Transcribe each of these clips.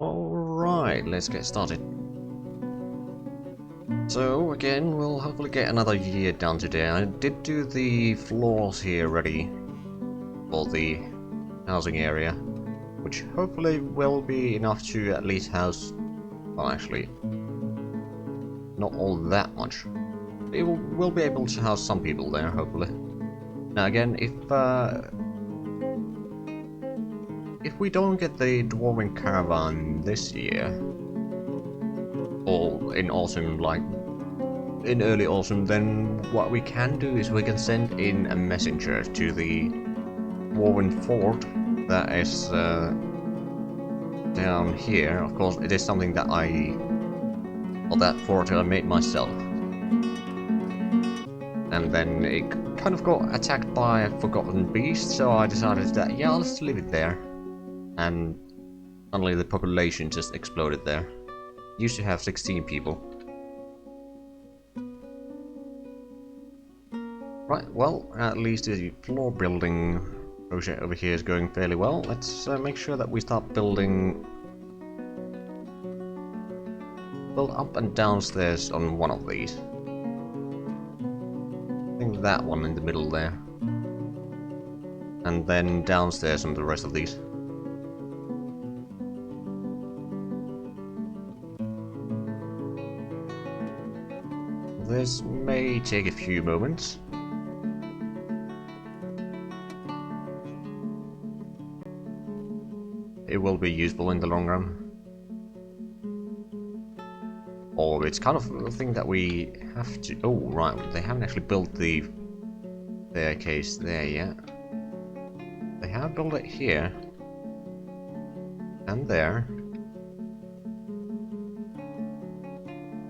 Alright, let's get started. So, again, we'll hopefully get another year done today. I did do the floors here ready for the housing area, which hopefully will be enough to at least house, well actually, not all that much. We'll be able to house some people there, hopefully. Now again, if we don't get the Dwarven Caravan this year, or in autumn, like in early autumn, then what we can do is we can send in a messenger to the Dwarven Fort that is down here. Of course, it is something that that fort I made myself. And then it kind of got attacked by a forgotten beast, so I decided that, yeah, let's leave it there. And suddenly the population just exploded there. Used to have 16 people. Right, well, at least the floor building project over here is going fairly well. Let's make sure that we start build up and downstairs on one of these. I think that one in the middle there. And then downstairs on the rest of these. This may take a few moments. It will be useful in the long run. Or it's kind of a thing that we have to... Oh, right, they haven't actually built the staircase there yet. They have built it here. And there.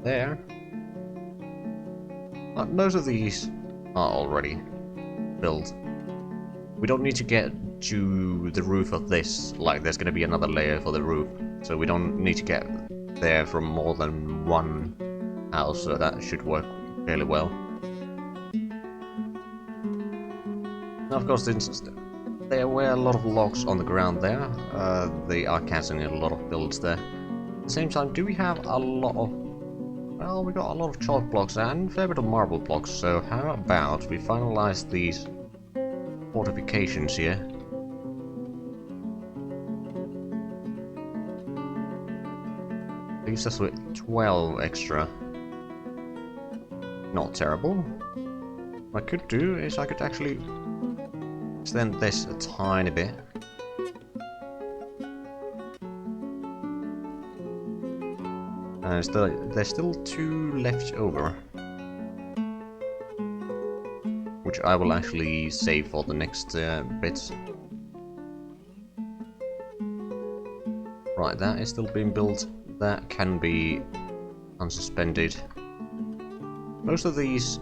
There. Most of these are already built. We don't need to get to the roof of this, like there's going to be another layer for the roof, so we don't need to get there from more than one house, so that should work fairly well. Now, of course, since there were a lot of logs on the ground there, they are casting a lot of builds there. At the same time, do we have a lot of... Well, we got a lot of chalk blocks and a fair bit of marble blocks, so how about we finalize these fortifications here? Leaves us with 12 extra. Not terrible. What I could do is I could actually extend this a tiny bit. There's still 2 left over, which I will actually save for the next bits. Right, that is still being built. That can be unsuspended. Most of these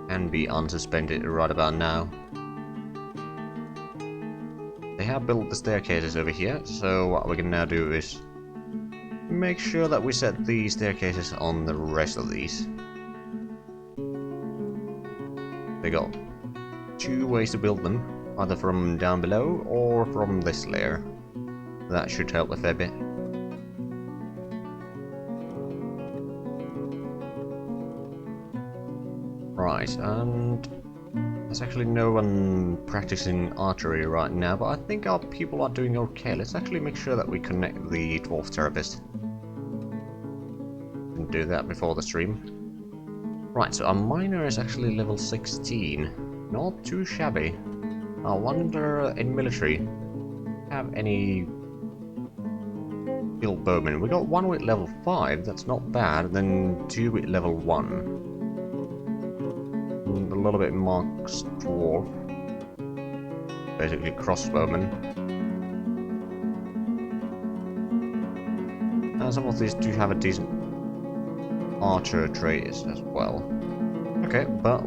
can be unsuspended right about now. They have built the staircases over here, so what we can now do is make sure that we set the staircases on the rest of these. They got 2 ways to build them, either from down below or from this layer. That should help a fair bit. Right, and there's actually no one practicing archery right now, but I think our people are doing okay. Let's actually make sure that we connect the Dwarf Therapist. And do that before the stream. Right, so our miner is actually level 16. Not too shabby. I wonder in military, have any skilled bowmen? We got 1 with level 5, that's not bad, then 2 with level 1. And a little bit marks dwarf. Basically crossbowmen. And some of these do have a decent archer trait as well. Okay, but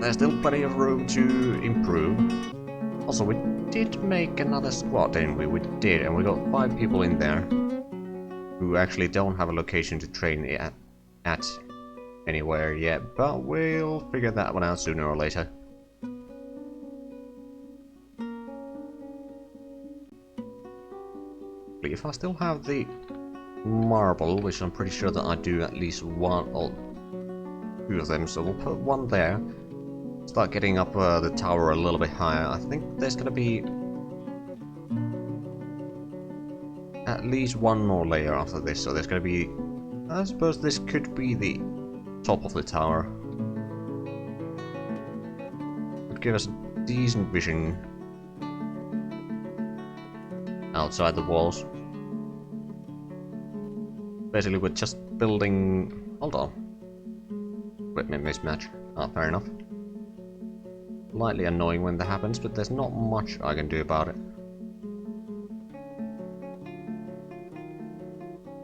there's still plenty of room to improve. Also, we did make another squad, didn't we? We did, and we got 5 people in there who actually don't have a location to train at anywhere yet, but we'll figure that one out sooner or later. if I still have the marble, which I'm pretty sure that I do at least one or two of them, so we'll put one there. Start getting up the tower a little bit higher. I think there's gonna be at least one more layer after this, so there's gonna be... I suppose this could be the top of the tower. Would give us a decent vision outside the walls. Basically, we're just building... Hold on. Equipment mismatch. Ah, fair enough. Slightly annoying when that happens, but there's not much I can do about it.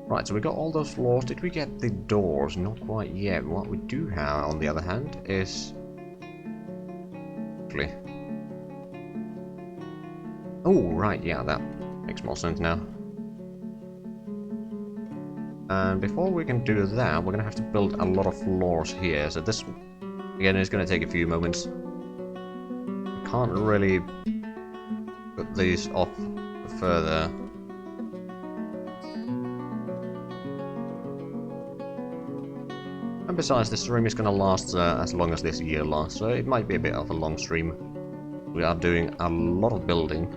Right, so we got all those floors. Did we get the doors? Not quite yet. What we do have, on the other hand, is... Actually... Oh, right, yeah, that makes more sense now. And before we can do that, we're gonna have to build a lot of floors here. So this, again, is gonna take a few moments. Can't really put these off further. And besides, this stream is gonna last as long as this year lasts, so it might be a bit of a long stream. We are doing a lot of building,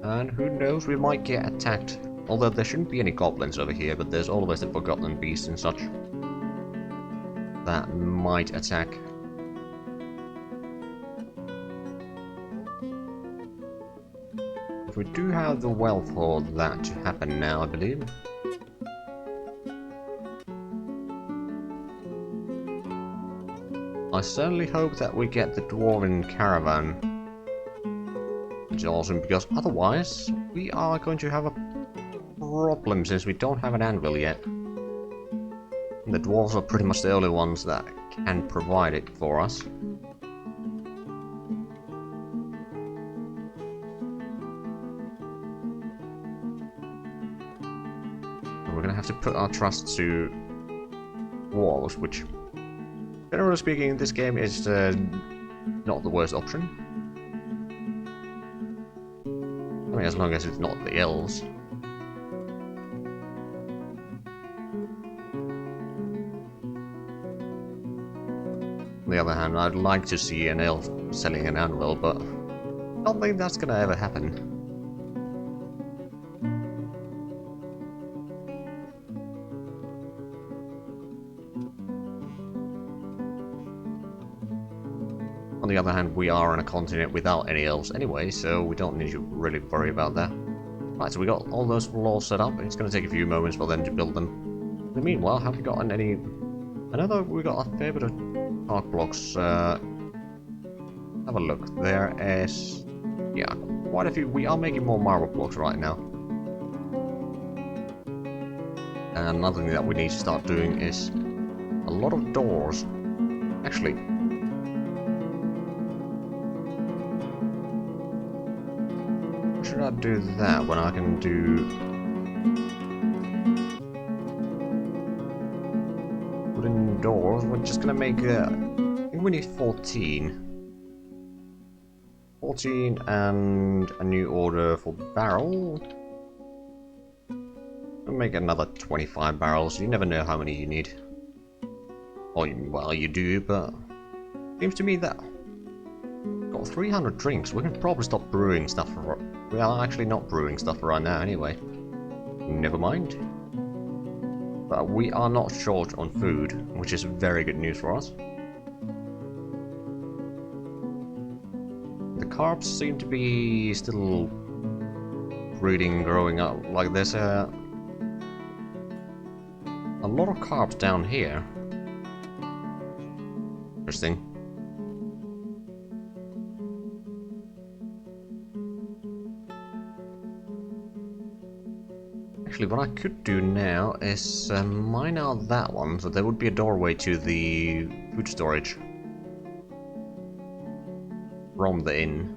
and who knows, we might get attacked. Although there shouldn't be any goblins over here, but there's always the forgotten beasts and such that might attack. But we do have the wealth for that to happen now, I believe. I certainly hope that we get the dwarven caravan, which is awesome, because otherwise we are going to have a problem since we don't have an anvil yet. The dwarves are pretty much the only ones that can provide it for us. And we're gonna have to put our trust to dwarves, which, generally speaking, this game is not the worst option. I mean, as long as it's not the elves. On the other hand, I'd like to see an elf selling an anvil, but I don't think that's gonna ever happen. On the other hand, we are on a continent without any elves anyway, so we don't need to really worry about that. Right, so we got all those floors set up. It's gonna take a few moments for them to build them. In the meanwhile, have we gotten any... I know that we got a fair bit of arc blocks. Have a look. There is... yeah, quite a few. We are making more marble blocks right now. And another thing that we need to start doing is a lot of doors. Actually... should I do that when I can do... wooden doors? We're just gonna make I think we need 14. 14 and a new order for barrel. We'll make another 25 barrels. You never know how many you need. Or, well, you do, but... seems to me that... got 300 drinks. We can probably stop brewing stuff. We are actually not brewing stuff right now anyway. Never mind. But we are not short on food, which is very good news for us. The carbs seem to be still breeding, growing up. Like there's a lot of carbs down here. Interesting. Actually, what I could do now is mine out that one, so there would be a doorway to the food storage from the inn.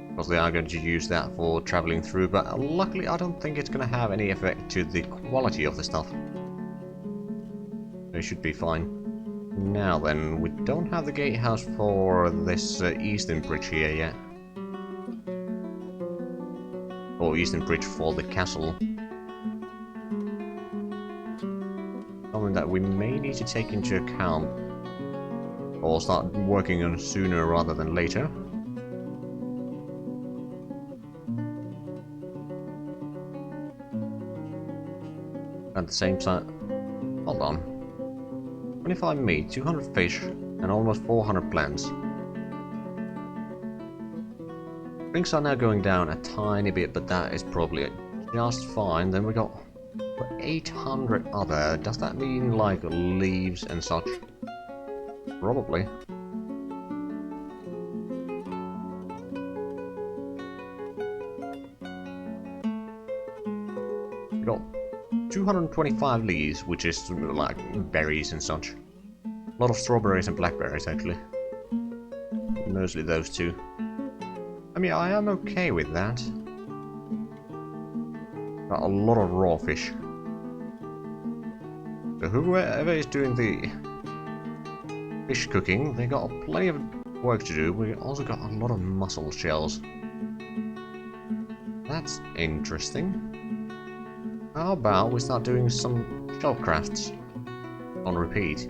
Because they are going to use that for traveling through, but luckily I don't think it's going to have any effect to the quality of the stuff. It should be fine. Now then, we don't have the gatehouse for this eastern bridge here yet. or eastern bridge for the castle. Something that we may need to take into account, or start working on sooner rather than later. At the same time, hold on. 25 meat, 200 fish, and almost 400 plants. Things are now going down a tiny bit, but that is probably just fine. Then we got 800 other. Does that mean like leaves and such? Probably. We got 225 leaves, which is like berries and such. A lot of strawberries and blackberries, actually. Mostly those two. I mean, I am okay with that. Got a lot of raw fish. So whoever is doing the fish cooking, they got plenty of work to do. We also got a lot of mussel shells. That's interesting. How about we start doing some shell crafts on repeat?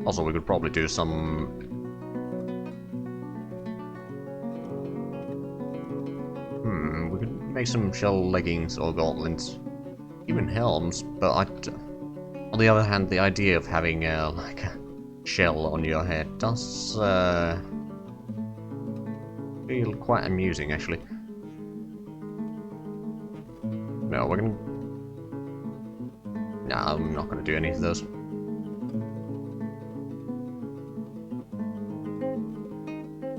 Also, we could probably do some... we could make some shell leggings or gauntlets. Even helms, but on the other hand, the idea of having like a shell on your head does feel quite amusing, actually. No, we're gonna... No, I'm not gonna do any of those.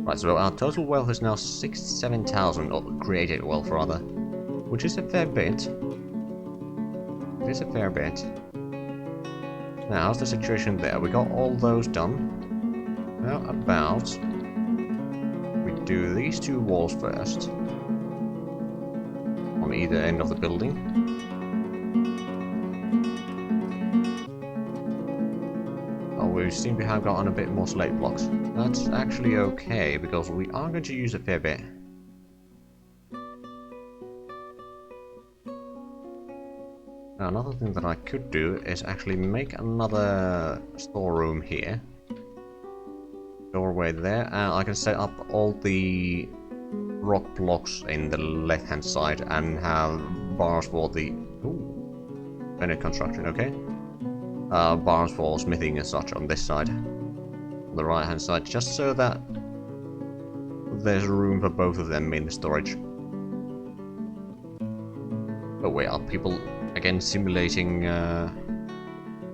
Right, so our total wealth is now 67,000, or created wealth rather, which is a fair bit. It is a fair bit. Now, how's the situation there? We got all those done. How about we do these two walls first, on either end of the building. Oh, we seem to have gotten a bit more slate blocks. That's actually okay, because we are going to use a fair bit. Now, another thing that I could do is actually make another storeroom here. Doorway there, and I can set up all the rock blocks in the left hand side and have bars for the... Ooh, Bennett construction, okay. Bars for smithing and such on this side. On the right hand side, just so that there's room for both of them in the storage. Oh wait, are people again simulating... yeah,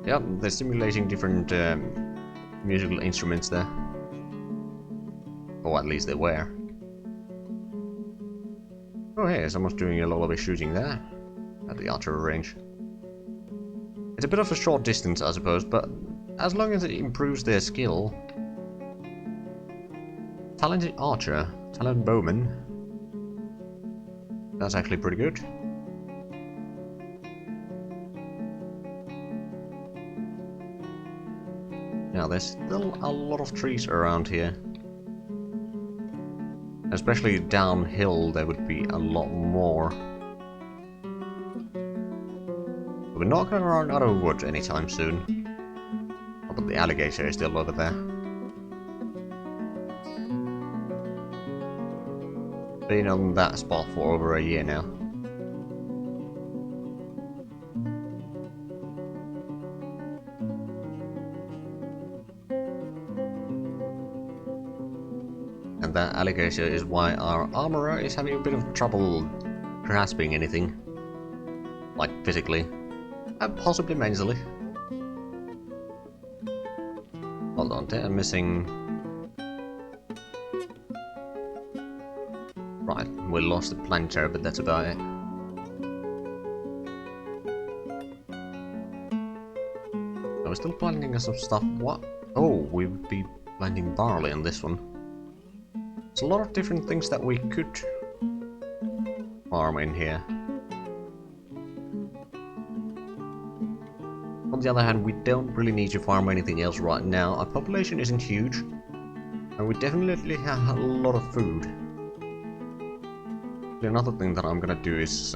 they're simulating different musical instruments there. Or at least they were. Oh hey, someone's doing a lot of shooting there. At the archery range. It's a bit of a short distance, I suppose, but as long as it improves their skill... Talented archer, talented bowman. That's actually pretty good. Now, there's still a lot of trees around here. Especially downhill, there would be a lot more. But we're not going to run out of wood anytime soon. Oh, but the alligator is still over there. Been on that spot for over a year now. And that alligator is why our armorer is having a bit of trouble grasping anything. Like physically. And possibly mentally. Hold on, they're missing... Right, we lost the planter, but that's about it. Are we still planting some stuff? What? Oh, we would be planting barley on this one. There's a lot of different things that we could farm in here. On the other hand, we don't really need to farm anything else right now. Our population isn't huge, and we definitely have a lot of food. Another thing that I'm gonna do is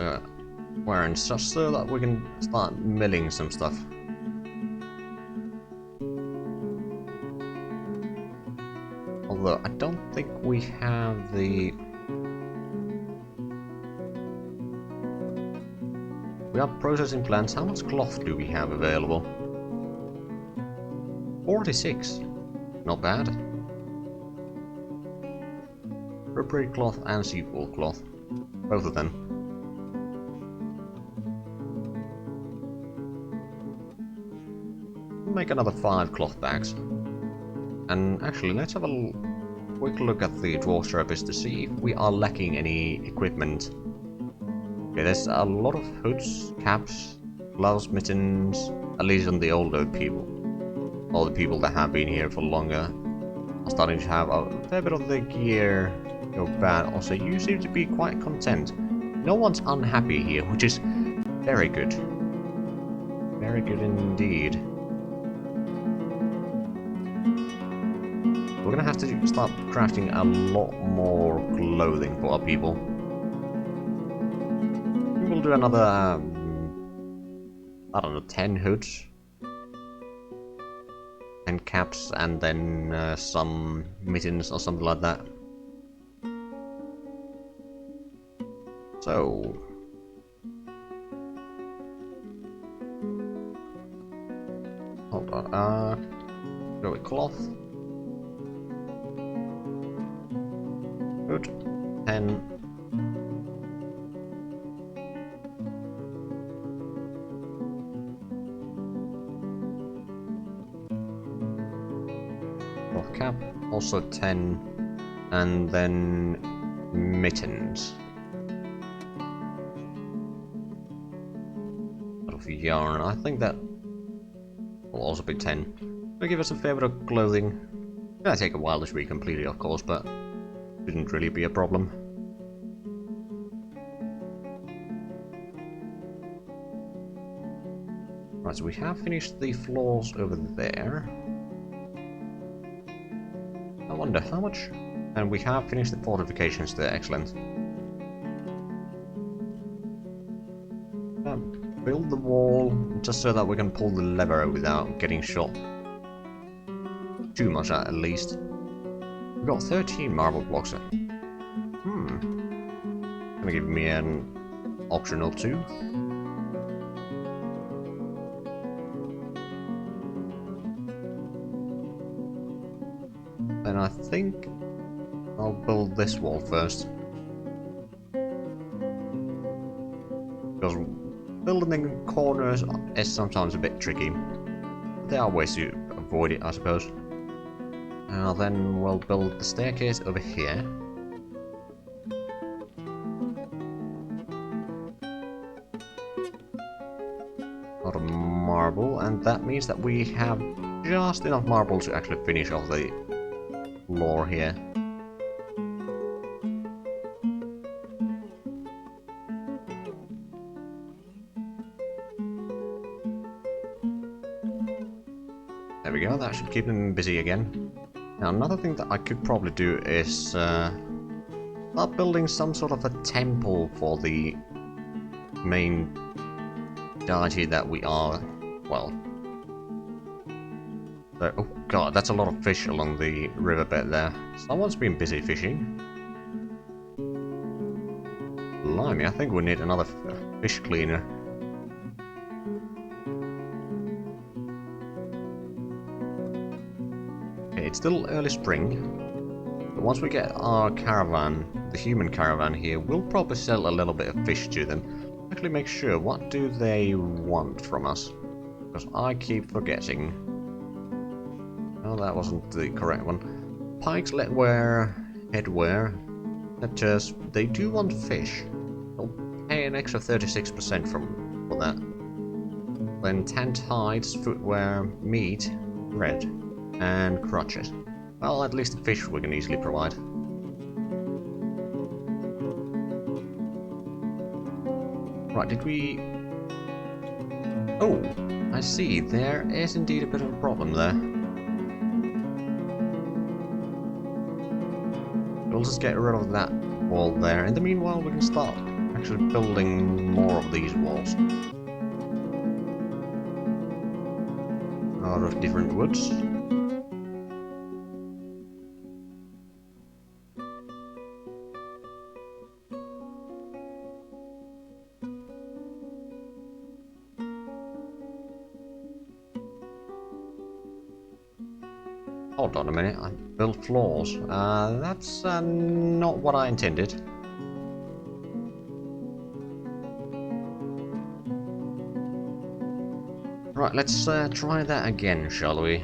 wearing such so that we can start milling some stuff. Although I don't think we have the... We have processing plants. How much cloth do we have available? 46. Not bad. Appropriate cloth and sequel cloth. Both of them. Make another 5 cloth bags. And actually, let's have a quick look at the Dwarf Therapist to see if we are lacking any equipment. Okay, there's a lot of hoods, caps, gloves, mittens, at least on the older people. All the people that have been here for longer are starting to have a fair bit of the gear go bad. Also, you seem to be quite content. No one's unhappy here, which is very good. Very good indeed. We're gonna have to start crafting a lot more clothing for our people. We'll do another, I don't know, 10 hoods. 10 caps, and then some mittens or something like that. So... hold on, go with cloth. Good. 10. Cloth cap, also 10. And then mittens. Out of yarn, I think that will also be 10. Will give us a fair bit of clothing. It's gonna take a while to be completed, of course, but shouldn't really be a problem. Right, so we have finished the floors over there. I wonder how much... And we have finished the fortifications there, excellent. Build the wall, just so that we can pull the lever without getting shot. Too much at least. We've got 13 marble blocks. Gonna give me an option or two. And I think I'll build this wall first. Because building corners is sometimes a bit tricky. There are ways to avoid it, I suppose. Then we'll build the staircase over here. Out of marble, and that means that we have just enough marble to actually finish off the floor here. There we go, that should keep them busy again. Now, another thing that I could probably do is start building some sort of a temple for the main deity that we are, well... oh god, that's a lot of fish along the riverbed there. Someone's been busy fishing. Blimey, I think we need another fish cleaner. It's still early spring, but once we get our caravan, the human caravan here, we'll probably sell a little bit of fish to them. Actually make sure, what do they want from us? Because I keep forgetting. Oh, that wasn't the correct one. Pikes, leadware, headwear, netters, they do want fish. They'll pay an extra 36% for that. Then tent hides, footwear, meat, bread. And crutches. Well, at least the fish we can easily provide. Right, did we... Oh, I see. There is indeed a bit of a problem there. We'll just get rid of that wall there. In the meanwhile, we can start actually building more of these walls. Out of different woods. Hold on a minute, I built floors. That's not what I intended. Right, let's try that again, shall we?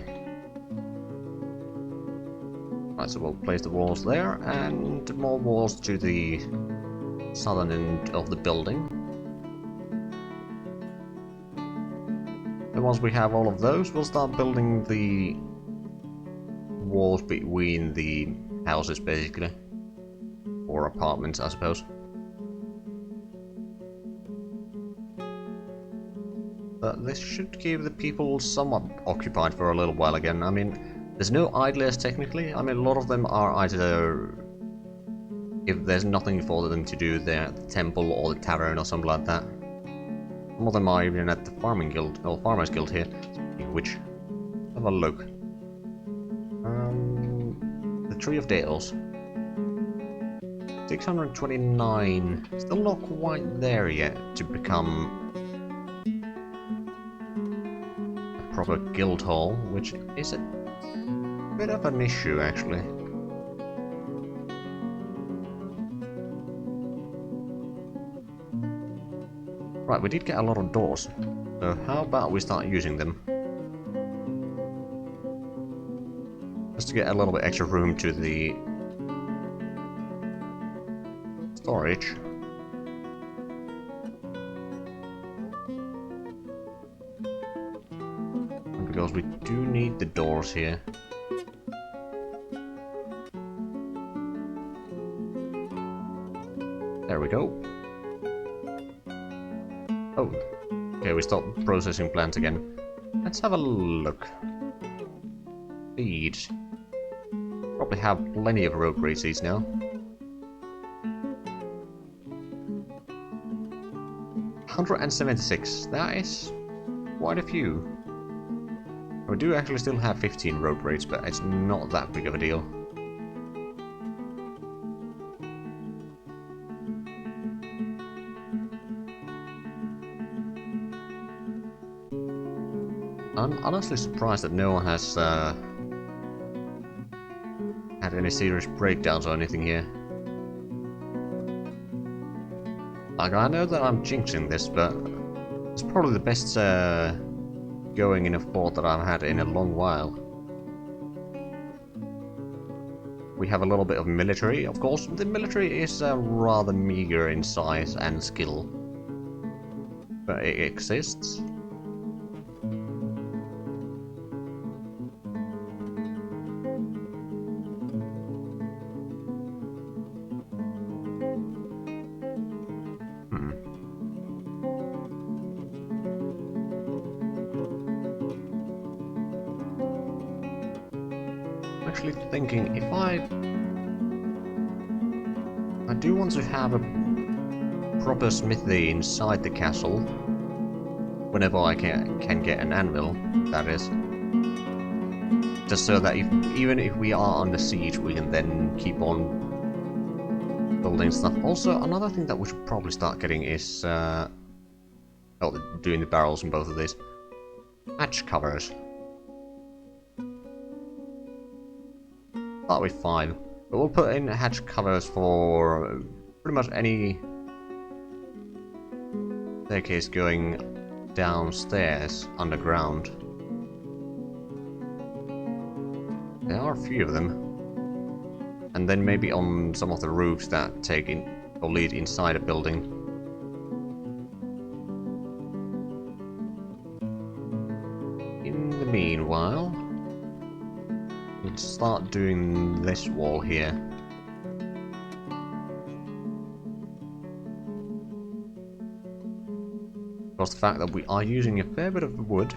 Right, so we'll place the walls there, and more walls to the southern end of the building. And once we have all of those, we'll start building the walls between the houses, basically. Or apartments, I suppose. But this should keep the people somewhat occupied for a little while again. I mean, there's no idlers technically. I mean, a lot of them are either... if there's nothing for them to do, they're at the temple or the tavern or something like that. Some of them are even at the farming guild, or farmers guild here. Which, have a look. The Tree of Dales. 629. Still not quite there yet to become a proper guild hall, which is a bit of an issue actually. Right, we did get a lot of doors, so how about we start using them? Just to get a little bit extra room to the storage. And because we do need the doors here. There we go. Oh, okay, we stopped processing plants again. Let's have a look. Seeds. Probably have plenty of rogue grade seeds now. $176. That is quite a few. We do actually still have 15 rogue grades, but it's not that big of a deal. I'm honestly surprised that no one has had any serious breakdowns or anything here. Like, I know that I'm jinxing this, but it's probably the best going in a fort that I've had in a long while. We have a little bit of military, of course. The military is rather meager in size and skill, but it exists. Actually thinking, if I do want to have a proper smithy inside the castle, whenever I can get an anvil, that is. Just so that even if we are under siege, we can then keep on building stuff. Also, another thing that we should probably start getting is, doing the barrels in both of these. Hatch covers. Start with 5, but we'll put in hatch covers for pretty much any staircase going downstairs underground. There are a few of them, and then maybe on some of the roofs that take in or lead inside a building. In the meanwhile, let's start doing this wall here. Because the fact that we are using a fair bit of wood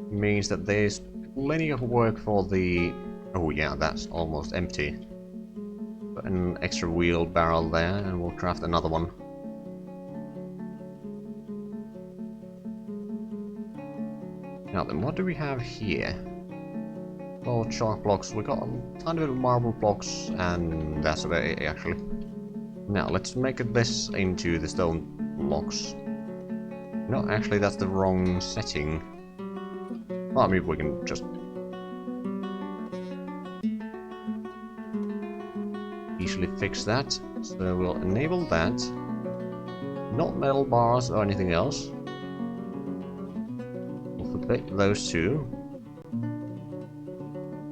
means that there's plenty of work for the... Oh yeah, that's almost empty. Put an extra wheelbarrow there, and we'll craft another one. Now then, what do we have here? Well, chalk blocks. We got a tiny bit of marble blocks, and that's about it, actually. Now, let's make this into the stone blocks. No, actually, that's the wrong setting. Well, I mean, we can just easily fix that. So we'll enable that. Not metal bars or anything else. We'll forbid those two.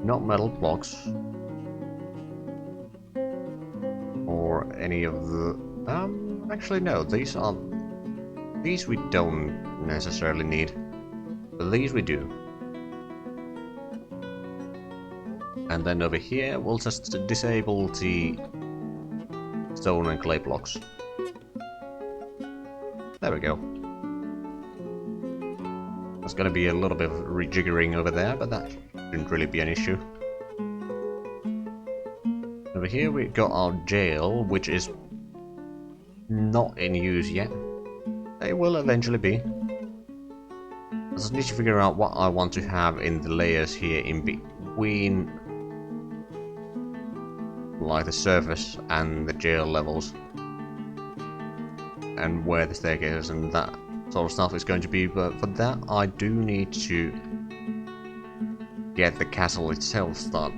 Not metal blocks. Or any of the... actually no, these we don't necessarily need. But these we do. And then over here, we'll just disable the stone and clay blocks. There we go. There's gonna be a little bit of rejiggering over there, but that shouldn't really be an issue. Over here we got our jail, which is not in use yet. It will eventually be. I just need to figure out what I want to have in the layers here in between, like the surface and the jail levels, and where the staircase and that sort of stuff is going to be. But for that, I do need to get the castle itself started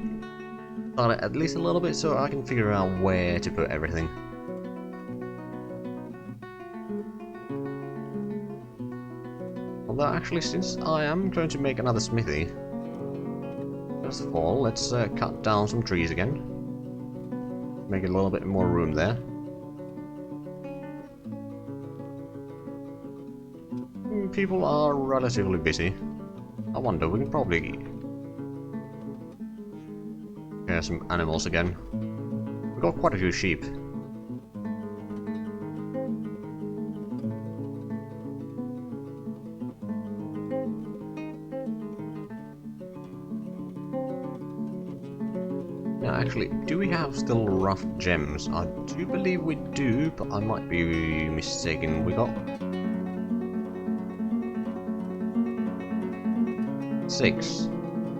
at least a little bit, so I can figure out where to put everything. Although actually, since I am going to make another smithy, first of all, let's cut down some trees again. Make a little bit more room there. People are relatively busy. I wonder, we can probably get some animals again. We've got quite a few sheep. Now, actually, do we have still rough gems? I do believe we do, but I might be mistaken. We got 6.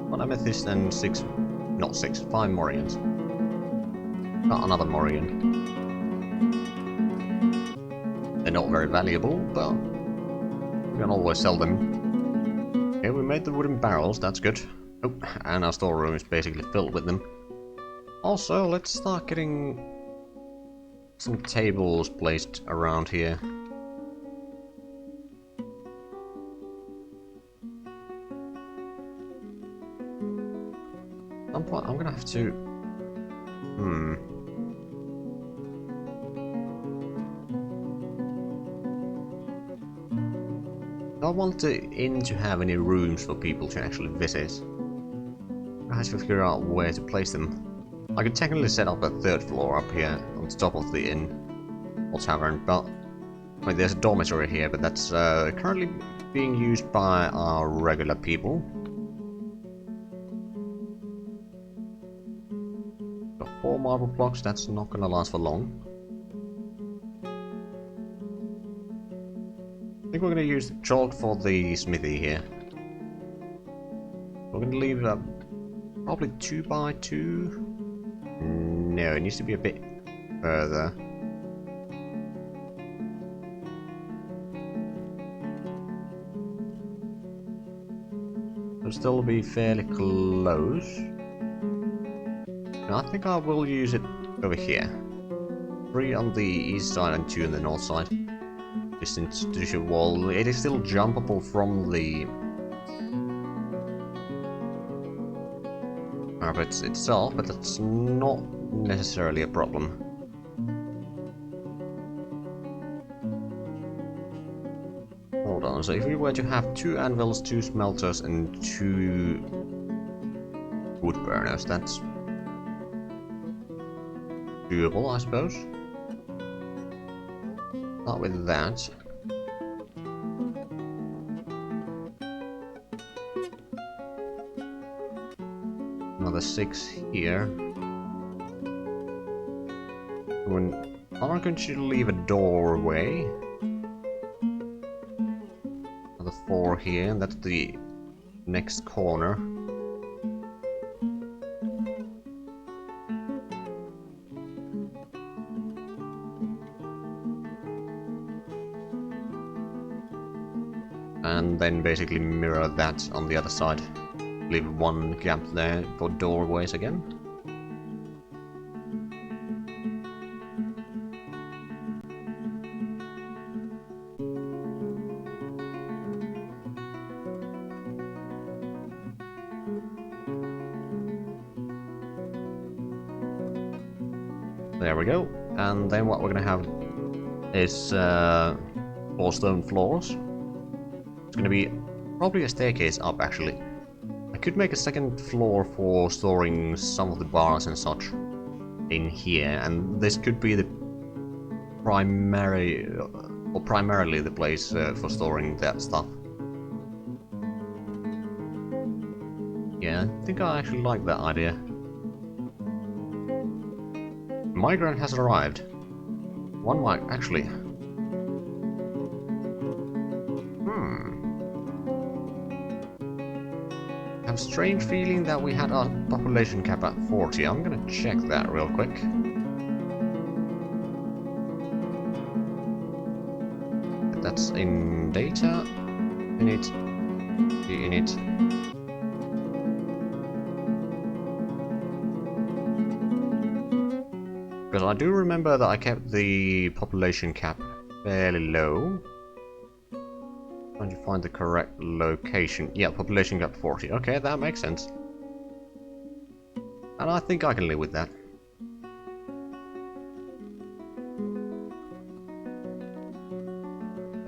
1 amethyst and 6... not 6, 5 morions. Got another morion. They're not very valuable, but we can always sell them. Okay, we made the wooden barrels, that's good. Oh, and our storeroom is basically filled with them. Also, let's start getting some tables placed around here. At some point, I'm gonna have to... I want the inn to have any rooms for people to actually visit. I have to figure out where to place them. I could technically set up a 3rd floor up here on top of the inn or tavern, but I mean, there's a dormitory here, but that's currently being used by our regular people. Got 4 marble blocks, that's not gonna last for long. I think we're gonna use chalk for the smithy here. We're gonna leave probably 2 by 2. No, it needs to be a bit further. It'll still be fairly close. And I think I will use it over here. 3 on the east side and 2 on the north side. This institution wall, it is still jumpable from the parapet itself, but that's not necessarily a problem. Hold on, so if we were to have 2 anvils, 2 smelters, and 2 wood burners, that's doable, I suppose. Start with that. Another 6 here. I'm not going to leave a doorway. Another 4 here, and that's the next corner. And then basically mirror that on the other side. Leave 1 gap there for doorways again. There we go. And then what we're gonna have is 4 stone floors. It's gonna be probably a staircase up, actually. I could make a second floor for storing some of the bars and such in here, and this could be the primarily the place for storing that stuff. Yeah, I think I actually like that idea. Migrant has arrived. One might actually. I have a strange feeling that we had our population cap at 40. I'm gonna check that real quick. That's in data. Init. Init. Because I do remember that I kept the population cap fairly low. Trying to find the correct location. Yeah, population cap 40. Okay, that makes sense. And I think I can live with that.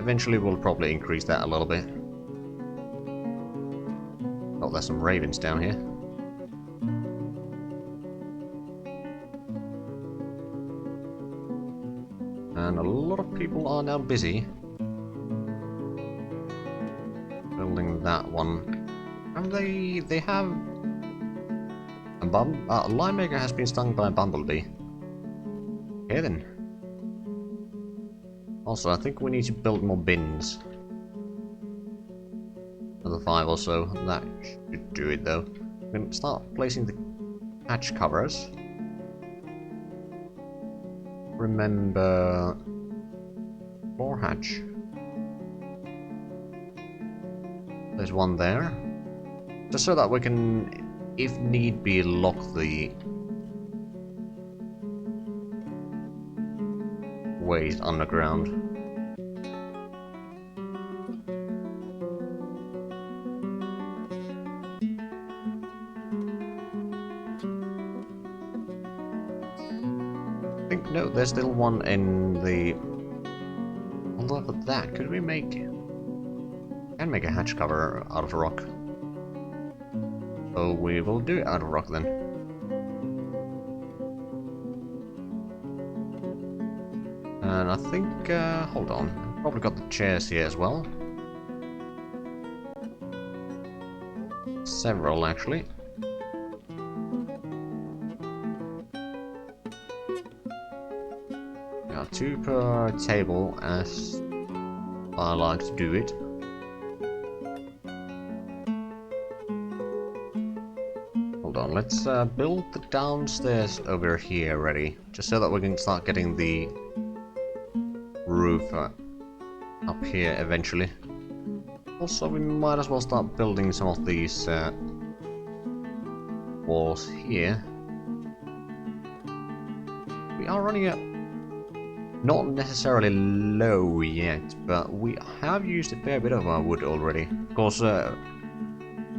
Eventually we'll probably increase that a little bit. Oh, there's some ravens down here. And a lot of people are now busy building that one. And they have a Linemaker has been stung by a bumblebee. Okay then. Also, I think we need to build more bins. Another 5 or so. That should do it though. I'm gonna start placing the hatch covers. Remember floor hatch. There's one there. Just so that we can, if need be, lock the ways underground. I think, no, there's still one in the... Although for that, could we make... Can make a hatch cover out of rock. So we will do it out of rock then. And I think, hold on, probably got the chairs here as well. Several actually. Yeah, 2 per table as I like to do it. Hold on, let's build the downstairs over here ready, just so that we can start getting the roof up here eventually. Also, we might as well start building some of these walls here. We are running at not necessarily low yet, but we have used a fair bit of our wood already. Of course,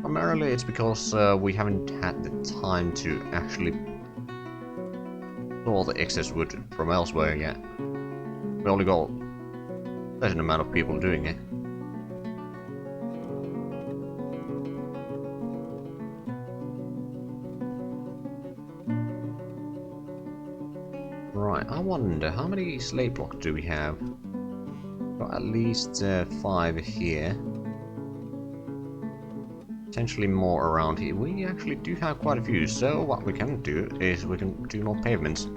primarily it's because we haven't had the time to actually store the excess wood from elsewhere yet. We only got a certain amount of people doing it. Right, I wonder how many slate blocks do we have? Got at least 5 here. Potentially more around here. We actually do have quite a few, so what we can do is we can do more pavements.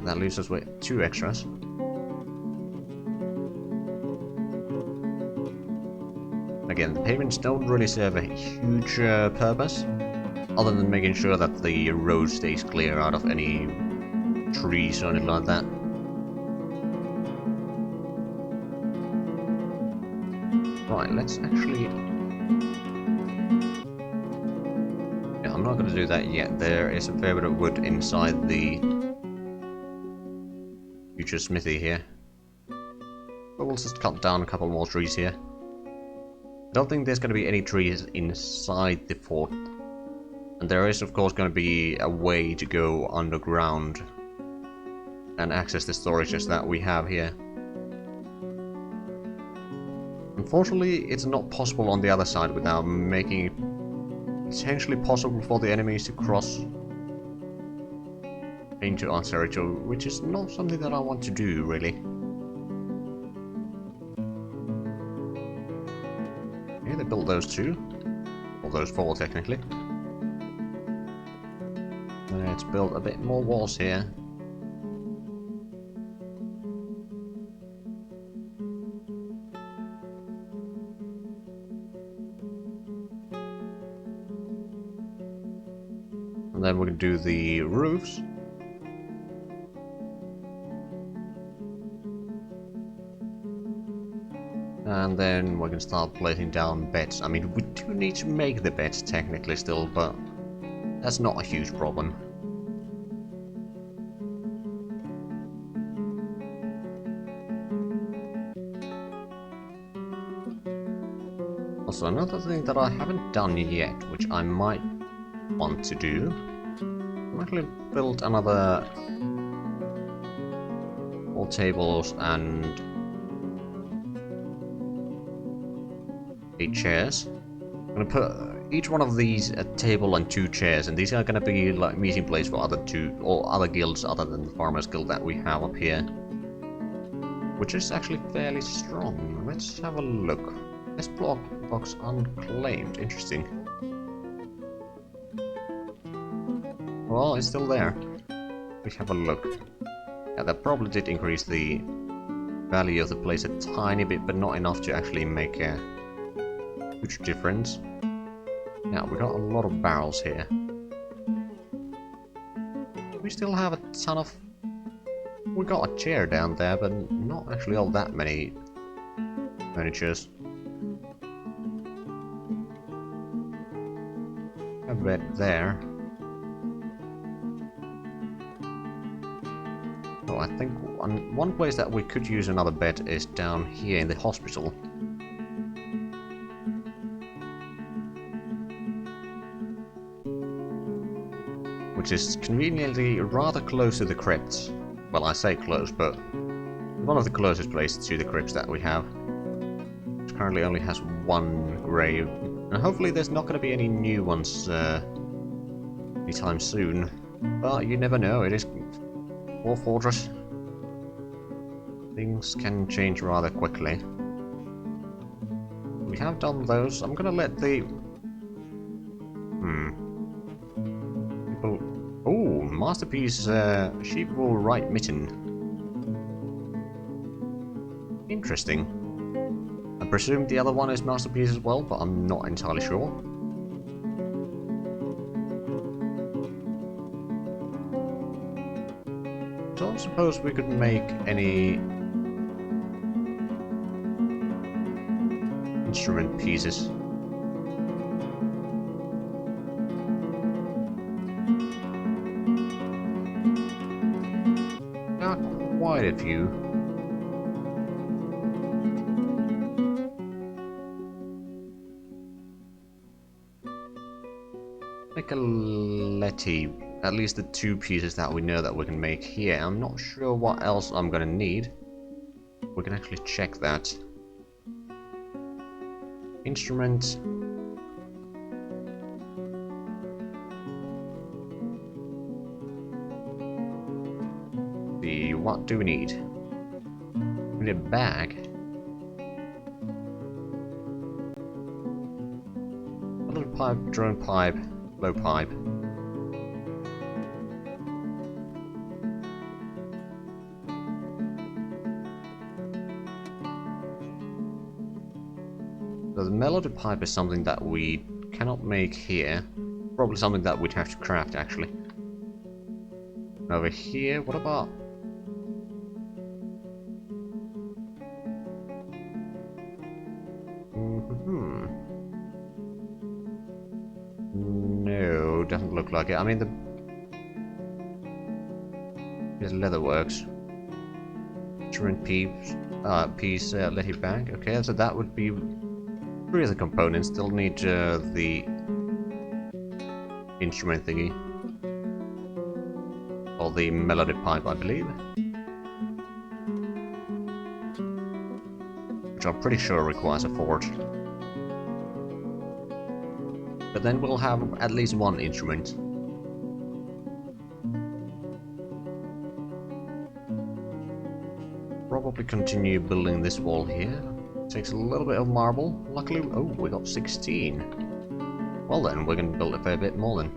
that leaves us with 2 extras. Again, the pavements don't really serve a huge purpose, other than making sure that the road stays clear out of any trees or anything like that. Right, let's actually... Yeah, I'm not going to do that yet. There is a fair bit of wood inside the future smithy here. But we'll just cut down a couple more trees here. I don't think there's going to be any trees inside the fort. And there is of course going to be a way to go underground and access the storages that we have here. Unfortunately, it's not possible on the other side without making it potentially possible for the enemies to cross into our territory, which is not something that I want to do, really. Okay, they built those 2. Or those 4, technically. Let's build a bit more walls here. And then we're going to do the roofs. And then we're going to start placing down beds. I mean, we do need to make the beds technically still, but that's not a huge problem. Also, another thing that I haven't done yet, which I might want to do, I'm actually build another 4 tables and 8 chairs. I'm gonna put each one of these a table and 2 chairs, and these are gonna be like meeting place for other guilds other than the farmers guild that we have up here, which is actually fairly strong. Let's have a look. This box unclaimed. Interesting. Well, it's still there. We have a look. Yeah, that probably did increase the value of the place a tiny bit, but not enough to actually make a huge difference. Now, we got a lot of barrels here. We still have a ton of... We got a chair down there, but not actually all that many furnitures. A bed there. So I think one place that we could use another bed is down here in the hospital. Which is conveniently rather close to the crypts. Well, I say close, but one of the closest places to the crypts that we have. Which currently only has 1 grave. And hopefully there's not going to be any new ones anytime soon. But you never know, it is Dwarf Fortress. Things can change rather quickly. We have done those. I'm gonna let the... People... Oh, Masterpiece Sheepwool Right Mitten. Interesting. I presume the other one is Masterpiece as well, but I'm not entirely sure. Don't suppose we could make any instrument pieces. Not quite a few. Make a letty. At least the 2 pieces that we know that we can make here. I'm not sure what else I'm gonna need. We can actually check that. Instrument. See, what do we need? We need a bag. A little pipe, drone pipe, low pipe. So the melody pipe is something that we cannot make here. Probably something that we'd have to craft, actually. Over here, what about... No, doesn't look like it. I mean, there's leatherworks. Instrument piece, let it back. Okay, so that would be 3 of the components. Still need the instrument thingy. Or the melody pipe, I believe. Which I'm pretty sure requires a forge. But then we'll have at least 1 instrument. Probably continue building this wall here. Takes a little bit of marble. Luckily, oh, we got 16. Well then, we're gonna build a fair bit more then.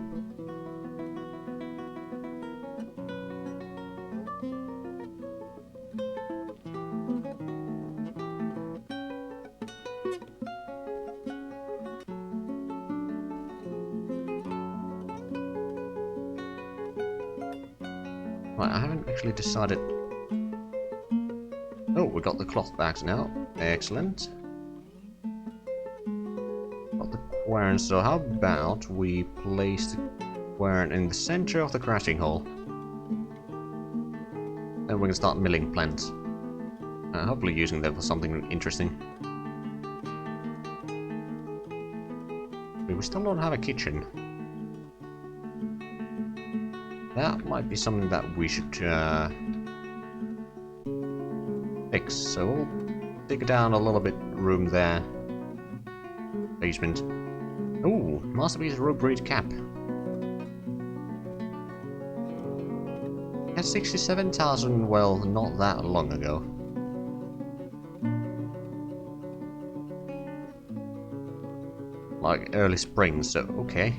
Right, I haven't actually decided... Oh, we got the cloth bags now. Excellent. Got the quern, so how about we place the quern in the center of the crafting hall. Then we're gonna start milling plants. Hopefully using them for something interesting. We still don't have a kitchen. That might be something that we should fix. So we'll dig down a little bit room there. Basement. Ooh, masterpiece rubbery cap. Had 67,000, well, not that long ago. Like early spring, so okay.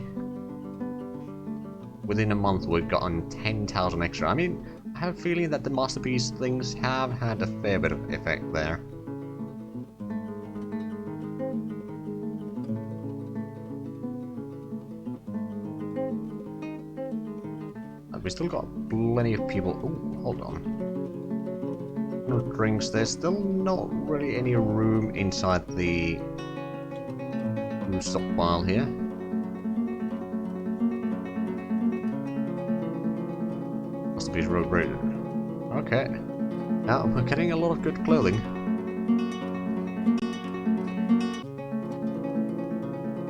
Within a month we've gotten 10,000 extra. I mean, I have a feeling that the masterpiece things have had a fair bit of effect there. And we still got plenty of people. Oh, hold on. No drinks. There's still not really any room inside the stockpile here. Masterpiece road braided. Okay. Now we're getting a lot of good clothing.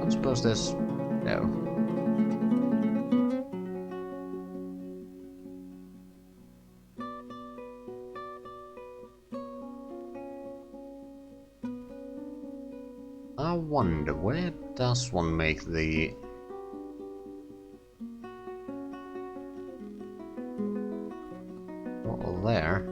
I suppose there's... no. I wonder, where does one make the... not there.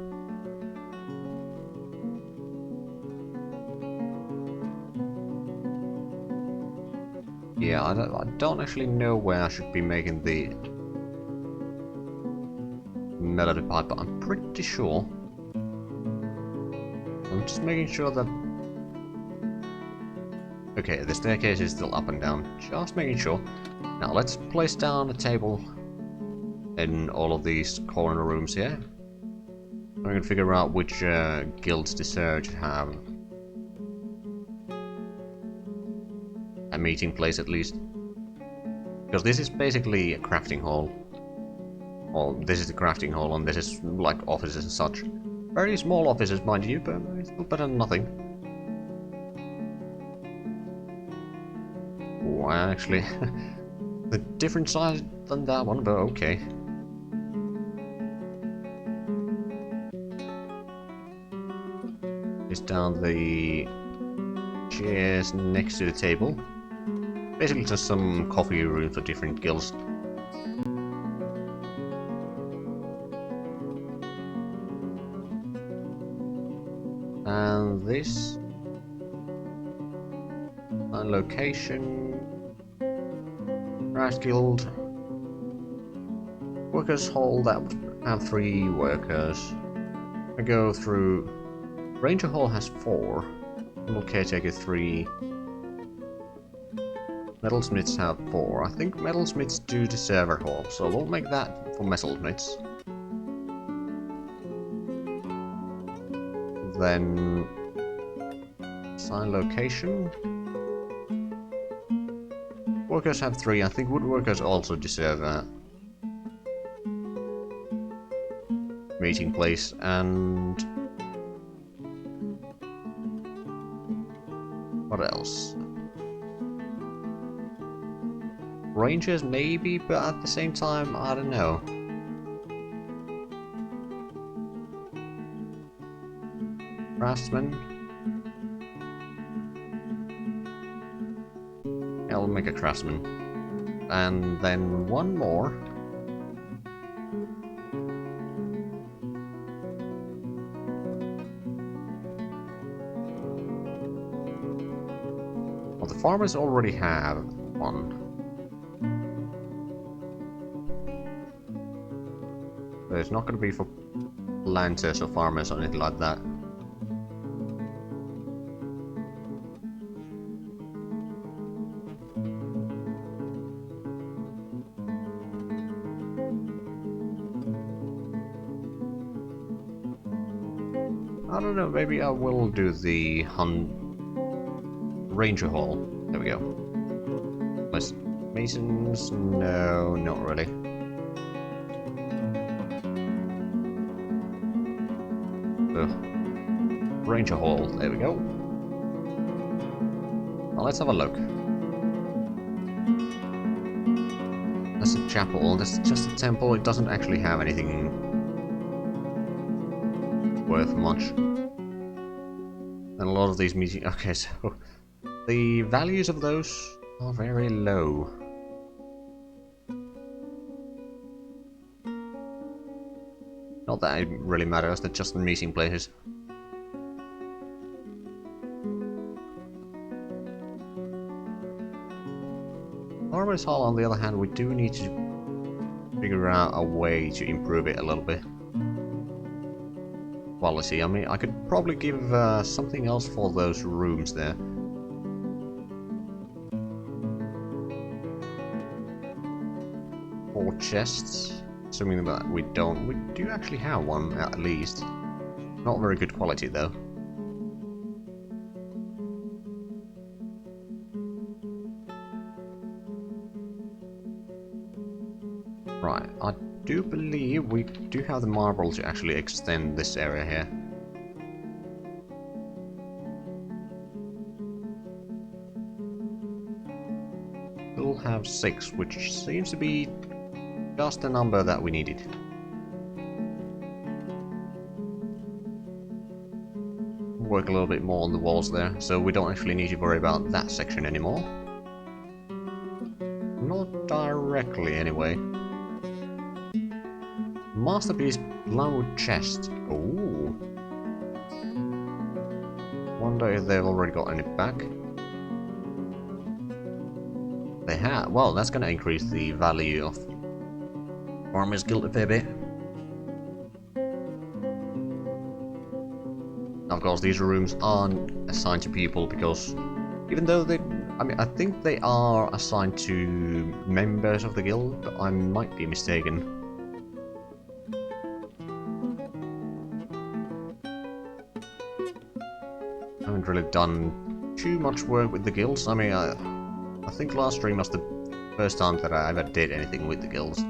Yeah, I don't actually know where I should be making the melody pipe, but I'm pretty sure. I'm just making sure that... okay, the staircase is still up and down. Just making sure. Now let's place down a table in all of these corner rooms here. We're gonna figure out which guilds deserve to have a meeting place at least. Because this is basically a crafting hall. Well, this is the crafting hall and this is like offices and such. Very small offices, mind you, but it's still better than nothing. Oh, actually, the different size than that one, but okay. Place down the chairs next to the table. Basically just some coffee rooms for different guilds. And this location, Craft Guild, Workers Hall, that would have 3 workers. I go through, Ranger Hall has 4, Humble Caretaker 3, Metalsmiths have 4. I think metalsmiths do the server hall, so we'll make that for metalsmiths. Then assign location. Workers have 3. I think woodworkers also deserve a meeting place. And what else? Rangers maybe, but at the same time, I don't know. Craftsman. Yeah, I'll make a craftsman. And then one more. Well, the farmers already have one. So it's not going to be for planters or farmers or anything like that. I don't know, maybe I will do the Ranger Hall. There we go. Less Masons? No, not really. Ranger Hall, there we go. Now let's have a look. That's a chapel, that's just a temple, it doesn't actually have anything worth much. And a lot of these meetings... Okay, so the values of those are very low. Not that it really matters, they're just meeting places. Farmers Hall, on the other hand, we do need to figure out a way to improve it a little bit. Quality, I mean, I could probably give something else for those rooms there. Four chests, assuming that we don't. We do actually have one, at least. Not very good quality, though. Right, I do believe we do have the marble to actually extend this area here. We'll have 6, which seems to be just the number that we needed. Work a little bit more on the walls there, so we don't actually need to worry about that section anymore. Not directly, anyway. Masterpiece plywood chest. Ooh. Wonder if they've already got any back. They have. Well, that's going to increase the value of Farmer's Guild a fair bit. Of course, these rooms aren't assigned to people because even though they... I mean, I think they are assigned to members of the guild, but I might be mistaken. I haven't really done too much work with the guilds. I mean, I think last stream was the first time that I ever did anything with the guilds.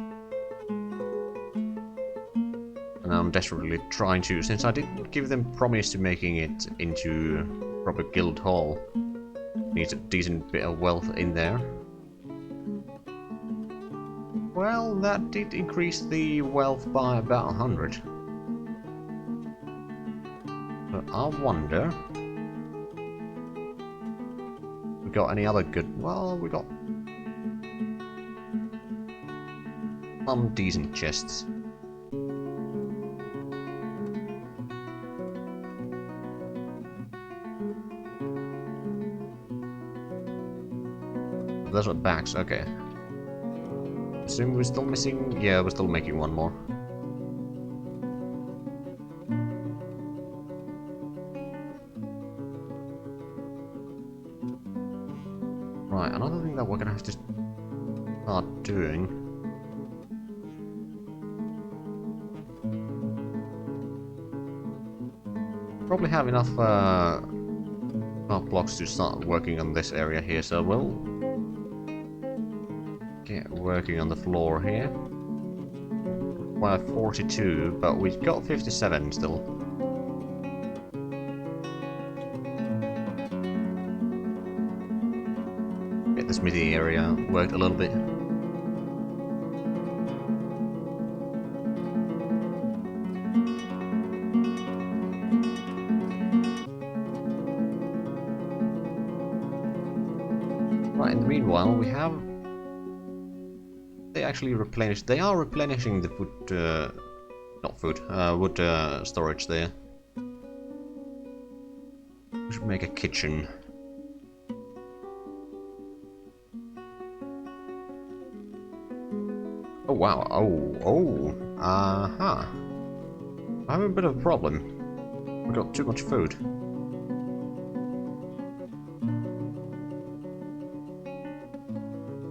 And I'm desperately trying to, since I did give them promise to making it into proper guild hall. Needs a decent bit of wealth in there. Well, that did increase the wealth by about 100. But I wonder... We got any other good... Well, we got... some decent chests. Those are backs, okay. Assume we're still missing... Yeah, we're still making one more. Right, another thing that we're gonna have to start doing. Probably have enough blocks to start working on this area here, so we'll get working on the floor here. We're at 42, but we've got 57 still. Get this MIDI area worked a little bit. Right, in the meanwhile, we have... They actually replenish... They are replenishing the food... not food, wood storage there. We should make a kitchen. Oh wow, aha. I have a bit of a problem. We got too much food.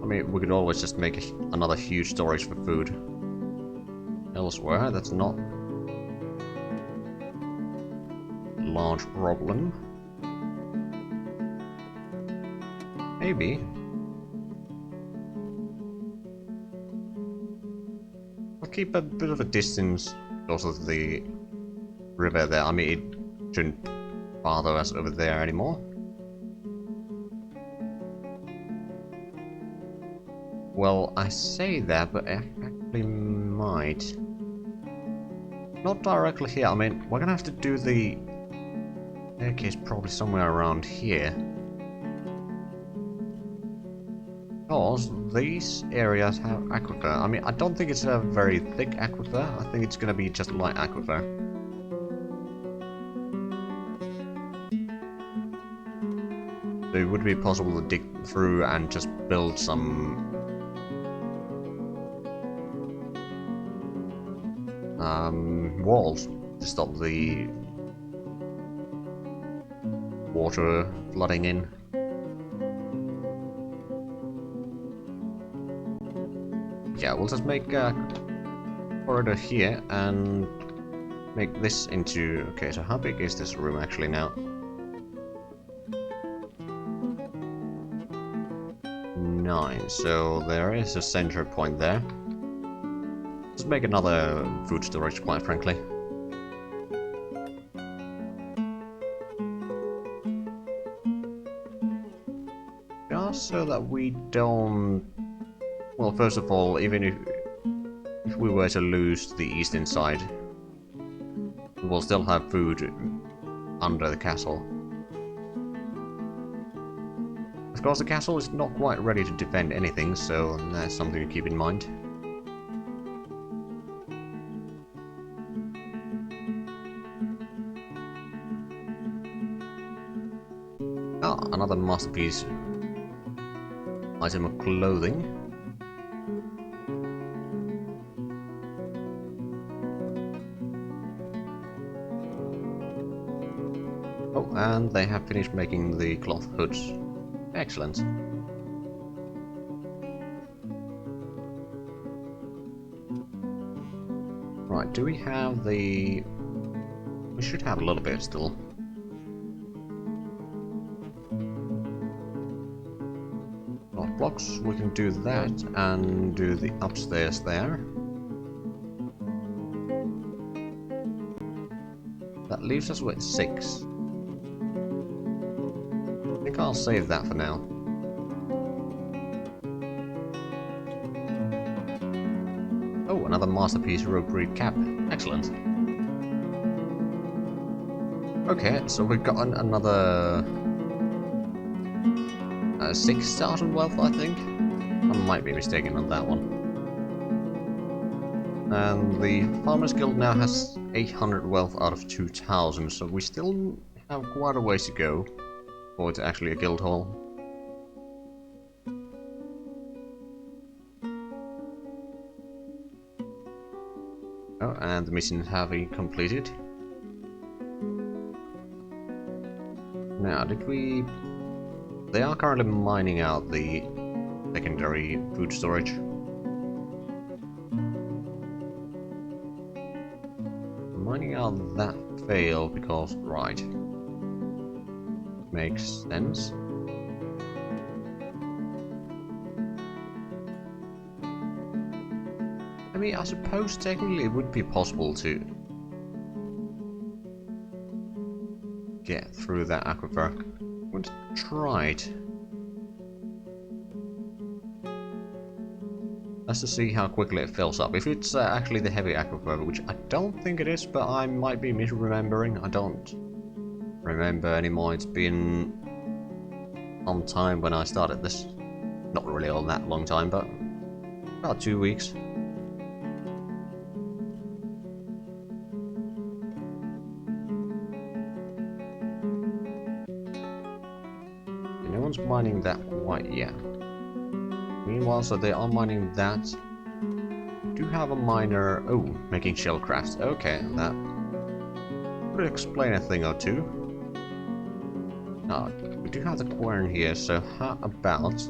I mean, we could always just make another huge storage for food elsewhere. That's not a large problem. Maybe. I'll keep a bit of a distance because of the river there. I mean, it shouldn't bother us over there anymore. Well, I say that, but I actually might. Not directly here. I mean, we're gonna have to do the staircase probably somewhere around here. Because these areas have aquifer. I mean, I don't think it's a very thick aquifer. I think it's gonna be just light aquifer. So it would be possible to dig through and just build some walls to stop the water flooding in. Yeah, we'll just make a corridor here and make this into... Okay, so how big is this room actually now? 9, so there is a center point there. Let's make another food storage, quite frankly. Just so that we don't... Well, first of all, even if we were to lose the eastern side, we'll still have food under the castle. Of course, the castle is not quite ready to defend anything, so that's something to keep in mind. Ah, another masterpiece item of clothing. Oh, and they have finished making the cloth hoods. Excellent. Right, do we have the... We should have a little bit still. Cloth blocks, we can do that and do the upstairs there. That leaves us with 6. I think I'll save that for now. Oh, another masterpiece rope reed cap. Excellent. Okay, so we've got another 6,000 wealth, I think. I might be mistaken on that one. And the Farmers Guild now has 800 wealth out of 2,000, so we still have quite a ways to go before it's actually a guild hall. Oh, and the mission have been completed. Now, did we They are currently mining out the secondary food storage. Mining out that failed because, right. Makes sense. I mean, I suppose technically it would be possible to get through that aquifer. I'm going to try it. Just to see how quickly it fills up. If it's actually the heavy aquifer, which I don't think it is, but I might be misremembering. I don't remember anymore. It's been some time when I started this. Not really all that long time, but about 2 weeks. No one's mining that quite yet. Meanwhile, so they are mining that. Do have a miner. Oh, making shell crafts. Okay, that would explain a thing or two. We do have the quern here, so how about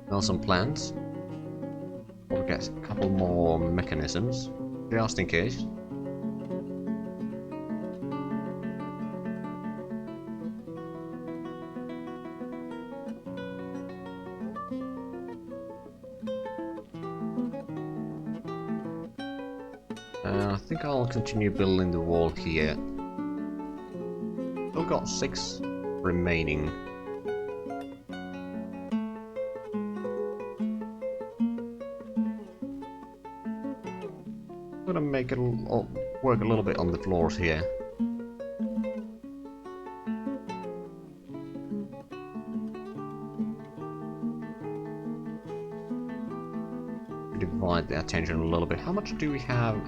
build some plants? We'll get a couple more mechanisms, just in case. I think I'll continue building the wall here. Still got 6 remaining. I'm gonna make it work a little bit on the floors here. Divide the attention a little bit. How much do we have?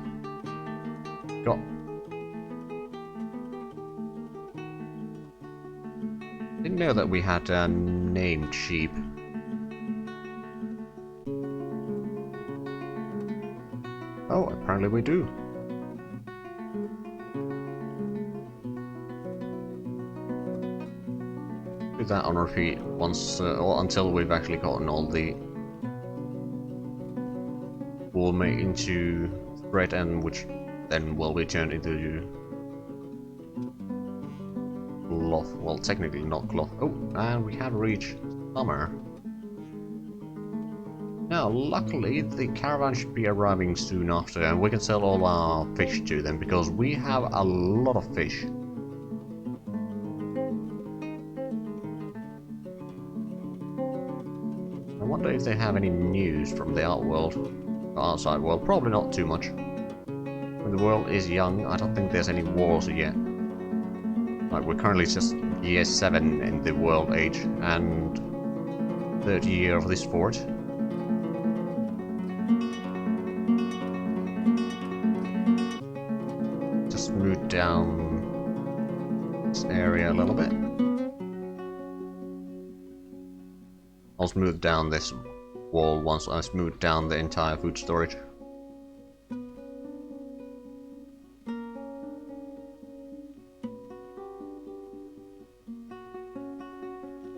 Got. Didn't know that we had named sheep. Oh, apparently we do. Do that on repeat once, or until we've actually gotten all the wool made into thread, and which then will be turned into cloth. Well, technically not cloth. Oh, and we have reached summer. Now, luckily, the caravan should be arriving soon after, and we can sell all our fish to them, because we have a lot of fish. I wonder if they have any news from the outside world. Probably not too much. When the world is young, I don't think there's any wars yet. Like, we're currently just year 7 in the world age, and 3rd year of this fort. Just move down this area a little bit. I'll smooth down this wall once I smooth down the entire food storage.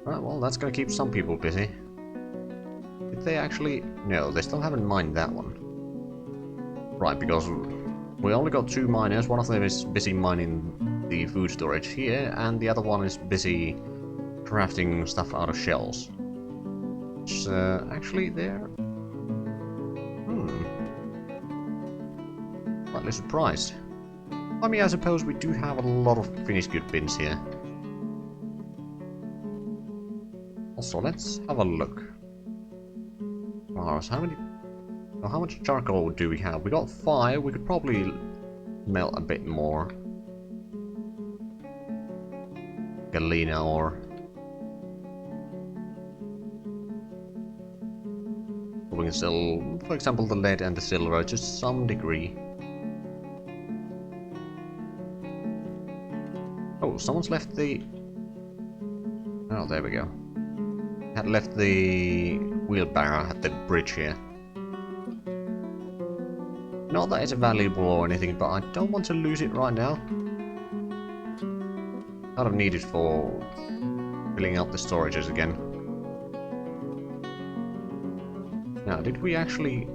Right, well, that's gonna keep some people busy. Did they actually... No, they still haven't mined that one. Right, because we only got 2 miners. One of them is busy mining the food storage here, and the other one is busy crafting stuff out of shells. Which, actually, they're... Slightly surprised. I mean, I suppose we do have a lot of finished good bins here. Also, let's have a look. How many... Well, how much charcoal do we have? We got 5. We could probably melt a bit more. Galena ore. We can sell, for example, the lead and the silver to some degree. Oh, someone's left the... Oh, there we go. Had left the wheelbarrow at the bridge here. Not that it's valuable or anything, but I don't want to lose it right now. Kind of need it for filling out the storages again. Now, did we actually...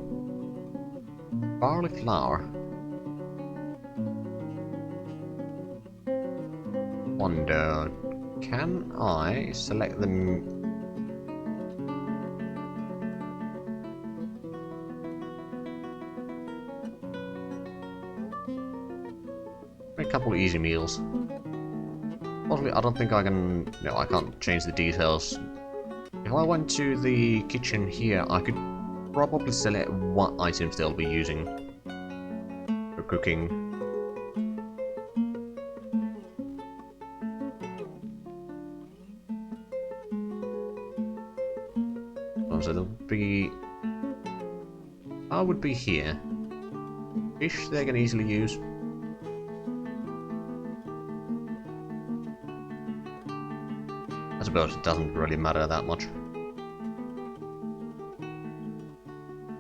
barley flour? Wonder... can I select them? A couple of easy meals. Possibly, I don't think I can... no, I can't change the details. If I went to the kitchen here, I could probably select what items they'll be using for cooking. So there'll be... I would be here. Fish they can easily use. I suppose it doesn't really matter that much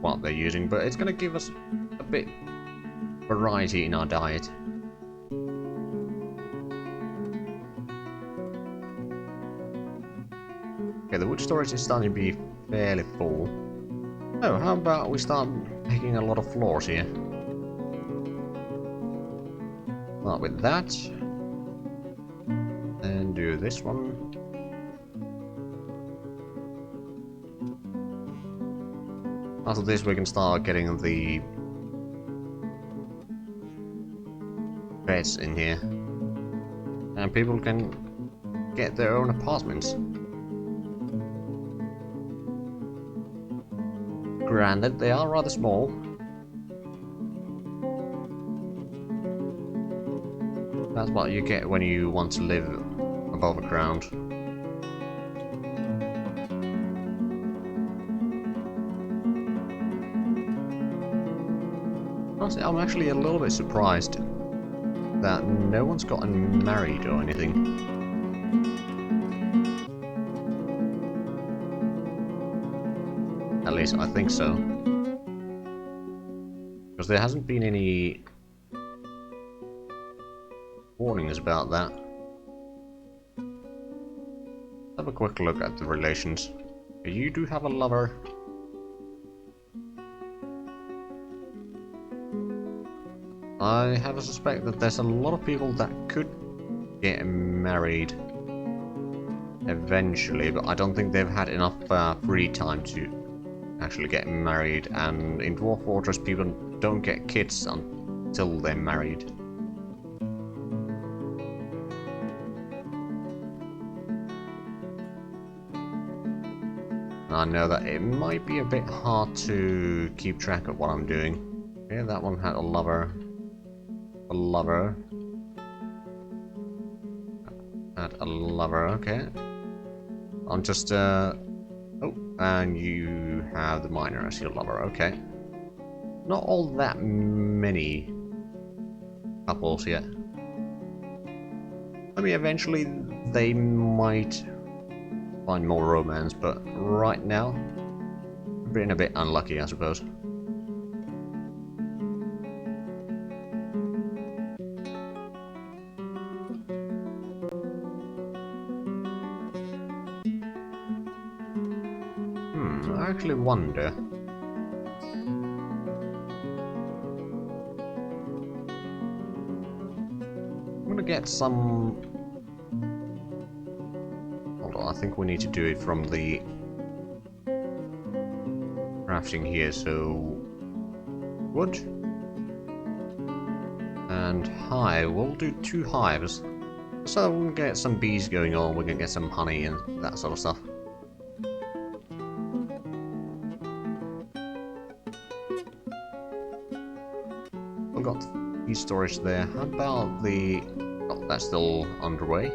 what they're using, but it's going to give us a bit variety in our diet. Okay, the wood storage is starting to be fairly full. Oh, how about we start making a lot of floors here? Start with that. And do this one. After this we can start getting the beds in here. And people can get their own apartments. Granted, they are rather small. That's what you get when you want to live above ground. Honestly, I'm actually a little bit surprised that no one's gotten married or anything. At least I think so. Because there hasn't been any warnings about that. Have a quick look at the relations. You do have a lover. I have a suspect that there's a lot of people that could get married eventually, but I don't think they've had enough free time to actually get married, and in Dwarf Fortress people don't get kids until they're married. I know that it might be a bit hard to keep track of what I'm doing. Okay, that one had a lover. A lover. Had a lover, okay. I'm just, oh, and you have the miner as your lover, okay. Not all that many couples yet. I mean, eventually they might find more romance, but right now, I've been a bit unlucky, I suppose. I actually wonder. I'm gonna get some... hold on, I think we need to do it from the crafting here, so... wood. And hive, we'll do 2 hives. So we can get some bees going on, we can get some honey and that sort of stuff. We've got bee storage there. How about the... oh, that's still underway.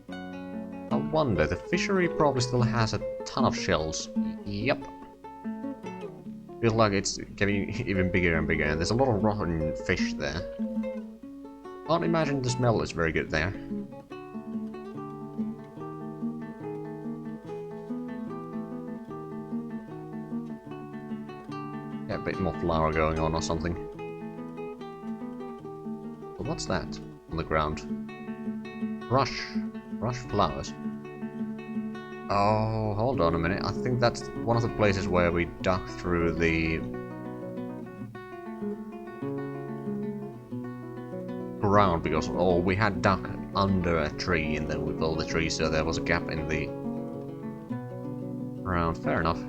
I wonder, the fishery probably still has a ton of shells. Yep. Feels like it's getting even bigger and bigger, and there's a lot of rotten fish there. Can't imagine the smell is very good there. Get a bit more flour going on or something. But what's that on the ground? Rush flowers. Oh, hold on a minute. I think that's one of the places where we dug through the ground because, oh, we had dug under a tree and then we built the tree, so there was a gap in the ground. Fair enough.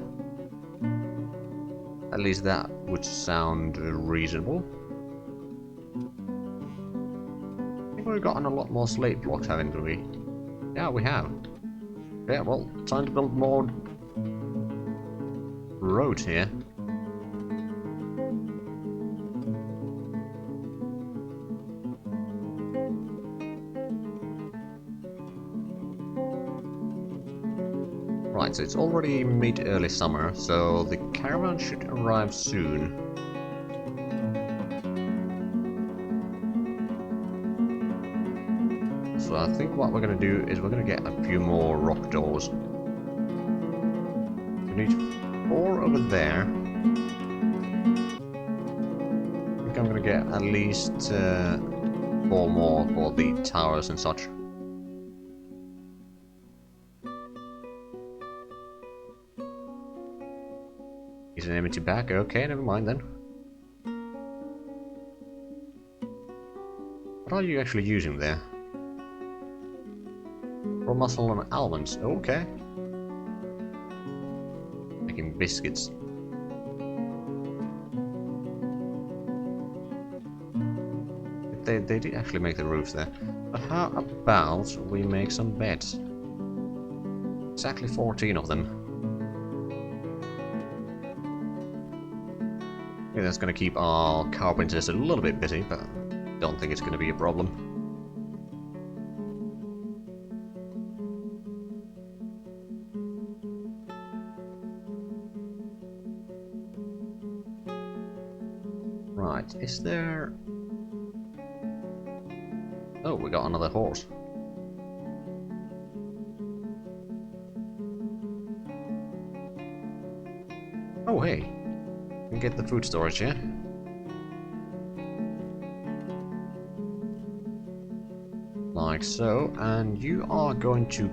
At least that would sound reasonable. I think we've gotten a lot more slate blocks, haven't we? Yeah, we have. Yeah, well, time to build more roads here. Right, so it's already mid-early summer, so the caravan should arrive soon. So I think what we're going to do is we're going to get a few more rock doors. We need 4 over there. I think I'm going to get at least 4 more for the towers and such. Is an empty bag? Okay, never mind then. What are you actually using there? Raw mussel and almonds. Okay. Making biscuits. They did actually make the roofs there. But how about we make some beds? Exactly 14 of them. Yeah, that's going to keep our carpenters a little bit busy, but don't think it's going to be a problem. Right, is there... Oh, we got another horse. Oh, hey. We can get the food storage here. Like so, and you are going to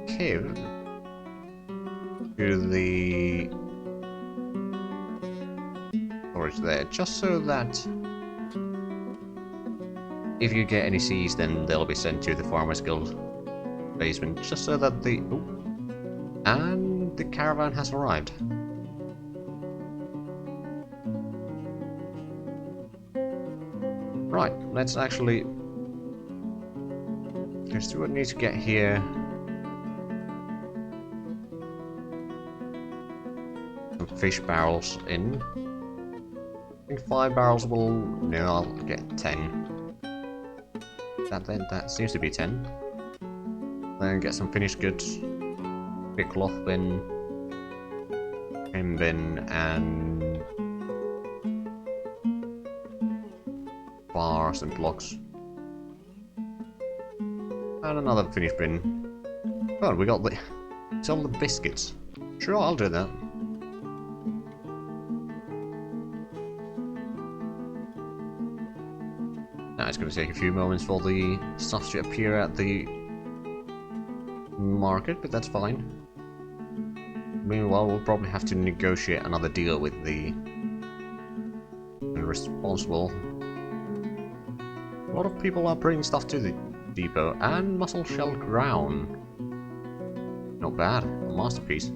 give to the storage there, just so that if you get any seeds, then they'll be sent to the Farmers Guild basement, just so that the... Oh, and the caravan has arrived. Right, let's actually... Because we would need to get here. Some fish barrels in. I think 5 barrels will... No, I'll get 10. That seems to be 10. Then get some finished goods. Big cloth bin. Hem bin and... bars and blocks. And another finished bin. Oh, we got the... It's all the biscuits. Sure, I'll do that. Now it's going to take a few moments for the stuff to appear at the market, but that's fine. Meanwhile, we'll probably have to negotiate another deal with the responsible. A lot of people are bringing stuff to the depot, and mussel shell ground. Not bad. A masterpiece.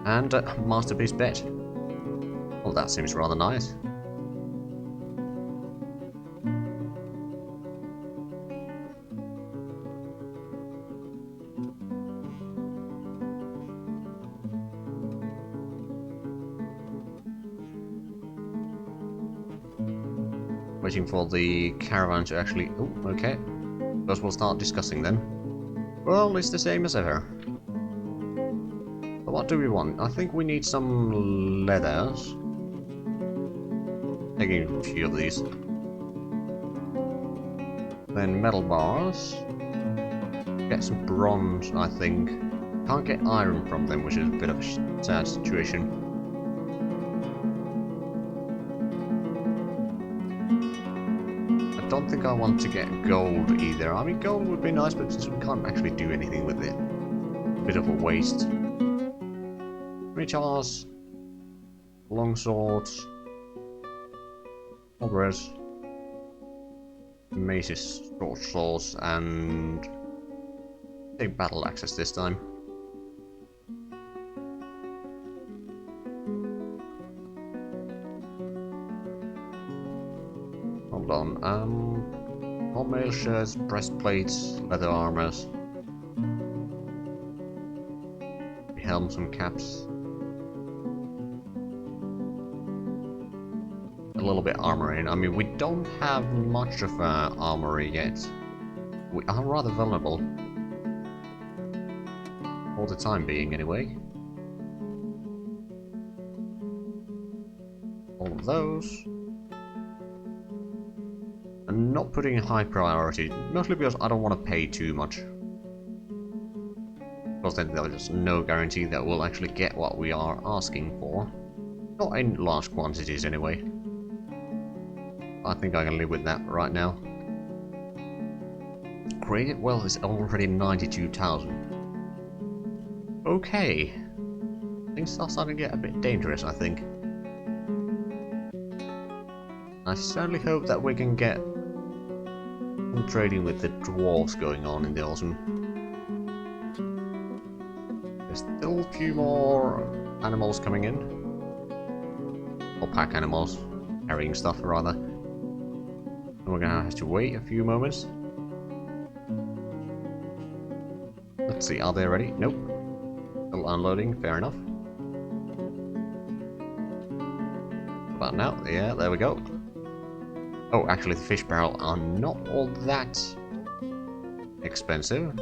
And a masterpiece bed. Well, that seems rather nice. Waiting for the caravan to actually... Oh, okay. Because we'll start discussing then. Well, it's the same as ever. But what do we want? I think we need some leathers. Taking a few of these. Then metal bars. Get some bronze, I think. Can't get iron from them, which is a bit of a sad situation. I don't think I want to get gold either. I mean, gold would be nice, but since we can't actually do anything with it. bit of a waste. Recharge, longswords, halberds, maces, short swords, and take battle axes this time. Hold on, all mail shirts, breastplates, leather armors, helms and caps. A little bit armor in. I mean, we don't have much of an armory yet. We are rather vulnerable. For the time being, anyway. All of those. And not putting high priority, mostly because I don't want to pay too much. Because then there's no guarantee that we'll actually get what we are asking for. Not in large quantities, anyway. I think I can live with that right now. Creative wealth is already 92,000. Okay. Things are starting to get a bit dangerous, I think. I certainly hope that we can get some trading with the dwarves going on in the autumn. There's still a few more animals coming in. Or pack animals. Carrying stuff, rather. And we're gonna have to wait a few moments. Let's see, are they ready? Nope. Still unloading, fair enough. About now? Yeah, there we go. Oh, actually the fish barrel are not all that expensive.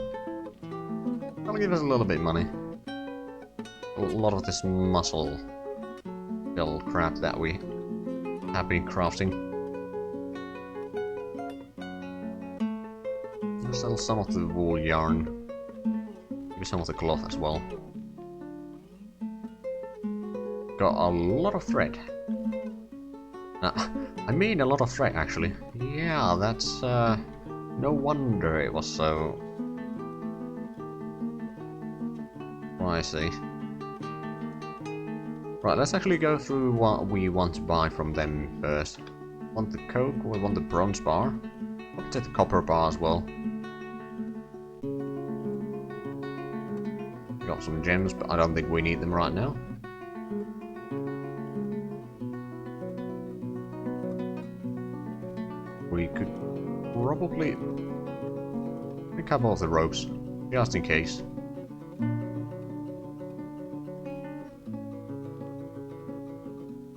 That'll give us a little bit of money. A lot of this muscle shell crap that we have been crafting. Sell some of the wool yarn, maybe some of the cloth as well. Got a lot of thread. I mean a lot of thread actually. Yeah, that's no wonder it was so. Oh, I see. Right, let's actually go through what we want to buy from them first. Want the coke? We want the bronze bar. We'll take the copper bar as well. Got some gems, but I don't think we need them right now. We could probably pick up all the ropes, just in case.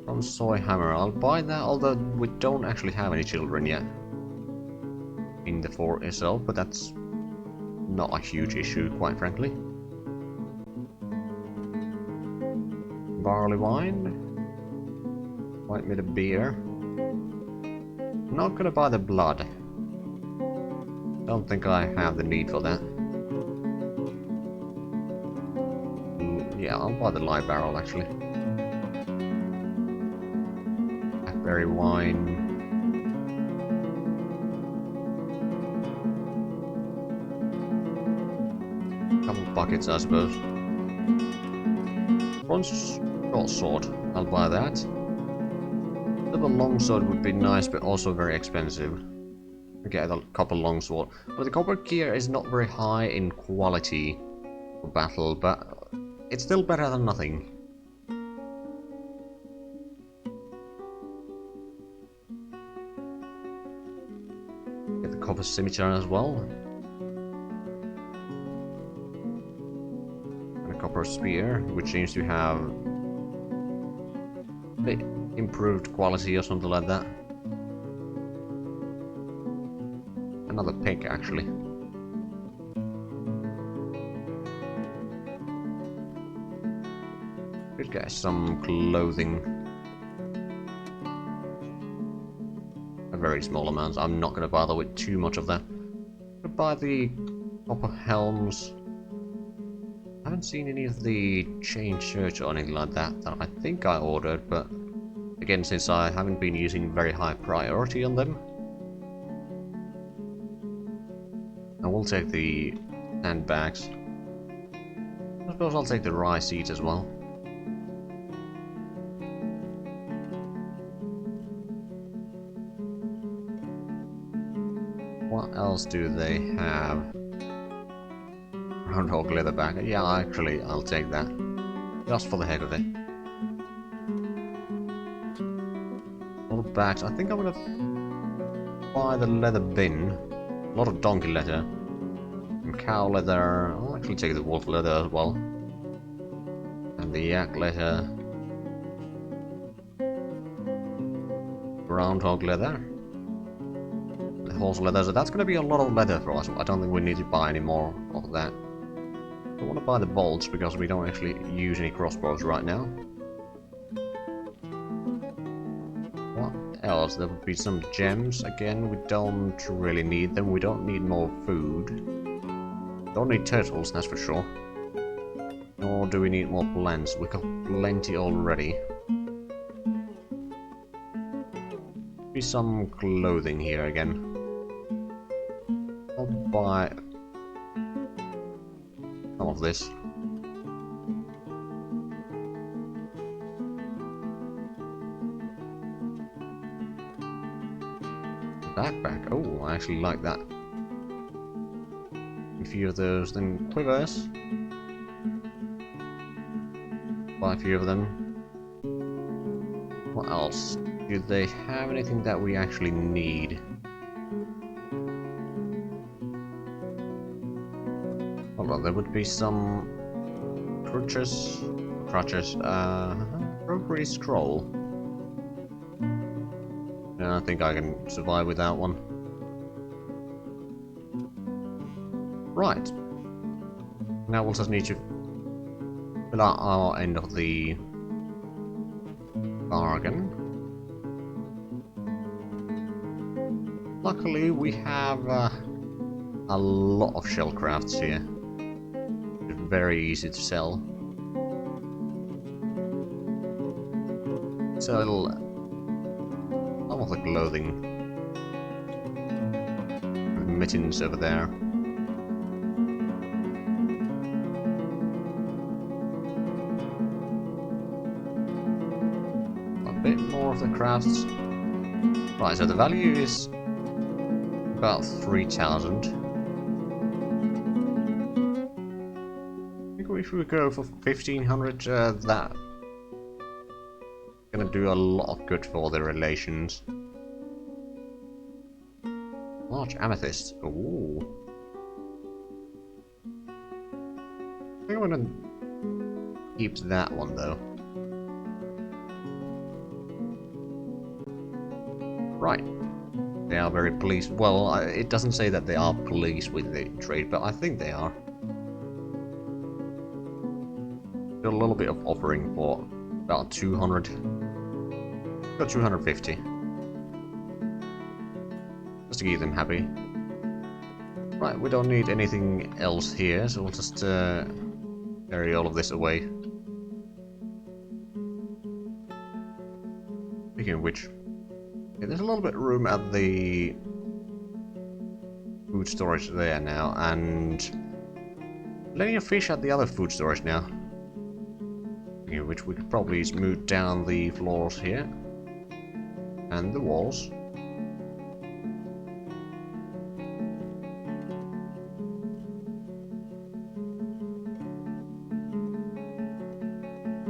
From soy hammer, I'll buy that, although we don't actually have any children yet in the fort itself, but that's not a huge issue, quite frankly. Barley wine, white meat of beer. Not gonna buy the blood. Don't think I have the need for that. Yeah, I'll buy the live barrel actually. Blackberry wine. Couple buckets, I suppose. Bronze short sword, I'll buy that. Silver longsword would be nice, but also very expensive. Okay, the copper longsword. But the copper gear is not very high in quality for battle, but it's still better than nothing. Get the copper scimitar as well. And a copper spear, which seems to have a bit improved quality or something like that. Another pick, actually. Could get some clothing. A very small amount. I'm not going to bother with too much of that. Could buy the copper helms. I haven't seen any of the chain shirts or anything like that that I think I ordered, but again, since I haven't been using very high priority on them, I will take the handbags. I suppose I'll take the rye seeds as well. What else do they have? Roundhog leatherback. Yeah, actually, I'll take that. Just for the heck of it. All the bags. I think I'm gonna buy the leather bin. A lot of donkey leather. And cow leather. I'll actually take the wolf leather as well. And the yak leather. Groundhog leather. The horse leather. So that's gonna be a lot of leather for us. I don't think we need to buy any more of that. I want to buy the bolts because we don't actually use any crossbows right now. What else? There would be some gems. Again, we don't really need them. We don't need more food. Don't need turtles, that's for sure. Nor do we need more plants. We've got plenty already. Be some clothing here again. I'll buy some of this. Backpack. Oh, I actually like that. A few of those, then quivers. Buy a few of them. What else? Do they have anything that we actually need? Hold on, there would be some crutches, appropriate scroll. Yeah, I think I can survive with that one. Right. Now we'll just need to fill out our end of the bargain. Luckily, we have a lot of shellcrafts here. It's very easy to sell. Sell some of the clothing. Mittens over there. A bit more of the crafts. Right, so the value is about 3,000. I think if we go for 1,500, that gonna do a lot of good for the relations. Large amethyst. Ooh. I think I'm gonna keep that one though. Right. They are very pleased. Well, it doesn't say that they are pleased with the trade, but I think they are. Got a little bit of offering for about 200. Got 250. Just to keep them happy. Right, we don't need anything else here, so we'll just carry all of this away. Speaking of which, yeah, there's a little bit of room at the food storage there now, and plenty of fish at the other food storage now. Speaking of which, we could probably smooth down the floors here and the walls.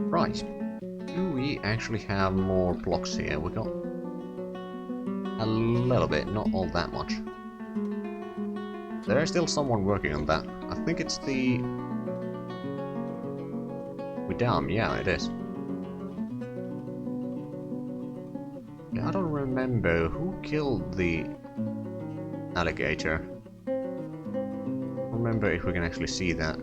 Right, do we actually have more blocks here? We got a little bit, not all that much. There is still someone working on that. I think it's the dam, yeah, it is. Yeah, I don't remember who killed the alligator. I don't remember if we can actually see that.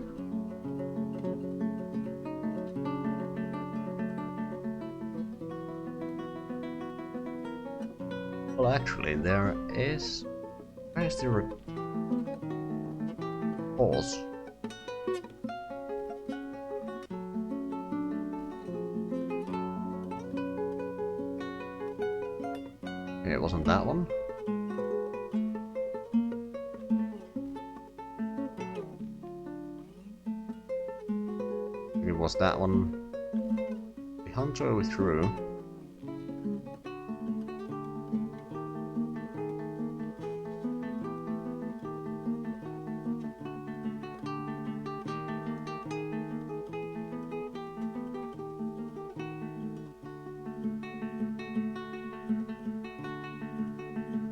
Well, actually, there is. Where's the pause? It wasn't that one. It was that one. The hunter overthrew.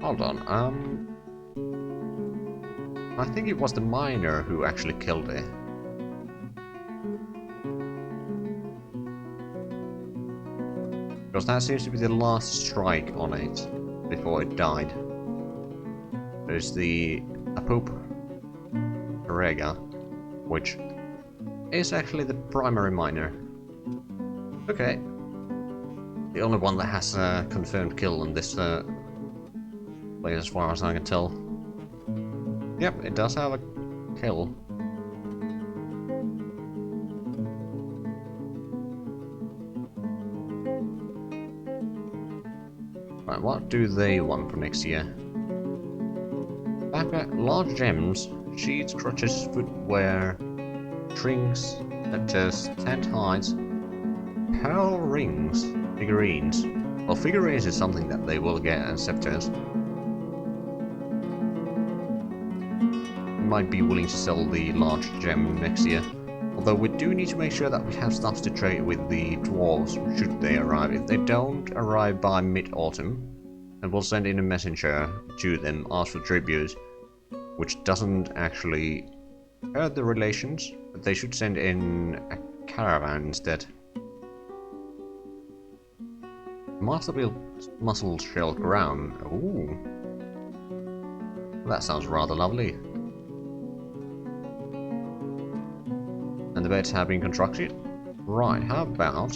Hold on, I think it was the miner who actually killed it. Because that seems to be the last strike on it before it died. There's the Apope Rega, which is actually the primary miner. Okay. The only one that has a confirmed kill on this place as far as I can tell. Yep, it does have a kill. Right, what do they want for next year? Backpack, large gems, sheets, crutches, footwear, drinks, letters, tent hides, pearl rings, figurines. Well, figurines is something that they will get as scepters. Might be willing to sell the large gem next year. Although we do need to make sure that we have stuff to trade with the dwarves should they arrive. If they don't arrive by mid-autumn, then we'll send in a messenger to them, ask for tribute, which doesn't actually hurt the relations, but they should send in a caravan instead. Master built muscle shell ground. Ooh. That sounds rather lovely. And the beds have been constructed. Right, how about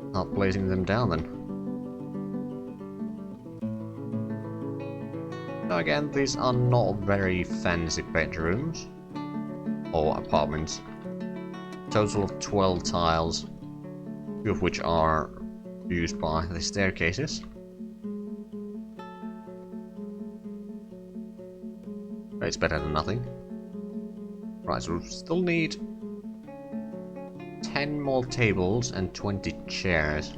start placing them down then? Now again, these are not very fancy bedrooms or apartments. Total of 12 tiles, 2 of which are used by the staircases. But it's better than nothing. Right, so we still need 10 more tables and 20 chairs.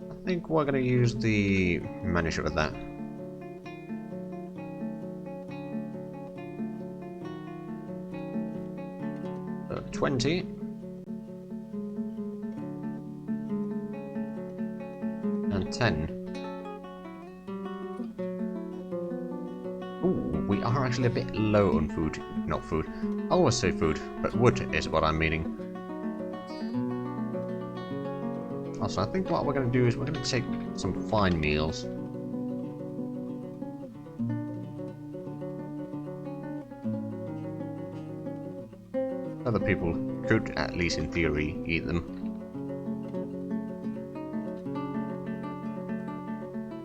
I think we're gonna use the manager with that. 20. And 10. Ooh, we are actually a bit low on food. Not food. I always say food, but wood is what I'm meaning. Also, I think what we're going to do is we're going to take some fine meals. Other people could, at least in theory, eat them.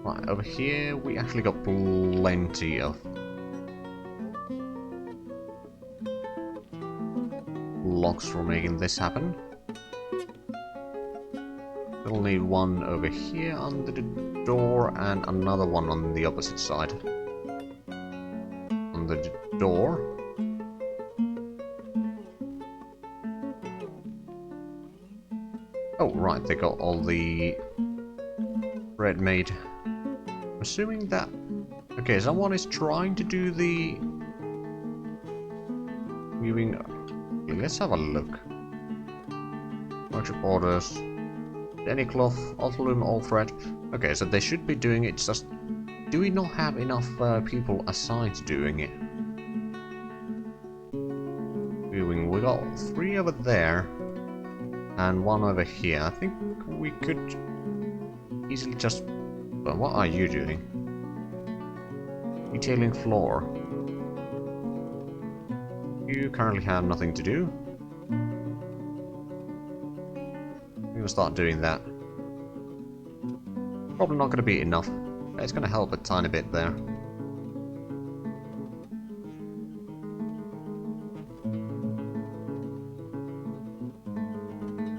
Right, over here we actually got plenty of blocks for making this happen. We'll need one over here under the door and another one on the opposite side. Under the door. Oh, right, they got all the bread made. Assuming that... Okay, someone is trying to do the... Viewing... Okay, let's have a look. Workshop orders. Any cloth, all loom, all thread. Okay, so they should be doing it, just... Do we not have enough people assigned doing it? Viewing, we got 3 over there. And 1 over here. I think we could easily just... But what are you doing? Detailing floor. You currently have nothing to do. We're gonna start doing that. Probably not gonna be enough. It's gonna help a tiny bit there.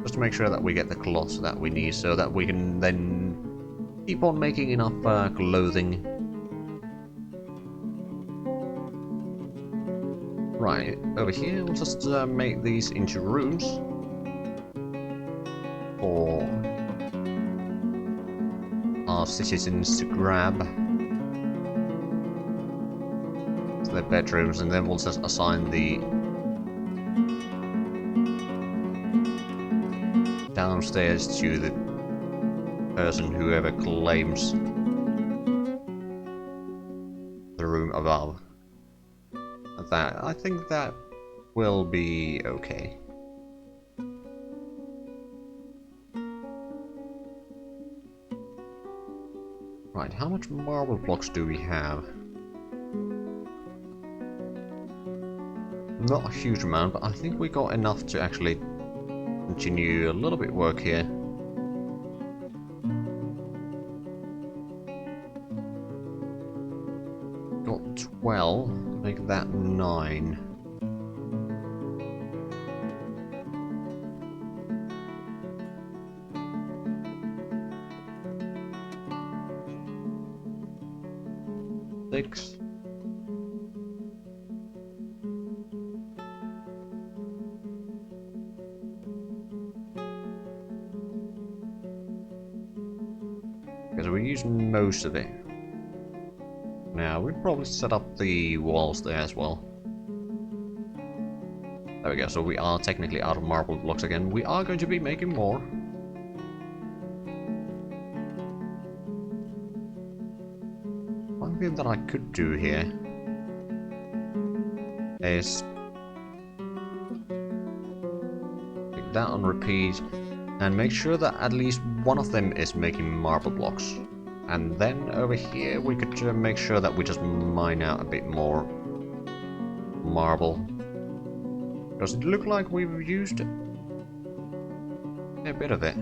Just to make sure that we get the cloths that we need so that we can then keep on making enough clothing. Right, over here we'll just make these into rooms for our citizens to grab to their bedrooms, and then we'll just assign the downstairs to the person whoever claims the room above. That, I think that will be okay. Right, how much marble blocks do we have? Not a huge amount, but I think we got enough to actually continue a little bit work here. Got 12, make that 9. Six. Because we use most of it. Now, we'd probably set up the walls there as well. There we go, so we are technically out of marble blocks again. We are going to be making more. One thing that I could do here is pick that on repeat and make sure that at least one of them is making marble blocks. And then over here we could make sure that we just mine out a bit more marble. Does it look like we've used a bit of it?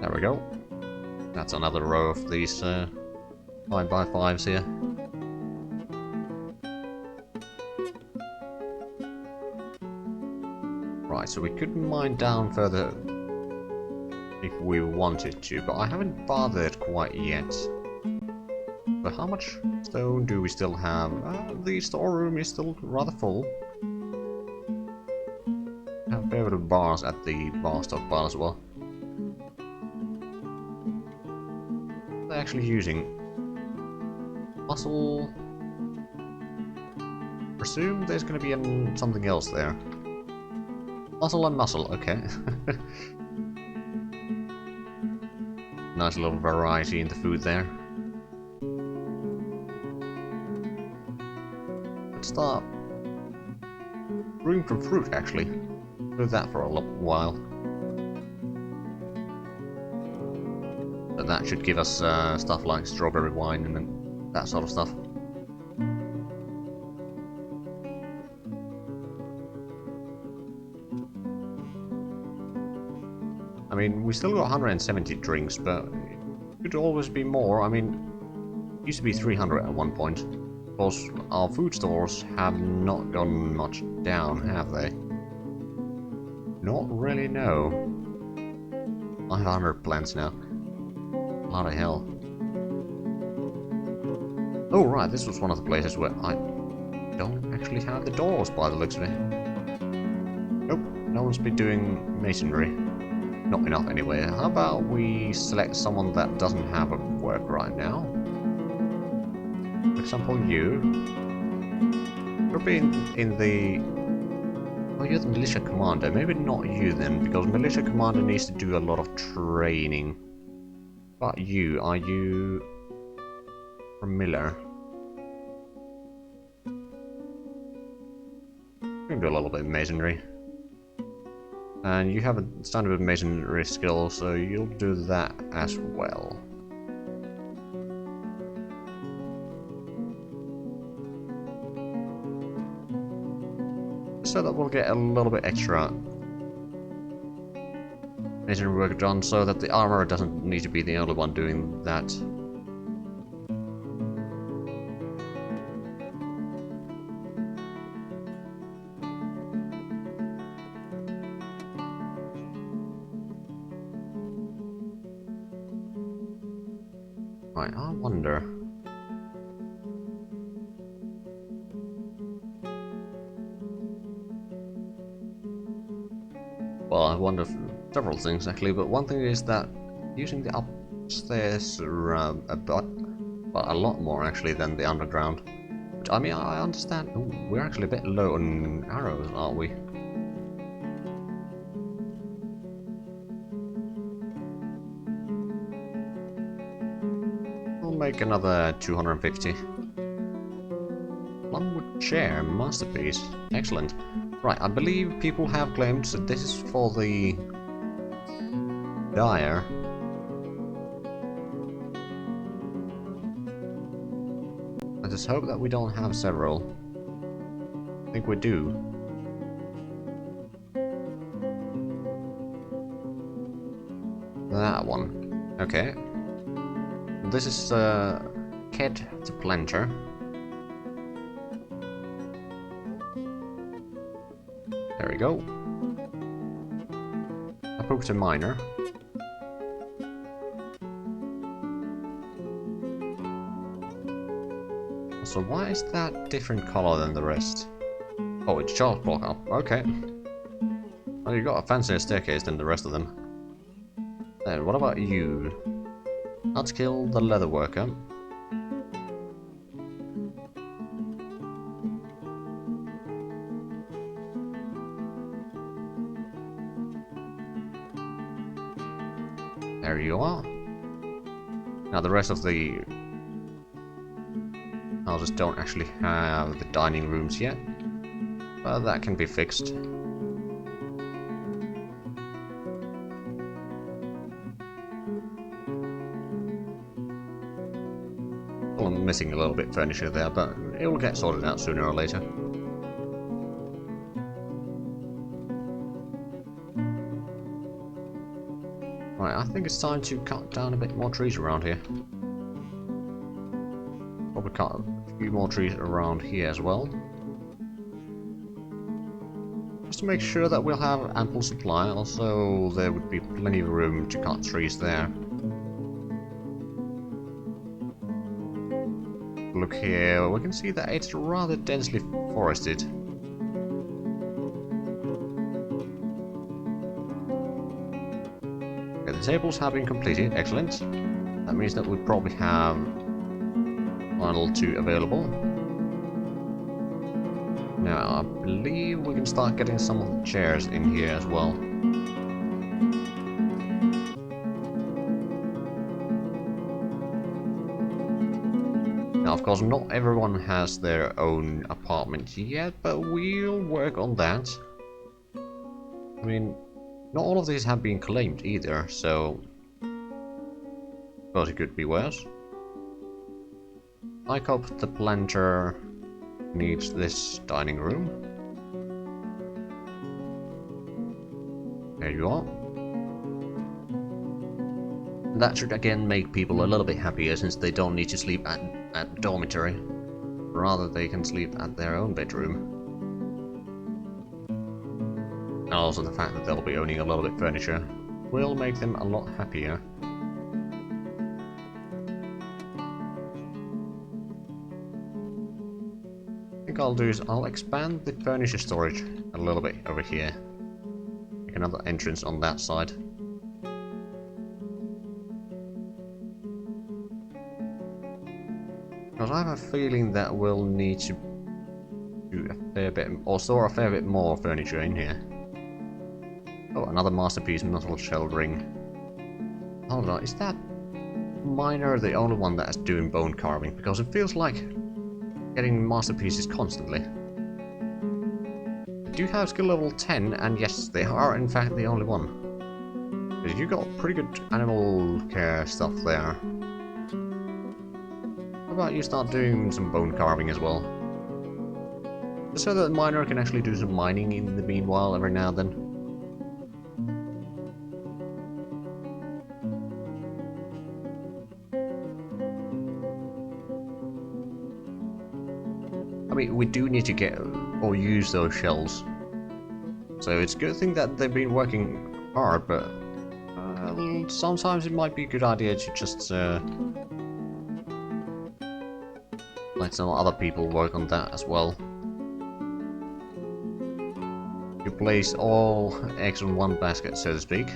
There we go. That's another row of these 5x5s here. Right, so we could mine down further if we wanted to, but I haven't bothered quite yet. But how much stone do we still have? The storeroom is still rather full. Have a fair bit of bars at the bar stockpile as well. They're actually using muscle. Presume there's going to be something else there. Muscle and muscle, okay. Nice little variety in the food there. Let's start brewing from fruit, actually. Do that for a while. So that should give us stuff like strawberry wine and that sort of stuff. I mean, we still got 170 drinks, but it could always be more. I mean, it used to be 300 at one point. Of course, our food stores have not gone much down, have they? Not really, no. 500 plants now. A lot of hell. Oh, right, this was one of the places where I don't actually have the doors by the looks of it. Nope, no one's been doing masonry. Not enough anyway. How about we select someone that doesn't have a work right now? For example, you. You'll be in the... Oh, you're the militia commander. Maybe not you then, because militia commander needs to do a lot of training. But you, are you... from Miller? You can do a little bit of masonry. And you have a standard masonry skill, so you'll do that as well. So that we'll get a little bit extra masonry work done, so that the armorer doesn't need to be the only one doing that. Right, I wonder. Well, I wonder several things actually, but one thing is that using the upstairs a lot more actually than the underground. Which, I mean, I understand. Ooh, we're actually a bit low on arrows, aren't we? We'll make another 250. Plumwood chair, masterpiece. Excellent. Right, I believe people have claimed that this is for the dyer. I just hope that we don't have several. I think we do. That one. Okay. This is Ked the planter. There we go. Approved the miner. So why is that different color than the rest? Oh, it's charge block up. Okay. Oh, you got a fancier staircase than the rest of them. Then what about you? Let's kill the leather worker. There you are. Now the rest of the houses don't actually have the dining rooms yet, but that can be fixed. Well, I'm missing a little bit of furniture there, but it will get sorted out sooner or later. Right, I think it's time to cut down a bit more trees around here. Probably cut a few more trees around here as well. Just to make sure that we'll have ample supply, also there would be plenty of room to cut trees there. Look here, we can see that it's rather densely forested. Okay, the tables have been completed, excellent. That means that we probably have final 2 available. Now, I believe we can start getting some of the chairs in here as well. Now, of course, not everyone has their own apartment yet, but we'll work on that. I mean, not all of these have been claimed either, so... but it could be worse. I hope the planter needs this dining room. There you are. That should again make people a little bit happier, since they don't need to sleep at dormitory. Rather, they can sleep at their own bedroom. And also the fact that they'll be owning a little bit of furniture will make them a lot happier. I think I'll do is I'll expand the furniture storage a little bit over here. Make another entrance on that side. Because I have a feeling that we'll need to do a fair bit, or store a fair bit more furniture in here. Oh, another masterpiece, metal shell ring. Hold on, is that miner the only one that's doing bone carving? Because it feels like getting masterpieces constantly. They do have skill level 10, and yes, they are in fact the only one. Because you got pretty good animal care stuff there. How about you start doing some bone carving as well? Just so that the miner can actually do some mining in the meanwhile every now and then. I mean, we do need to get or use those shells. So it's a good thing that they've been working hard, but sometimes it might be a good idea to just let some other people work on that as well. You place all eggs in one basket, so to speak.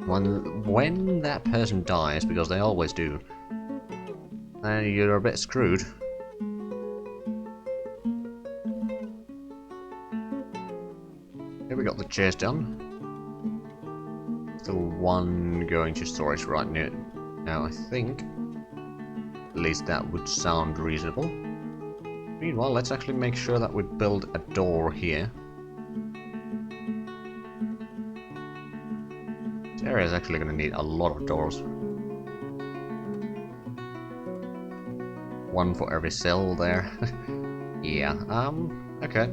When that person dies, because they always do, then you're a bit screwed. Here we got the chairs done. Still one going to storage right now, I think. At least that would sound reasonable. Meanwhile, let's actually make sure that we build a door here. This area is actually going to need a lot of doors. One for every cell there. Yeah, okay.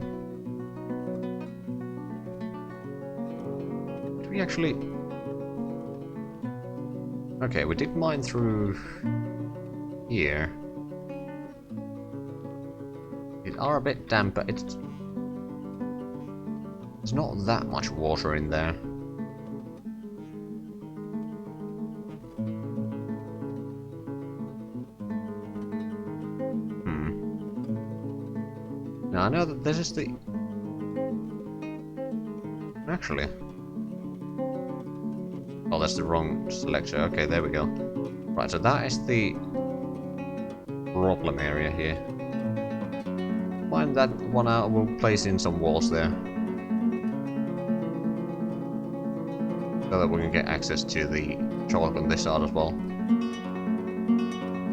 Did we actually... Okay, we did mine through here. It are a bit damp, but it's... There's not that much water in there. Now I know that this is the... Actually... Oh, that's the wrong selection. Okay, there we go. Right, so that is the problem area here. Find that one out, we'll place in some walls there. So that we can get access to the chocolate on this side as well.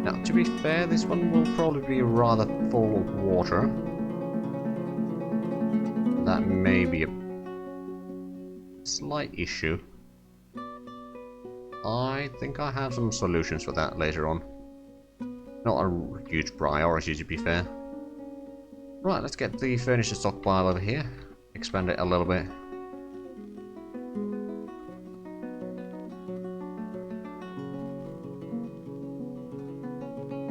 Now, to be fair, this one will probably be rather full of water. That may be a slight issue. I think I have some solutions for that later on. Not a huge priority, to be fair. Right, let's get the furniture stockpile over here. Expand it a little bit.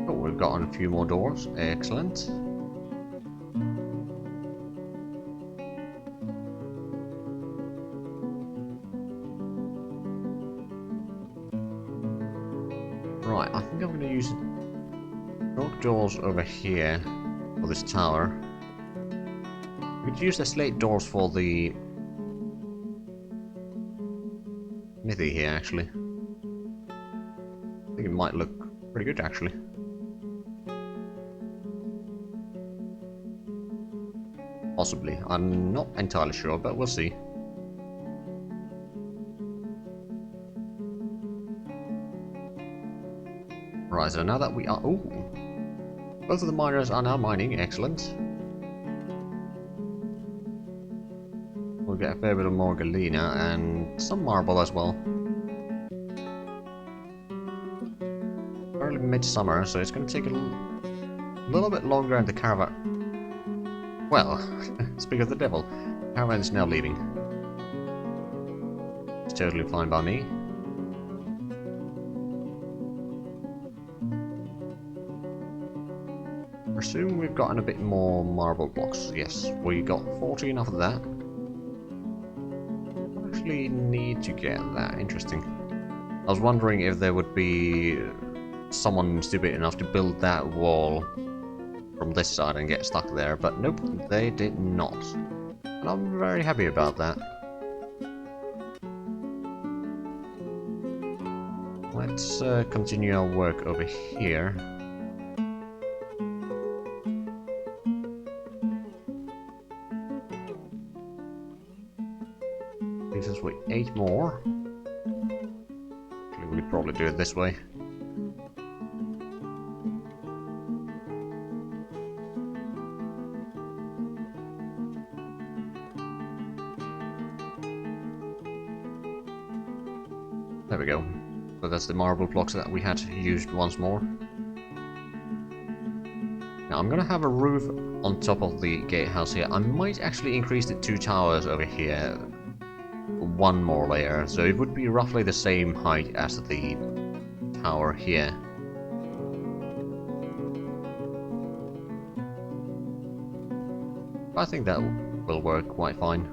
Oh, we've gotten a few more doors. Excellent. Right, I think I'm going to use oak doors over here for this tower. We could use the slate doors for the smithy here, actually. I think it might look pretty good, actually. Possibly. I'm not entirely sure, but we'll see. Right, so now that we are... Ooh! Both of the miners are now mining. Excellent. We'll get a fair bit of more galena and some marble as well. Early midsummer, so it's going to take a little bit longer in the caravan. Well, speak of the devil, the caravan is now leaving. It's totally fine by me. Presume we've gotten a bit more marble blocks. Yes, we got 14 of that. I actually need to get that. Interesting. I was wondering if there would be someone stupid enough to build that wall from this side and get stuck there, but nope, they did not. And I'm very happy about that. Let's continue our work over here. Leaves us with 8 more. Actually, we could probably do it this way. There we go. So that's the marble blocks that we had used once more. Now I'm gonna have a roof on top of the gatehouse here. I might actually increase the 2 towers over here 1 more layer, so it would be roughly the same height as the tower here. I think that will work quite fine.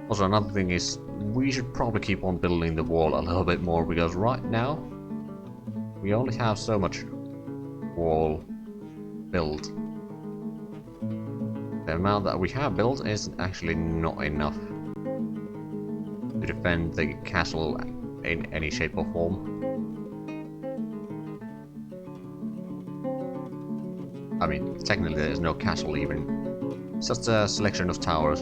Also, another thing is, we should probably keep on building the wall a little bit more, because right now we only have so much wall build. The amount that we have built is actually not enough to defend the castle in any shape or form. I mean, technically there is no castle even. It's just a selection of towers.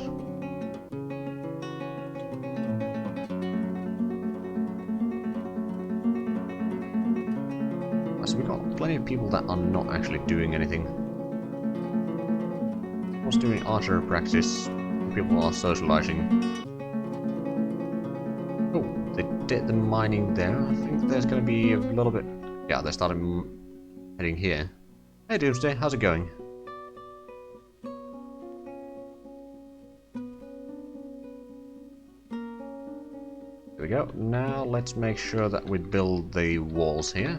So we've got plenty of people that are not actually doing anything. Who's doing archer practice? People are socializing. Oh, they did the mining there. I think there's going to be a little bit... Yeah, they started heading here. Hey Doomsday, how's it going? There we go. Now let's make sure that we build the walls here.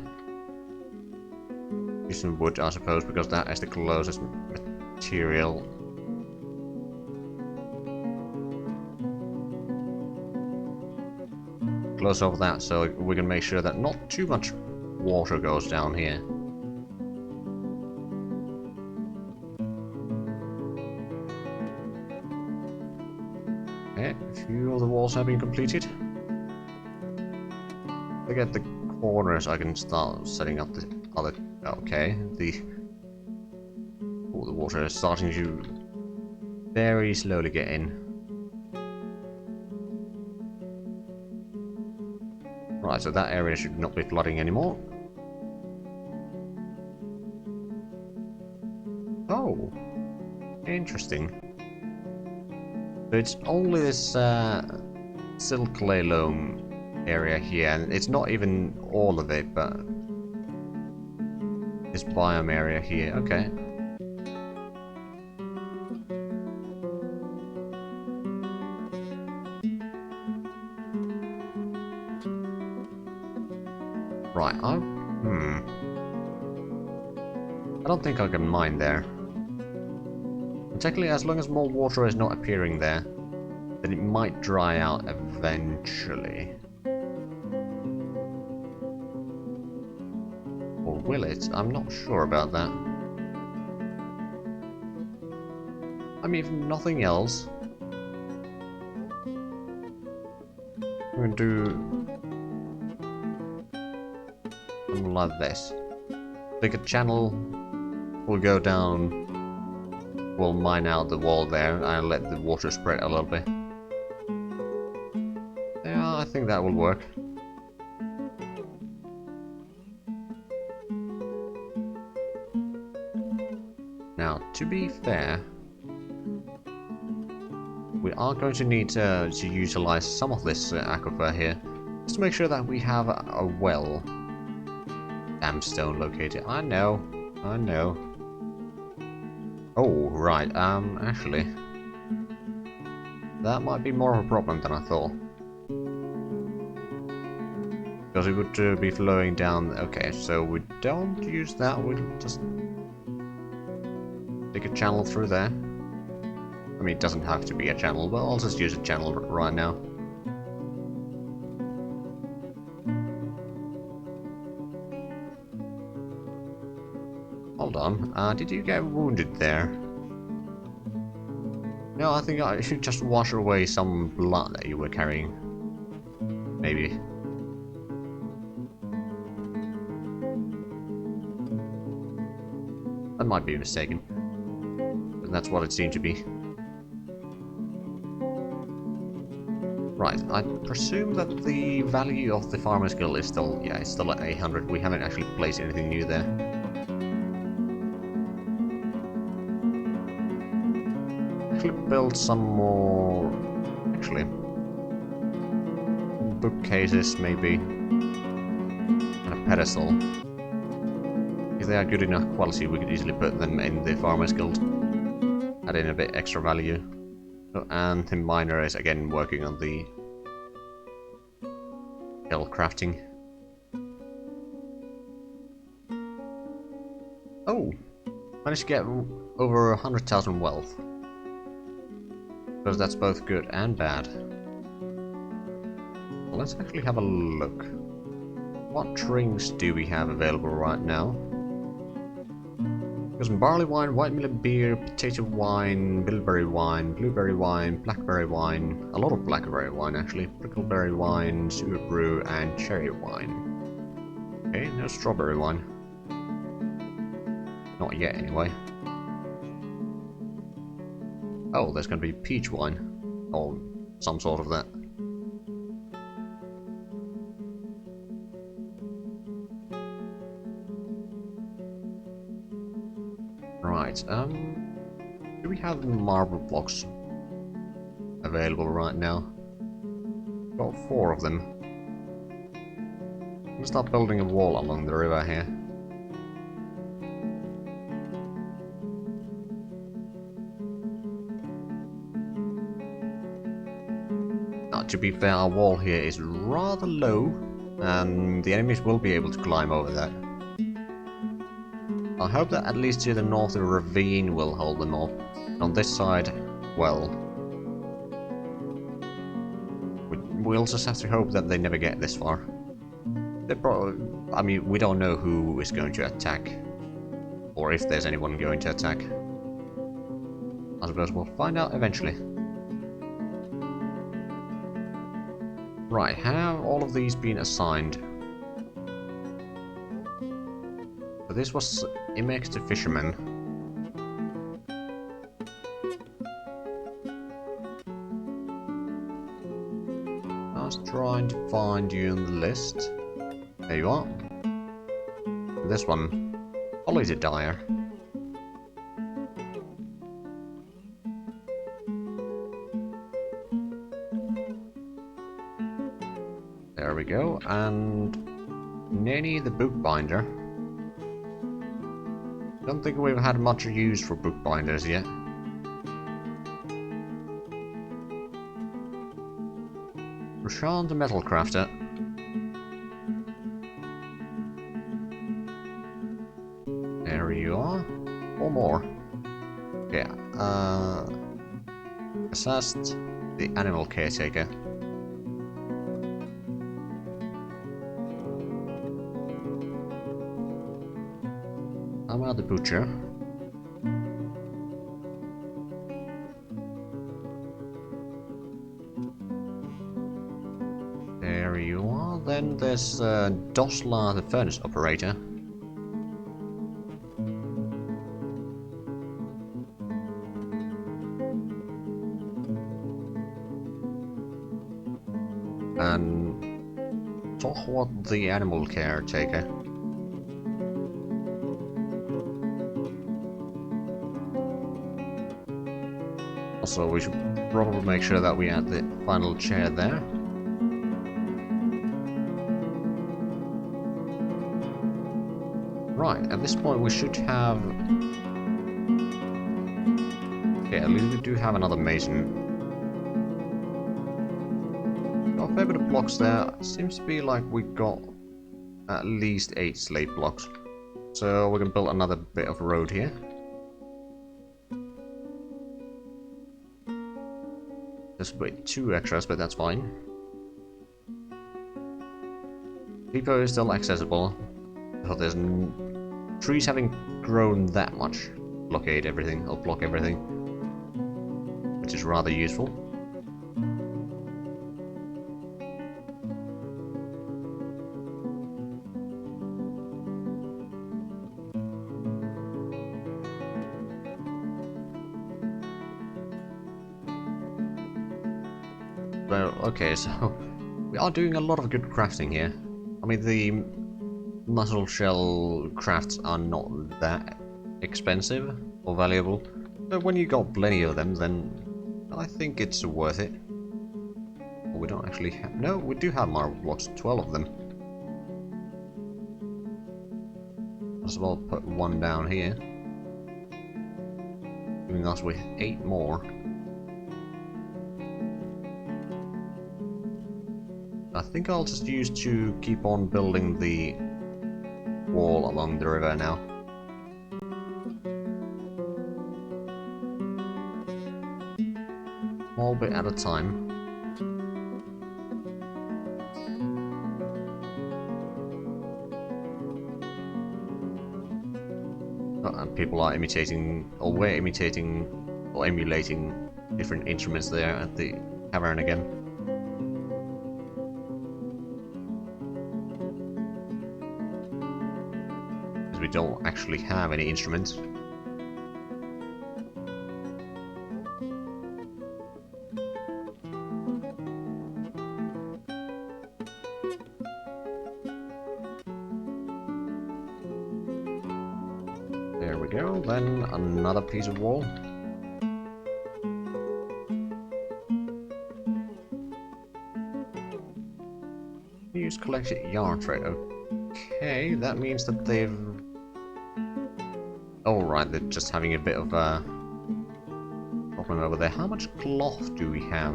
Use some wood, I suppose, because that is the closest material. Close over that so we can make sure that not too much water goes down here. Okay, a few of the walls have been completed. Look at the corners, I can start setting up the other... Okay, the water is starting to very slowly get in. Right, so that area should not be flooding anymore. Oh, interesting. So it's only this silk clay loam area here, and it's not even all of it, but this biome area here. Okay. Right, I don't think I can mine there. And technically, as long as more water is not appearing there, then it might dry out eventually. Or will it? I'm not sure about that. I mean, if nothing else, I'm going to do something like this. Like a channel will go down, we'll mine out the wall there and let the water spread a little bit. Yeah, I think that will work. Now, to be fair, we are going to need to utilize some of this aquifer here, just to make sure that we have a well. Damn stone located. I know. Oh, right, actually, that might be more of a problem than I thought. Because it would be flowing down... Okay, so we don't use that, we'll just take a channel through there. I mean, it doesn't have to be a channel, but I'll just use a channel right now. Hold on, did you get wounded there? No, I think I should just wash away some blood that you were carrying. Maybe. That might be mistaken. But that's what it seemed to be. Right, I presume that the value of the farmer's guild is still, yeah, it's still at 800. We haven't actually placed anything new there. Build some more, actually, bookcases maybe, and a pedestal. If they are good enough quality, we could easily put them in the farmer's guild, add in a bit extra value. Oh, and the miner is again working on the hill crafting. Oh, managed to get over 100,000 wealth. Because that's both good and bad. Well, let's actually have a look. What drinks do we have available right now? Got some barley wine, white millet beer, potato wine, bilberry wine, blueberry wine, blackberry wine, a lot of blackberry wine actually, prickleberry wine, sugar brew, and cherry wine. Okay, no strawberry wine. Not yet anyway. Oh, there's gonna be peach wine. Or some sort of that. Right, do we have marble blocks available right now? Got 4 of them. I'm gonna start building a wall along the river here. Now, to be fair, our wall here is rather low, and the enemies will be able to climb over that. I hope that at least to the north the ravine will hold them off. On this side, well, we'll just have to hope that they never get this far. They probably, I mean, we don't know who is going to attack, or if there's anyone going to attack. I suppose we'll find out eventually. Right, have all of these been assigned? So this was Imex the Fisherman. I was trying to find you on the list. There you are. This one, Ollie the Dyer. There we go, and Nanny the Bookbinder. Don't think we've had much use for bookbinders yet. Rashawn the Metal Crafter. There you are. Or more. Yeah. Assessed the Animal Caretaker. The Butcher. There you are. Then there's Dosla the Furnace Operator. And Tohwat the Animal Caretaker. Also, we should probably make sure that we add the final chair there. Right, at this point we should have... Okay, at least we do have another mason. Got a fair bit of blocks there. Seems to be like we got at least 8 slate blocks. So we can build another bit of road here. Just wait 2 extras, but that's fine. Depot is still accessible, so there's trees haven't grown that much. Blockade everything, or block everything, which is rather useful. Well, okay, so we are doing a lot of good crafting here. I mean, the mussel shell crafts are not that expensive or valuable, but when you got plenty of them, then I think it's worth it. Well, we don't actually have... No, we do have marble blocks, 12 of them. Might as well put 1 down here, giving us with 8 more. I think I'll just use to keep on building the wall along the river now. Small bit at a time. Oh, people are imitating, or were imitating, or emulating different instruments there at the cavern again. Because we don't actually have any instruments. There we go, then another piece of wall. Use collected yarn thread. Okay, that means that they've... Oh right, they're just having a bit of a problem over there. How much cloth do we have?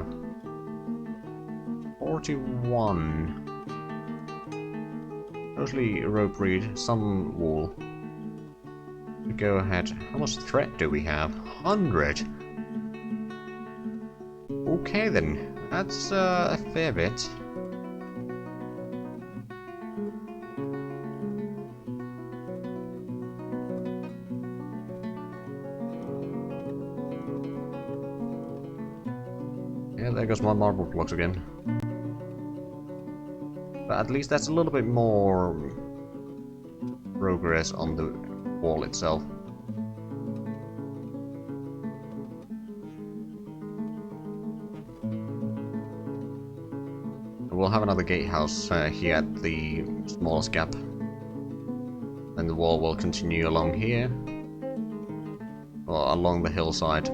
41. Mostly rope reed, some wool. Go ahead. How much thread do we have? 100. Okay then, that's a fair bit. Yeah, there goes my marble blocks again. But at least that's a little bit more progress on the wall itself. We'll have another gatehouse here at the smallest gap. Then the wall will continue along here. Or along the hillside.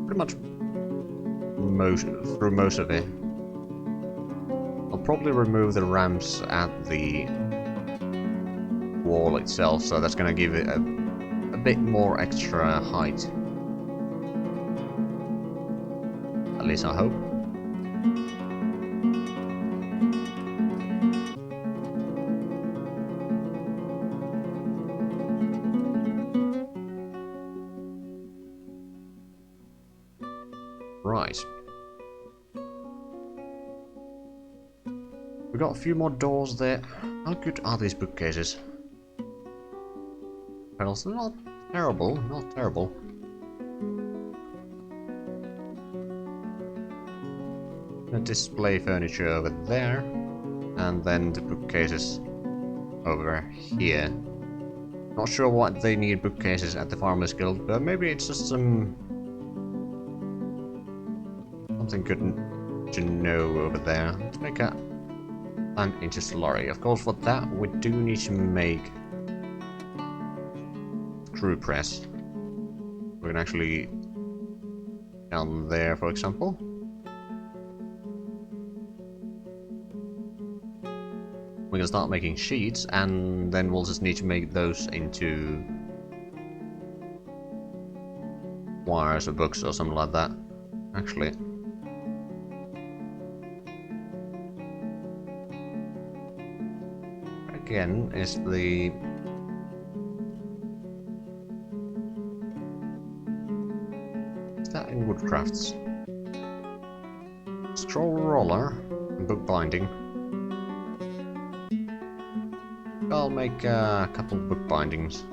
Pretty much through most of it. I'll probably remove the ramps at the wall itself, so that's going to give it a bit more extra height. At least I hope. Right. We got a few more doors there. How good are these bookcases? Panels, not terrible, not terrible. The display furniture over there, and then the bookcases over here. Not sure what they need bookcases at the Farmers Guild, but maybe it's just something good to know over there. Let's make a plant into slurry. Of course, for that we do need to make screw press. We can actually down there, for example. We can start making sheets, and then we'll just need to make those into wires or books or something like that. Actually. Again, is the in woodcrafts. Scroll roller and book binding. I'll make a couple of book bindings.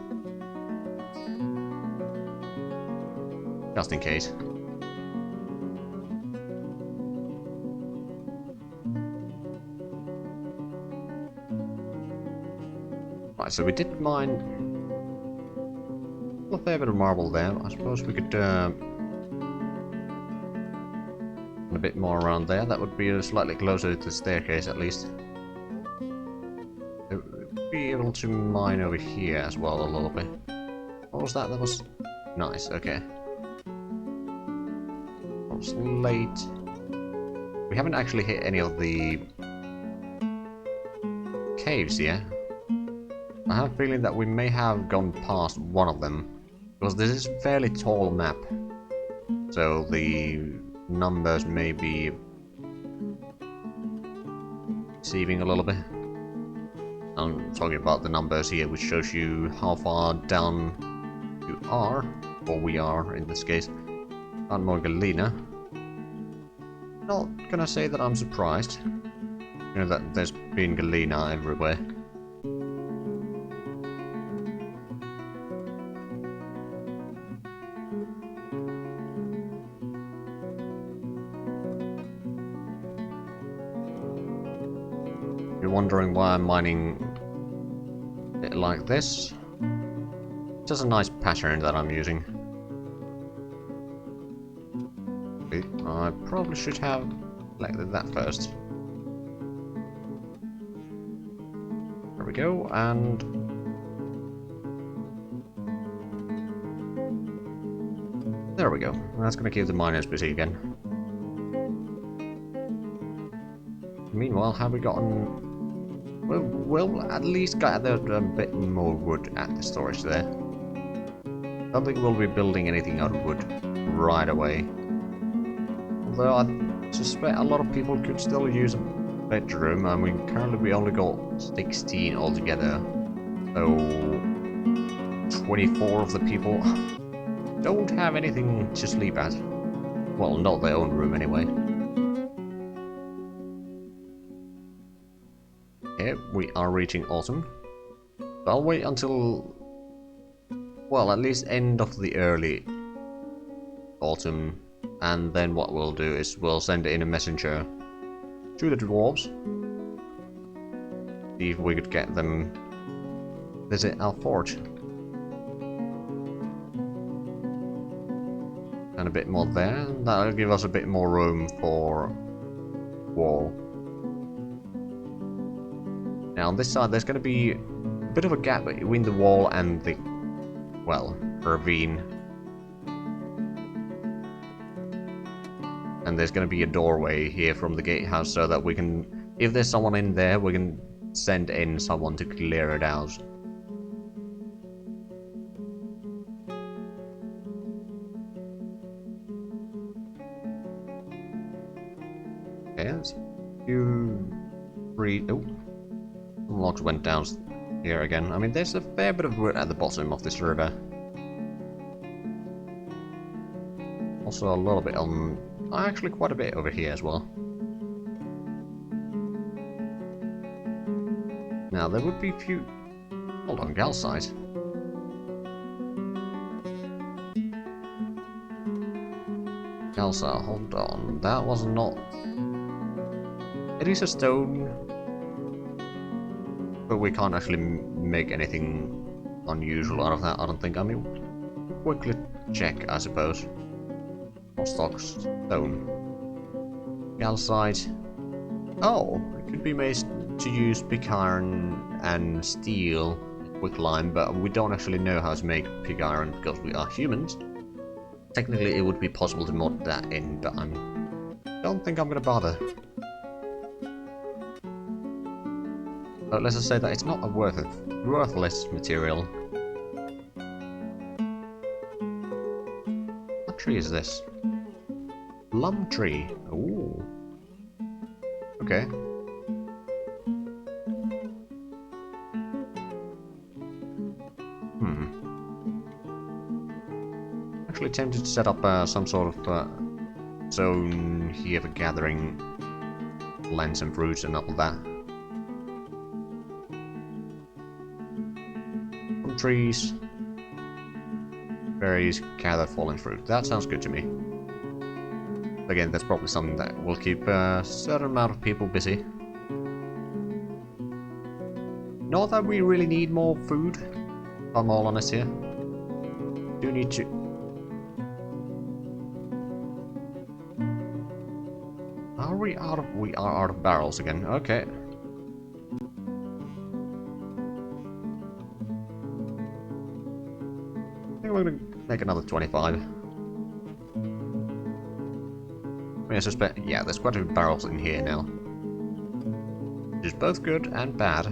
Just in case. Right, so we did mine a fair bit of marble there. I suppose we could a bit more around there. That would be slightly closer to the staircase at least. We'd be able to mine over here as well a little bit. What was that? That was nice, okay. Slate. We haven't actually hit any of the caves yet. I have a feeling that we may have gone past one of them, because this is a fairly tall map, so the numbers may be deceiving a little bit. I'm talking about the numbers here, which shows you how far down you are, or we are in this case. Found more Galena. Not gonna say that I'm surprised. You know that there's been Galena everywhere. You're wondering why I'm mining it like this? It's just a nice pattern that I'm using. I probably should have selected that first. There we go, and there we go. That's gonna keep the miners busy again. Meanwhile, have we gotten... We'll at least gathered a bit more wood at the storage there. Don't think we'll be building anything out of wood right away. Although I suspect a lot of people could still use a bedroom. I mean, currently we only got 16 altogether. So 24 of the people don't have anything to sleep at. Well, not their own room anyway. Okay, we are reaching autumn. I'll wait until, well, at least end of the early autumn, and then what we'll do is we'll send in a messenger to the dwarves. See if we could get them visit our fort. And a bit more there. That'll give us a bit more room for wall. Now on this side there's going to be a bit of a gap between the wall and the, well, ravine. And there's going to be a doorway here from the gatehouse so that we can, if there's someone in there, we can send in someone to clear it out. Okay, let's do 3. Oh, some logs went down here again. I mean, there's a fair bit of wood at the bottom of this river. Also, a little bit on. Actually, quite a bit over here as well. Now, there would be a few. Hold on, calcite. Calcite, hold on. That was not. It is a stone, but we can't actually make anything unusual out of that, I don't think. I mean, quickly check, I suppose. Stock stone. Calcite. Oh, it could be made to use pig iron and steel, quicklime, but we don't actually know how to make pig iron because we are humans. Technically, it would be possible to mod that in, but I don't think I'm gonna bother. But let's just say that it's not a worthless material. What tree is this? Plum tree. Ooh. Okay. Actually tempted to set up some sort of zone here for gathering plants and fruits and all that. From trees, berries, gather fallen fruit. That sounds good to me. Again, that's probably something that will keep a certain amount of people busy. Not that we really need more food, if I'm all honest here. Do need to... Are we out of... We are out of barrels again, okay. I think we're gonna make another 25. I suspect, yeah, there's quite a few barrels in here now. Which is both good and bad.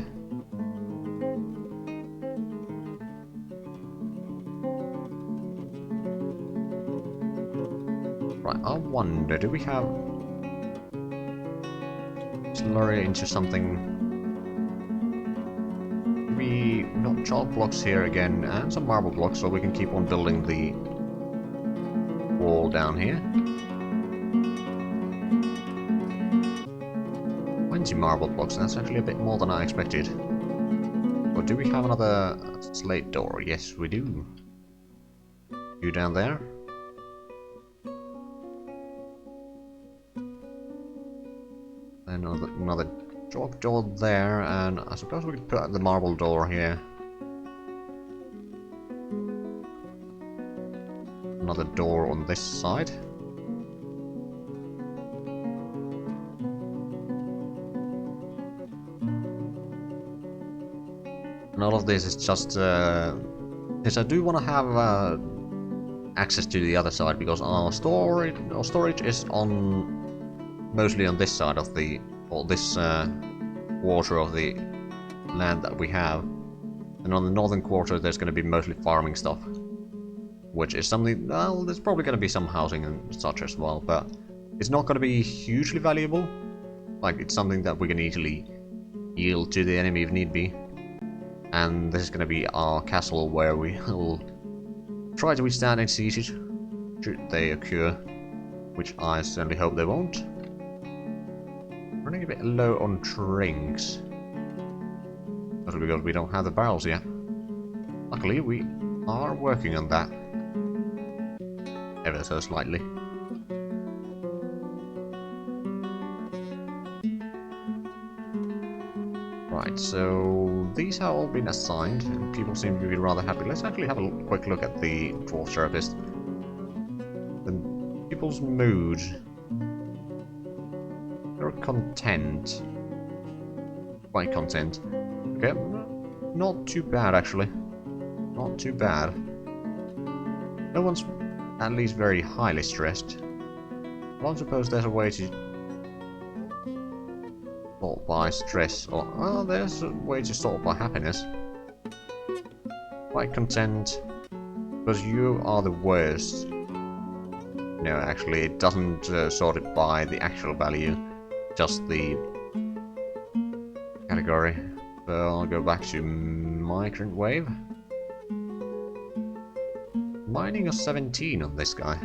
Right, I wonder, do we have... slurry into something... We got chalk blocks here again, and some marble blocks, so we can keep on building the wall down here. 20 marble blocks, that's actually a bit more than I expected. Or do we have another slate door? Yes, we do. You down there? Another dwarf door there, and I suppose we could put the marble door here. Another door on this side. And all of this is just, yes, I do want to have access to the other side, because our storage is mostly on this side of the, or this quarter of the land that we have. And on the northern quarter there's going to be mostly farming stuff. Which is something, well, there's probably going to be some housing and such as well, but it's not going to be hugely valuable. Like, it's something that we can easily yield to the enemy if need be. And this is going to be our castle where we will try to withstand any sieges should they occur, which I certainly hope they won't. Running a bit low on drinks. That's because we don't have the barrels yet. Luckily, we are working on that. Ever so slightly. Right, so these have all been assigned, and people seem to be rather happy. Let's actually have a quick look at the dwarf therapist. The people's mood. They're content. Quite content. Okay, not too bad actually. Not too bad. No one's at least very highly stressed. I don't suppose there's a way to sort by stress, or well, there's a way to sort by happiness. Quite content, because you are the worst. No, actually, it doesn't sort it by the actual value, just the category. So I'll go back to migrant wave. Mining of 17 on this guy.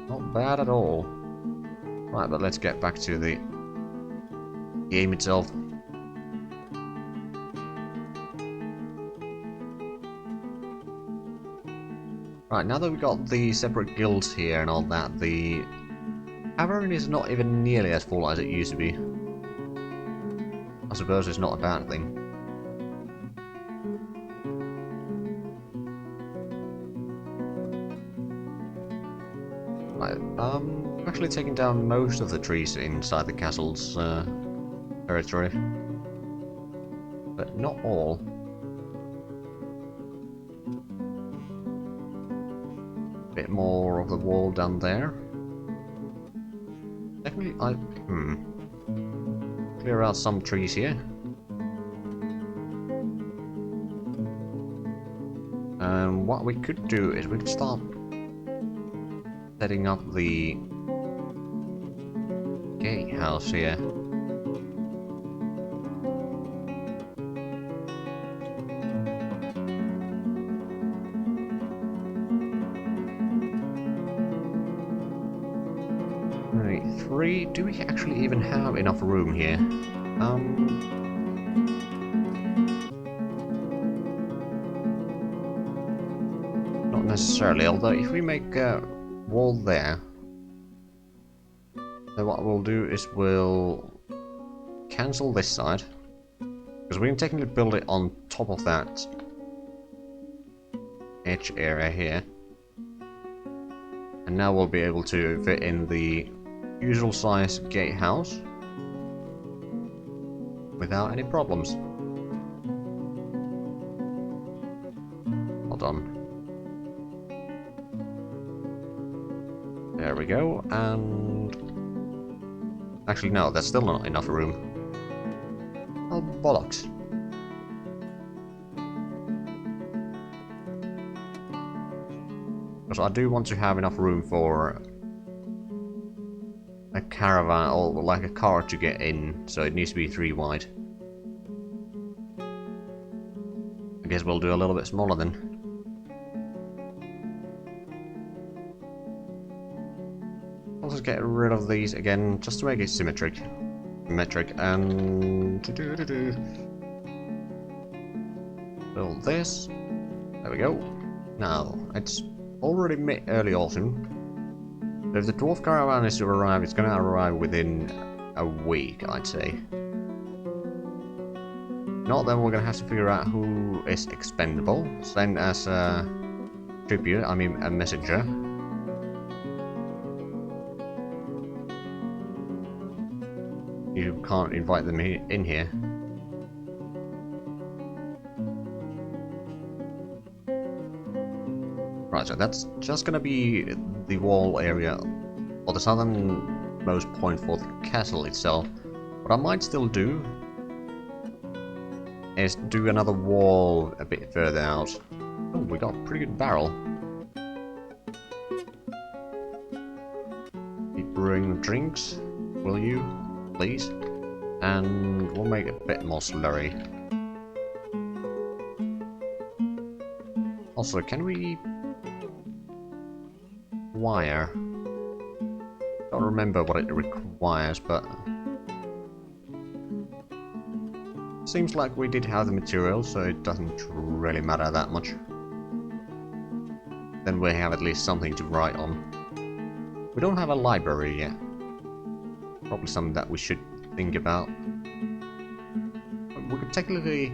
Not bad at all. Right, but let's get back to the game itself. Right, now that we've got the separate guilds here and all that, the tavern is not even nearly as full as it used to be. I suppose it's not a bad thing. Right, actually taking down most of the trees inside the castle's territory, but not all. Bit more of the wall down there. Definitely, clear out some trees here. And what we could do is we could start setting up the gatehouse here. Right, 3. Do we actually even have enough room here? Not necessarily, although if we make a wall there, then what we'll do is we'll cancel this side, because we can technically build it on top of that edge area here, and now we'll be able to fit in the usual size gatehouse without any problems. Well done. There we go, and actually no, that's still not enough room. Oh, bollocks. Because I do want to have enough room for a caravan, or like a car to get in, so it needs to be 3 wide. I guess we'll do a little bit smaller then. I'll just get rid of these again, just to make it symmetric, and build this. There we go. Now it's already early autumn. So if the dwarf caravan is to arrive, it's going to arrive within a week, I'd say. Not then we're gonna have to figure out who is expendable. Send as a tribute, I mean a messenger. You can't invite them in here. Right, so that's just gonna be the wall area, or the southernmost point for the castle itself. What I might still do is do another wall a bit further out. Oh, we got a pretty good barrel. Keep brewing the drinks, will you, please? And we'll make it a bit more slurry. Also, can we wire? Don't remember what it requires, but seems like we did have the material, so it doesn't really matter that much. Then we have at least something to write on. We don't have a library yet. Probably something that we should think about. We could technically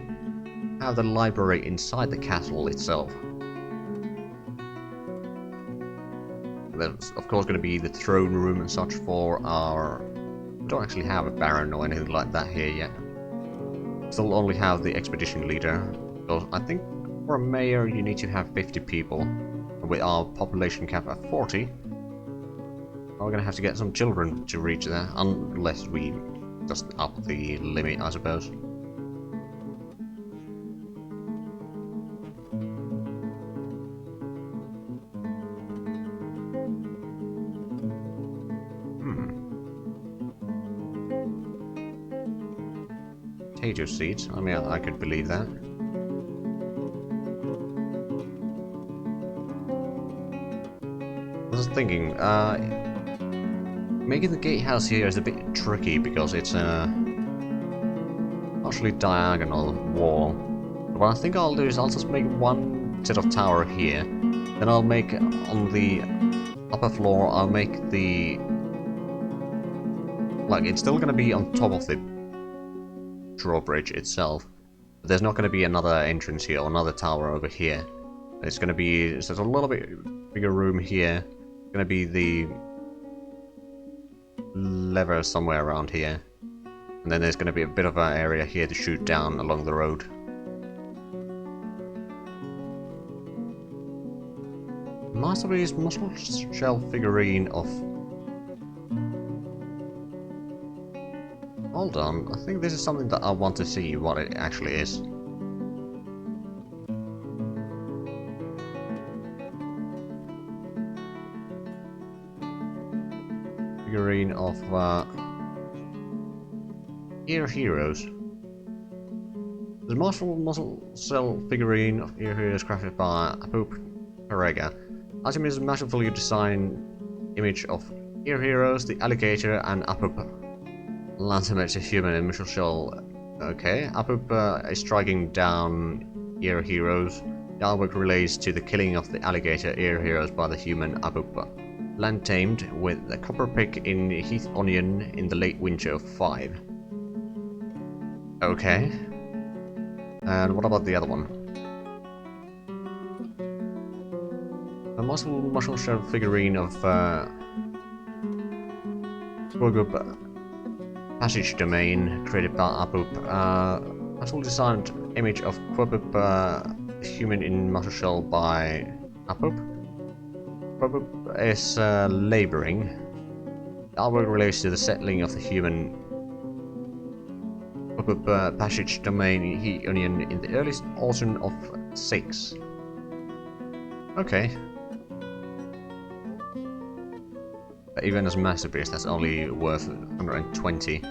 have the library inside the castle itself. There's of course going to be the throne room and such for our... We don't actually have a baron or anything like that here yet. Still only have the expedition leader. Because I think for a mayor you need to have 50 people. And with our population cap at 40, we're going to have to get some children to reach there. Unless we just up the limit, I suppose. Potato seeds. I mean, I could believe that. I was thinking, making the gatehouse here is a bit tricky because it's a partially diagonal wall. What I think I'll do is I'll just make one set of tower here. Then I'll make on the upper floor, I'll make the... Like, it's still gonna be on top of the drawbridge itself, but there's not going to be another entrance here or another tower over here. It's going to be just a little bit bigger room here. It's going to be the lever somewhere around here, and then there's going to be a bit of an area here to shoot down along the road. Masterpiece muscle shell figurine of... Hold on, I think this is something that I want to see what it actually is. Figurine of Ear Heroes. The muscle cell figurine of Ear Heroes crafted by Apoop Perega. Item is a masterfully designed image of Ear Heroes, the alligator, and Apoop. Lantimates a human in Michel Shell. Okay, Apoop is striking down Ear Heroes. The artwork relates to the killing of the alligator Ear Heroes by the human Apoop. Land tamed with a copper pick in Heath Onion in the late winter of 5. Okay. And what about the other one? A muscle shell figurine of Passage domain created by Apoop. Muscle designed image of Quaboop human in muscle shell by Apoop. Quaboop is laboring. The artwork relates to the settling of the human Quaboop passage domain Heat Onion in the early autumn of 6. Okay. Even as masterpiece, that's only worth 120.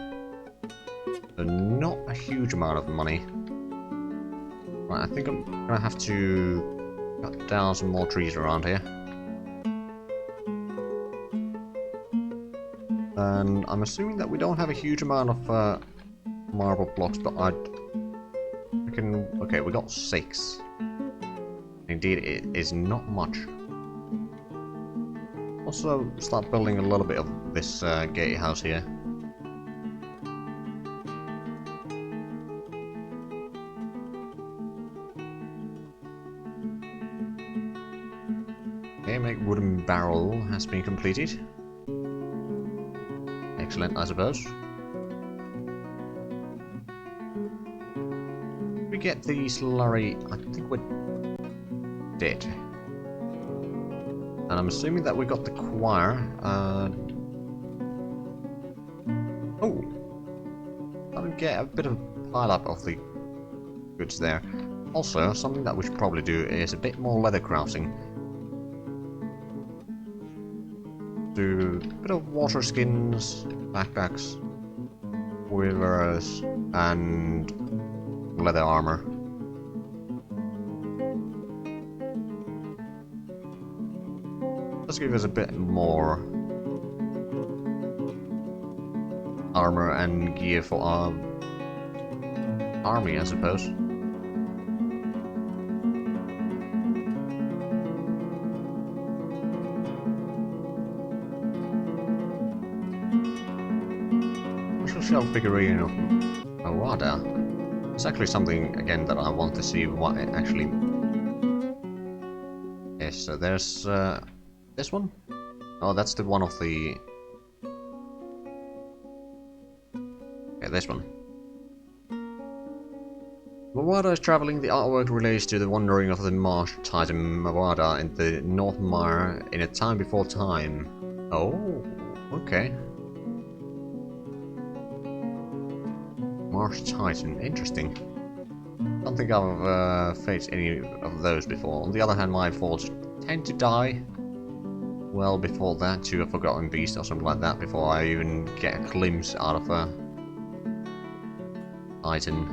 So not a huge amount of money. Right, I think I'm gonna have to cut down some more trees around here. And I'm assuming that we don't have a huge amount of marble blocks, but I can... Okay, we got 6. Indeed, it is not much. Also, start building a little bit of this gatehouse here. barrel has been completed. Excellent, I suppose. We get the slurry. I think we're dead. And I'm assuming that we got the choir. Oh! I'll get a bit of a pile up of the goods there. Also, something that we should probably do is a bit more leather crafting. Do a bit of water skins, backpacks, weavers, and leather armor. Let's give us a bit more armor and gear for our army, I suppose. Shell figurine of Awada. It's actually something again that I want to see what it actually is. So there's this one. Oh, that's the one of the. Okay, this one. Mawada is traveling. The artwork relates to the wandering of the marsh titan Mawada in the North Mire in a time before time. Oh, okay. Marsh Titan, interesting. Don't think I've faced any of those before. On the other hand, my forts tend to die well before that to a Forgotten Beast or something like that before I even get a glimpse out of a Titan.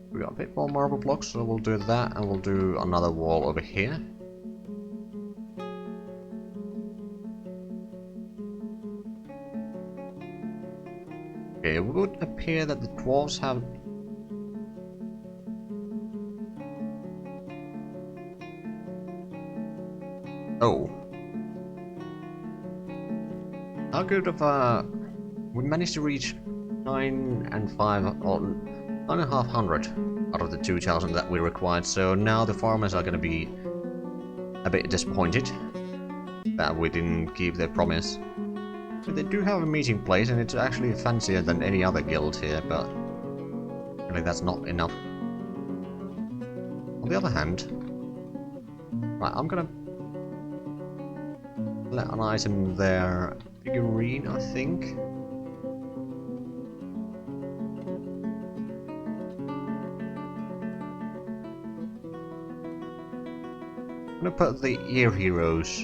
We got a bit more marble blocks, so we'll do that and we'll do another wall over here. Okay, it would appear that the dwarves have... Oh. How good of we managed to reach 9 and 5, or 9,500 out of the 2,000 that we required, so now the farmers are gonna be a bit disappointed that we didn't keep their promise. They do have a meeting place, and it's actually fancier than any other guild here, but really that's not enough. On the other hand, right, I'm gonna let an item there, figurine, I think. I'm gonna put the Ear Heroes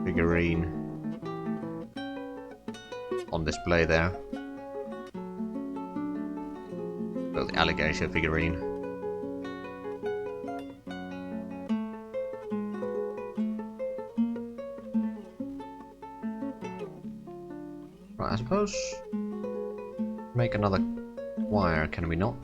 figurine on display there. So the alligator figurine. Right, I suppose make another wire, can we not?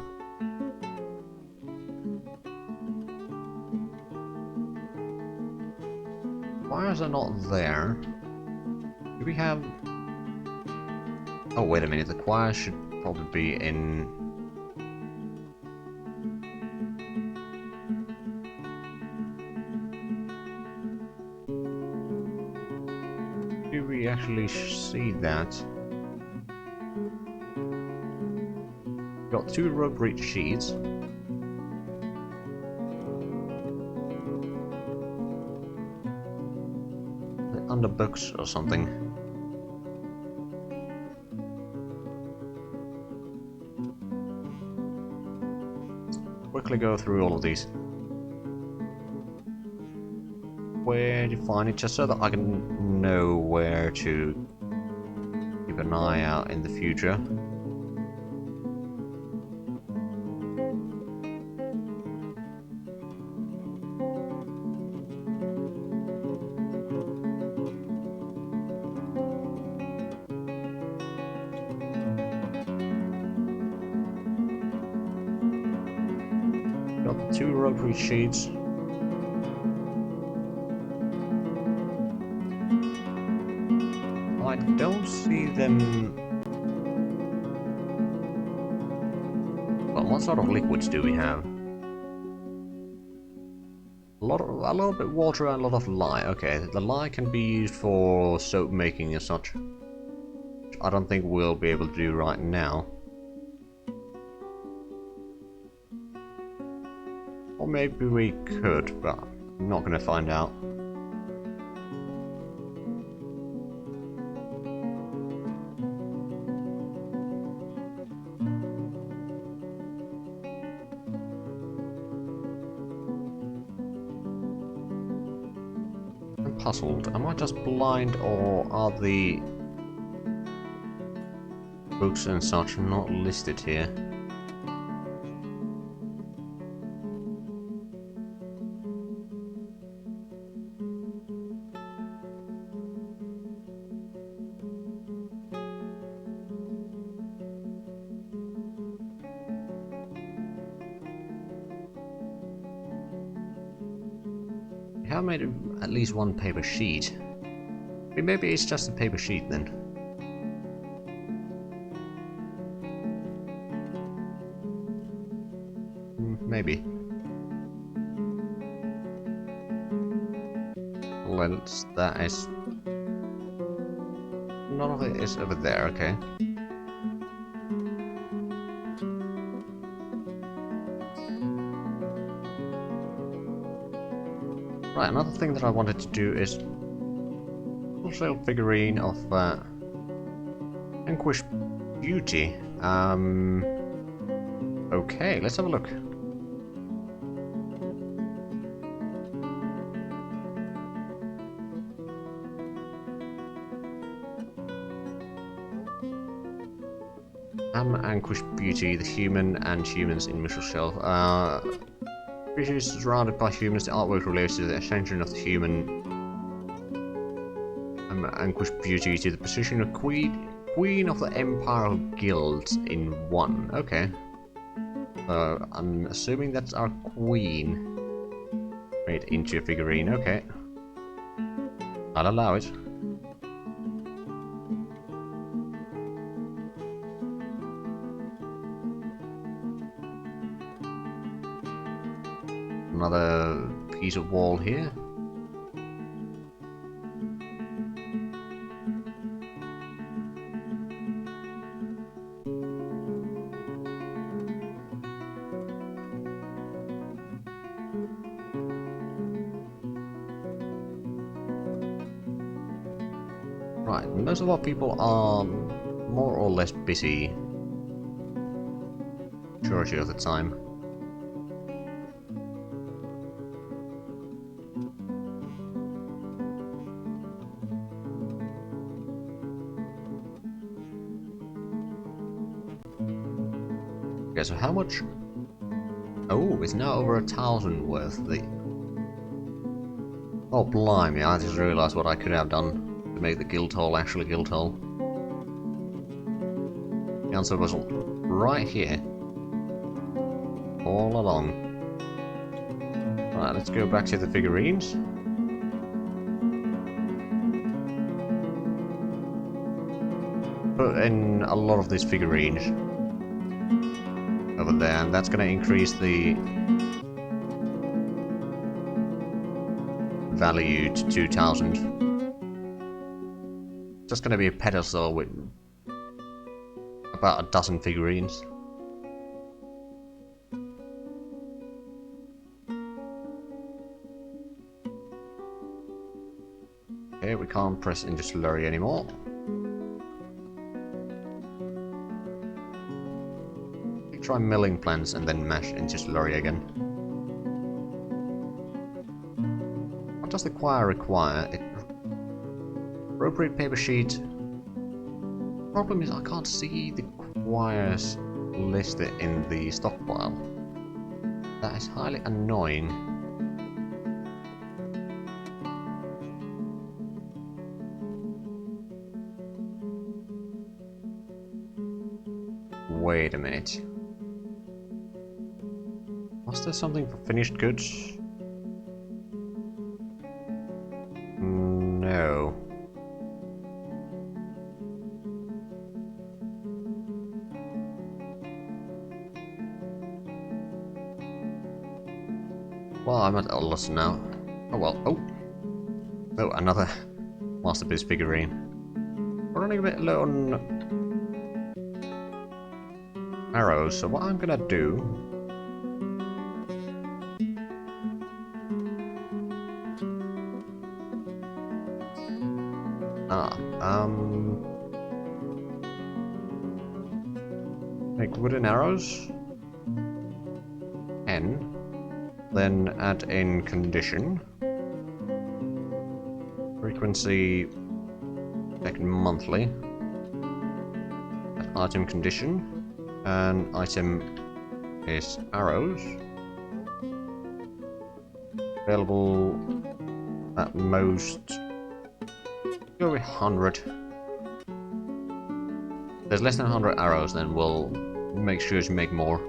Wires are not there. Do we have... Oh, wait a minute, the choir should probably be in... Do we actually see that? Got 2 rope bridge sheets. Under books or something. Quickly go through all of these. Where to find it, just so that I can know where to keep an eye out in the future. Got 2 rotary sheets. I don't see them What sort of liquids do we have? A little bit water and a lot of lye. Okay, the lye can be used for soap making and such. Which I don't think we'll be able to do right now. Or maybe we could, but I'm not going to find out. I'm puzzled. Am I just blind, or are the books and such not listed here? We have made at least one paper sheet. Maybe it's just a paper sheet then. Maybe. Well, that is... None of it is over there, okay. Right, another thing that I wanted to do is also a figurine of Vanquished Beauty. Okay, let's have a look. Vanquished Beauty, the human and humans in Missile Shelf. Species surrounded by humans, the artwork relates to the ascension of the human Vanquished Beauty to the position of Queen of the Empire of Guilds in 1. Okay. I'm assuming that's our queen made into a figurine. Okay. I'll allow it. Another piece of wall here. Right, most of our people are more or less busy majority of the time. Okay, so how much? Oh, it's now over 1,000 worth. Oh, blimey, I just realised what I could have done to make the guild hall actually guild hall. The answer was right here. All along. Right, let's go back to the figurines. Put in a lot of these figurines over there, and that's going to increase the value to 2,000. Just going to be a pedestal with about a dozen figurines. Okay, we can't press into slurry anymore. Try milling plants and then mash into slurry again. What does the choir require? Appropriate paper sheet. Problem is I can't see the choirs listed in the stockpile. That is highly annoying. Wait a minute. Was there something for finished goods? No. Well, I'm at a loss now. Oh well. Oh! Oh, another masterpiece figurine. We're running a bit low on arrows, so what I'm gonna do... make wooden arrows. 10. Then add in condition. Frequency checked monthly. Add item condition. And item is arrows. Available at most. Go with 100. If there's less than 100 arrows, then we'll make sure to make more.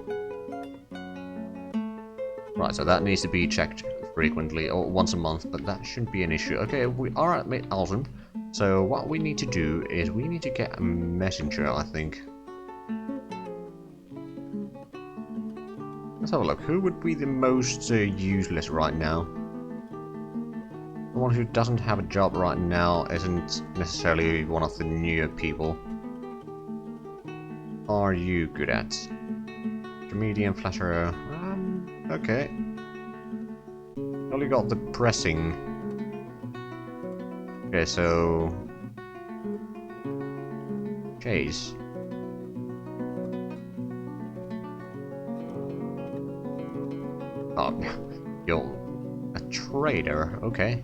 Right, so that needs to be checked frequently, or once a month, but that shouldn't be an issue. Okay, we are at 8,000, so what we need to do is we need to get a messenger, I think. Let's have a look. Who would be the most useless right now? The one who doesn't have a job right now isn't necessarily one of the newer people. Are you good at? Medium flasher. Okay. Only got the pressing. Okay, so Chase. Oh, you're a trader. Okay.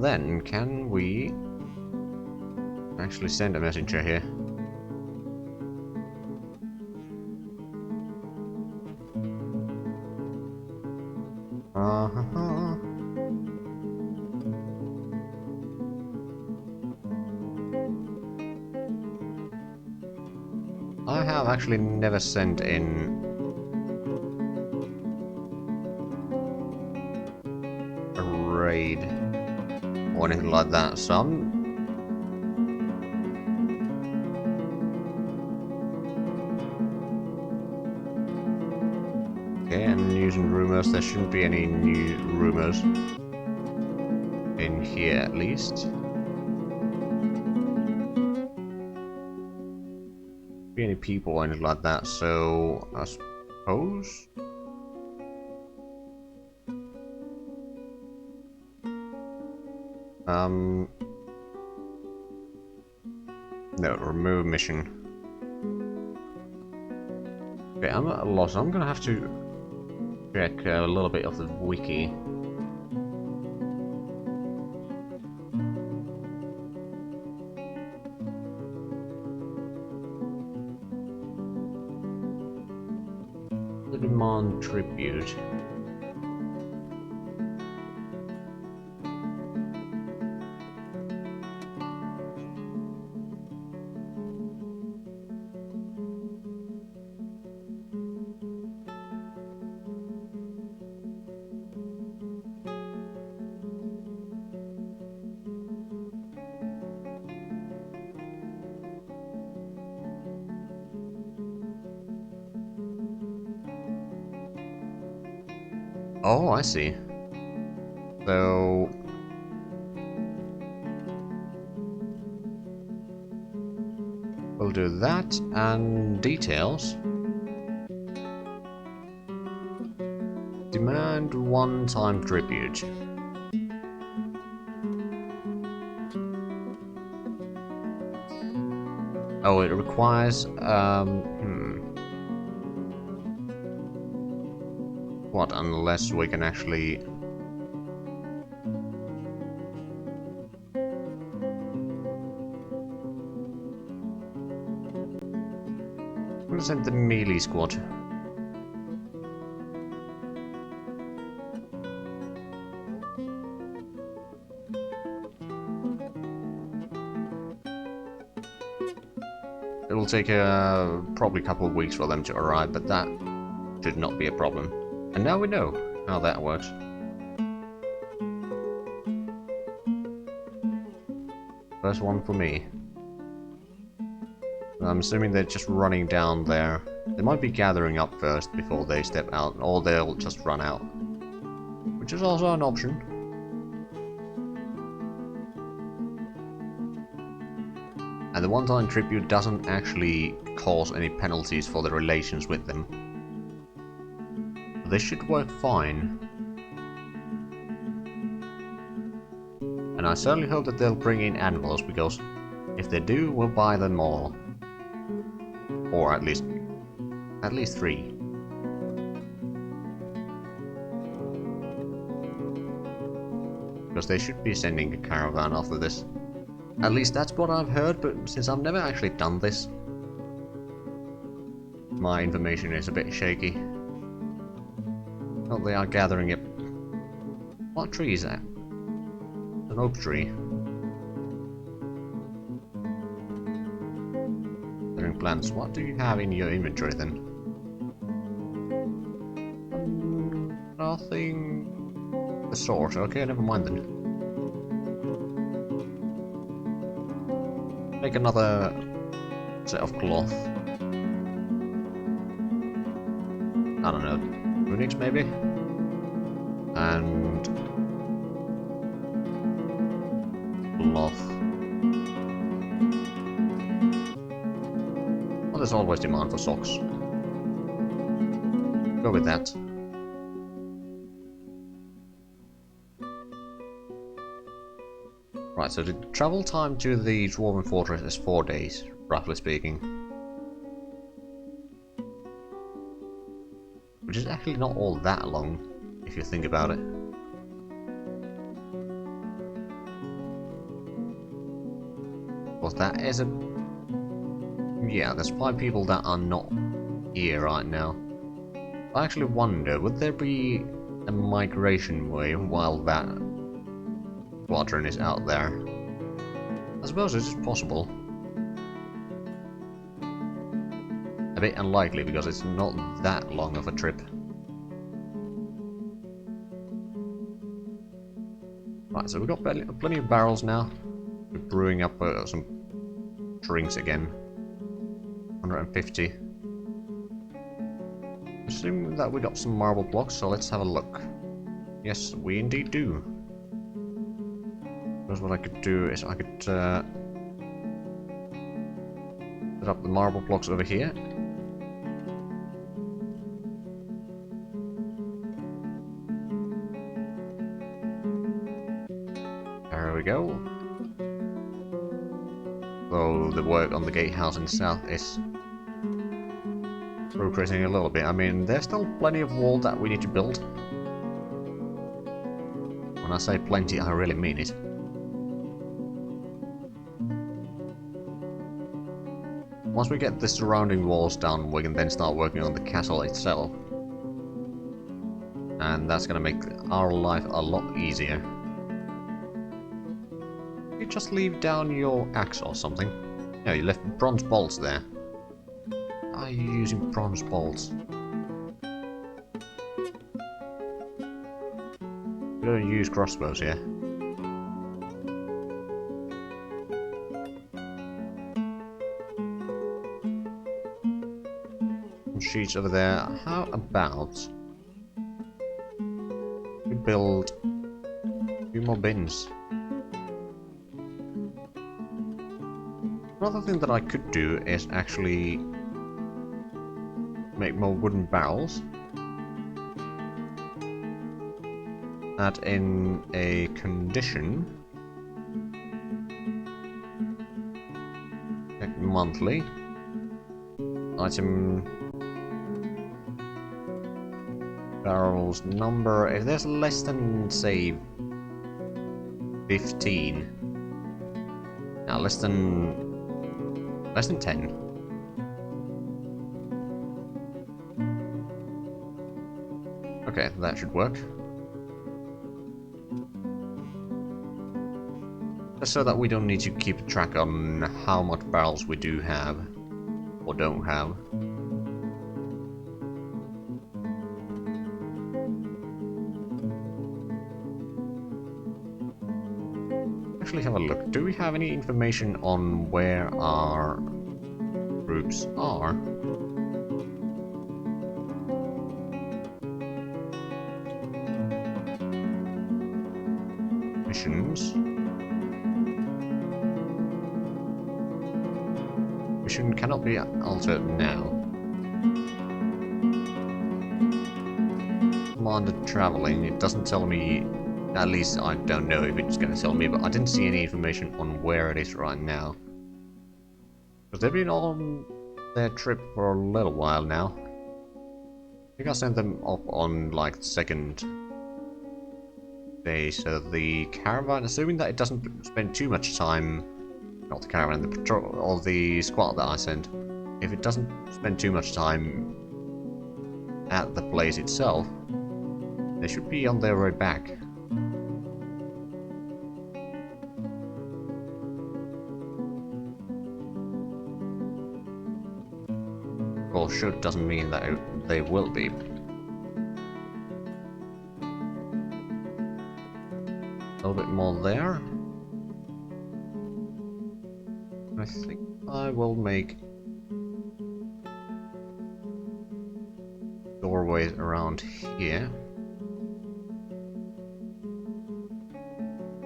Then can we actually send a messenger here? I have actually never sent in a raid or anything like that, so I'm... Okay, and news and rumors. There shouldn't be any new rumors in here, at least. Be any people or anything like that, so I suppose. No, remove mission. Okay, I'm at a loss. I'm gonna have to check a little bit of the wiki. The demand tribute. Oh, I see. So... we'll do that, and details. Demand one-time tribute. Oh, it requires, what, unless we can actually... We'll send the melee squad. It'll take probably a couple of weeks for them to arrive, but that should not be a problem. And now we know how that works. First one for me. I'm assuming they're just running down there They might be gathering up first before they step out, or they'll just run out. Which is also an option. And the one-time tribute doesn't actually cause any penalties for the relations with them. This should work fine. And I certainly hope that they'll bring in animals, because if they do, we'll buy them all. Or at least 3. Because they should be sending a caravan after this. At least that's what I've heard, but since I've never actually done this, my information is a bit shaky. Well, they are gathering it. What tree is that? An oak tree. Gathering plants. What do you have in your inventory then? Nothing. The sort. Okay, never mind then. Make another set of cloth. I don't know, tunics maybe? And cloth. Well, there's always demand for socks. Go with that. Right, so the travel time to the Dwarven Fortress is 4 days, roughly speaking. Which is actually not all that long, if you think about it. Well, that is a... Yeah, there's 5 people that are not here right now. I actually wonder, would there be a migration wave while that squadron is out there? I suppose it is possible. A bit unlikely because it's not that long of a trip. Right, so we've got plenty of barrels now. We're brewing up some drinks again. 150. Assume that we got some marble blocks, so let's have a look. Yes, we indeed do. Because what I could do is I could set up the marble blocks over here. There we go. Though the work on the gatehouse in the south is progressing a little bit. I mean, there's still plenty of wall that we need to build. When I say plenty, I really mean it. Once we get the surrounding walls done, we can then start working on the castle itself. And that's gonna make our life a lot easier. You just leave down your axe or something. Yeah, you left bronze bolts there. Why are you using bronze bolts? We don't use crossbows here. Sheets over there. How about we build a few more bins? Another thing that I could do is actually make more wooden barrels. Add in a condition. Check monthly. Item barrels number. If there's less than, say, 15. Now less than 10. Okay, that should work. Just so that we don't need to keep track on how much barrels we do have or don't have. Actually have a look. Do we have any information on where our groups are? missions. Mission cannot be altered now. Commanded traveling, it doesn't tell me, at least I don't know if it's going to tell me, but I didn't see any information on where it is right now. Because they've been on their trip for a little while now. I think I sent them up on like the second day, so the caravan, assuming that it doesn't spend too much time, not the caravan, the patrol, or the squad that I sent, if it doesn't spend too much time at the place itself, they should be on their way back. Well, should doesn't mean that they will be. A little bit more there. I think I will make doorways around here.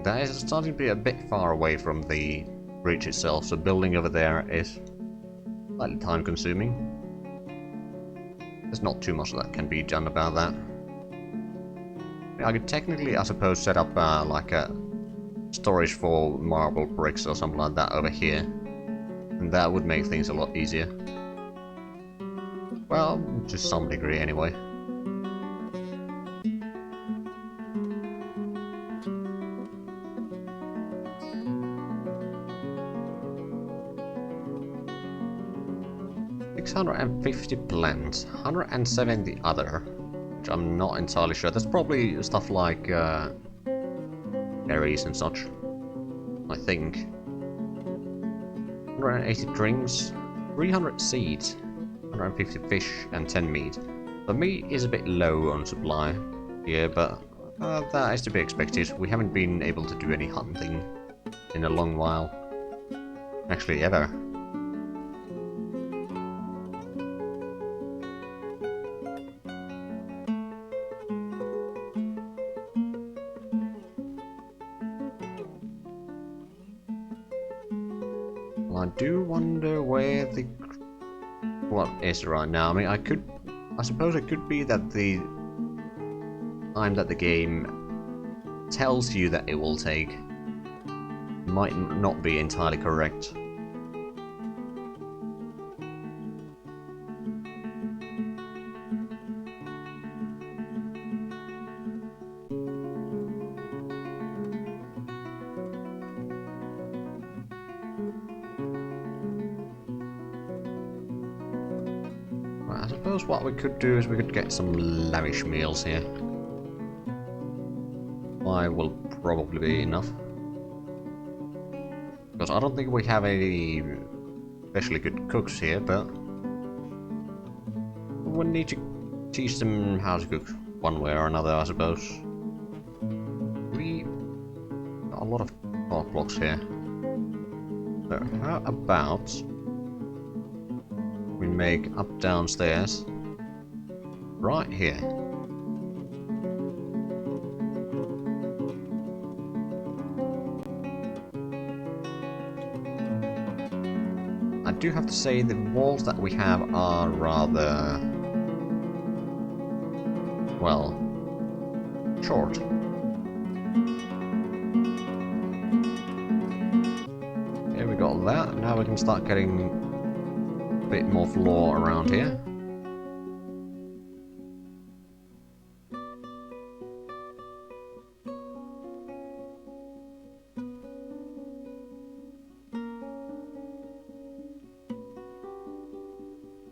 That is starting to be a bit far away from the bridge itself, so building over there is slightly time consuming. There's not too much that can be done about that. I could technically, I suppose, set up like a storage for marble bricks or something like that over here. And that would make things a lot easier. Well, to some degree anyway. $650 plants, 170 other, which I'm not entirely sure. That's probably stuff like berries and such, I think. 180 drinks, 300 seeds, 150 fish, and 10 meat. The meat is a bit low on supply here, but that is to be expected. We haven't been able to do any hunting in a long while. Actually, ever. I do wonder where the... what is right now. I mean, I suppose it could be that the time that the game tells you that it will take might not be entirely correct. I suppose what we could do is we could get some lavish meals here. Why will probably be enough. Because I don't think we have any especially good cooks here, but we need to teach them how to cook one way or another, I suppose. We got a lot of car blocks here. So how about we make up downstairs right here. I do have to say the walls that we have are rather, well, short. Here we got that. Now we can start getting bit more floor around here.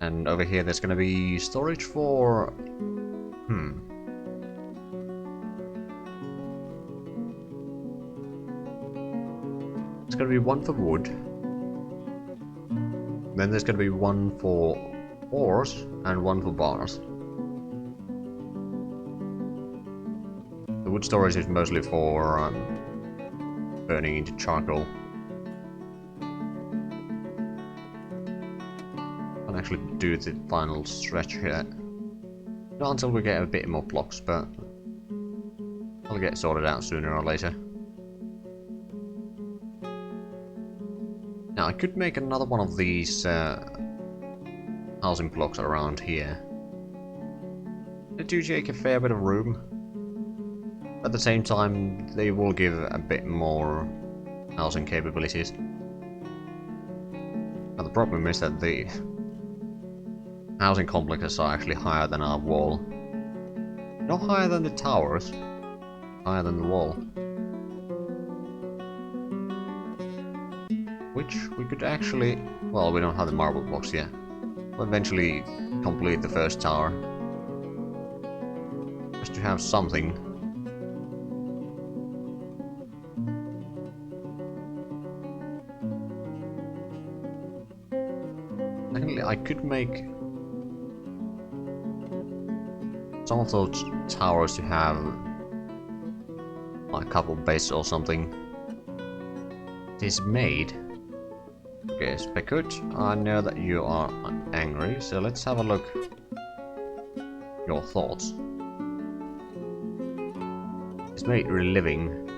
And over here there's going to be storage for... It's going to be one for wood. Then there's going to be one for ores and one for bars. The wood storage is mostly for burning into charcoal. Can't actually do the final stretch here. Not until we get a bit more blocks, but I'll get sorted out sooner or later. Now, I could make another one of these housing blocks around here. They do take a fair bit of room. At the same time, they will give a bit more housing capabilities. Now, the problem is that the housing complexes are actually higher than our wall. Not higher than the towers, higher than the wall. Which we could actually... well, we don't have the marble blocks yet. We'll eventually complete the first tower. Just to have something. Secondly, I could make some of those towers to have like a couple bases or something. It is made. Okay, Speckert, I know that you are angry, so let's have a look. Your thoughts. It's made reliving.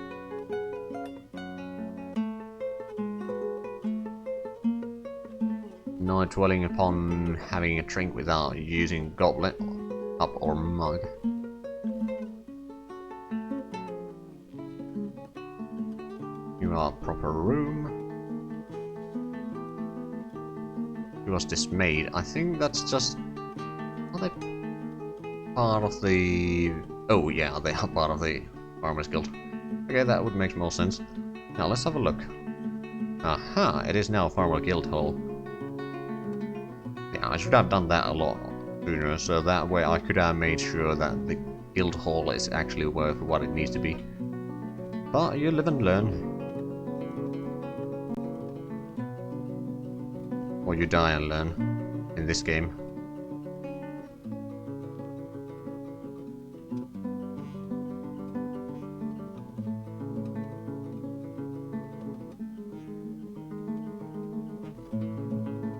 Not dwelling upon having a drink without using goblet, cup or mug. You are proper room. He was dismayed. I think that's just... are they part of the... oh yeah, they are part of the Farmers Guild. Okay, that would make more sense. Now let's have a look. Aha, it is now Farmer Guild Hall. Yeah, I should have done that a lot sooner, so that way I could have made sure that the Guild Hall is actually worth what it needs to be. But you live and learn. Or you die and learn in this game.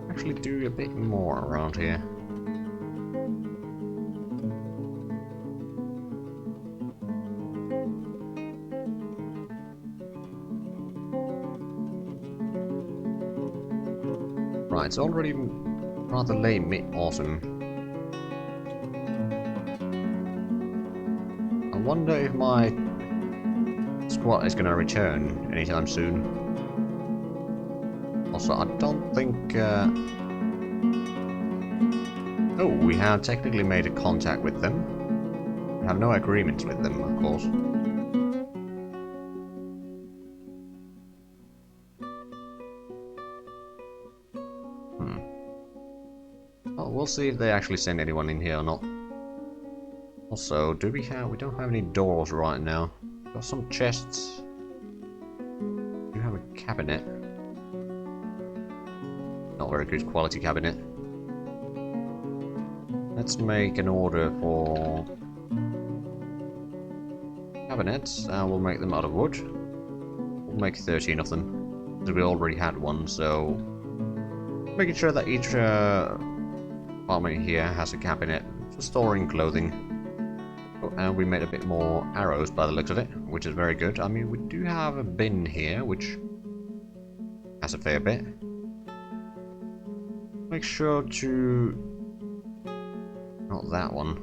Actually do a bit more around here. Right, it's already rather late mid-autumn. I wonder if my squad is gonna return anytime soon. Also, I don't think... oh, we have technically made a contact with them. We have no agreements with them, of course. We'll see if they actually send anyone in here or not. Also, do we have... we don't have any doors right now. We've got some chests. We have a cabinet. Not very good quality cabinet. Let's make an order for cabinets, and we'll make them out of wood. We'll make 13 of them, because we already had one, so... making sure that each apartment here has a cabinet for storing clothing. Oh, and we made a bit more arrows by the looks of it, which is very good. I mean, we do have a bin here, which has a fair bit. Make sure to... not that one.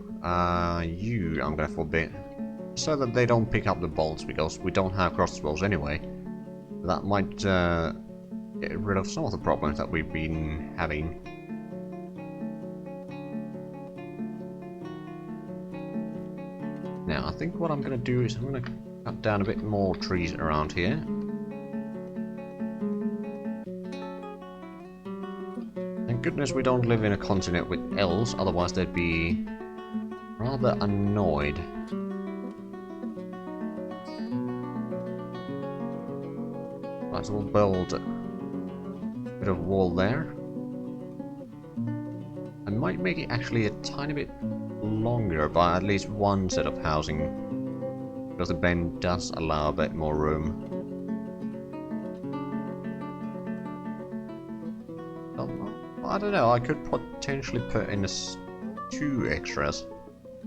You I'm gonna forbid. So that they don't pick up the bolts, because we don't have crossbows anyway. That might get rid of some of the problems that we've been having. Now, I think what I'm going to do is I'm going to cut down a bit more trees around here. Thank goodness we don't live in a continent with elves, otherwise they'd be rather annoyed. Right, so we'll build a bit of wall there. I might make it actually a tiny bit longer by at least one set of housing, because the bend does allow a bit more room. I don't know, I could potentially put in 2 extras.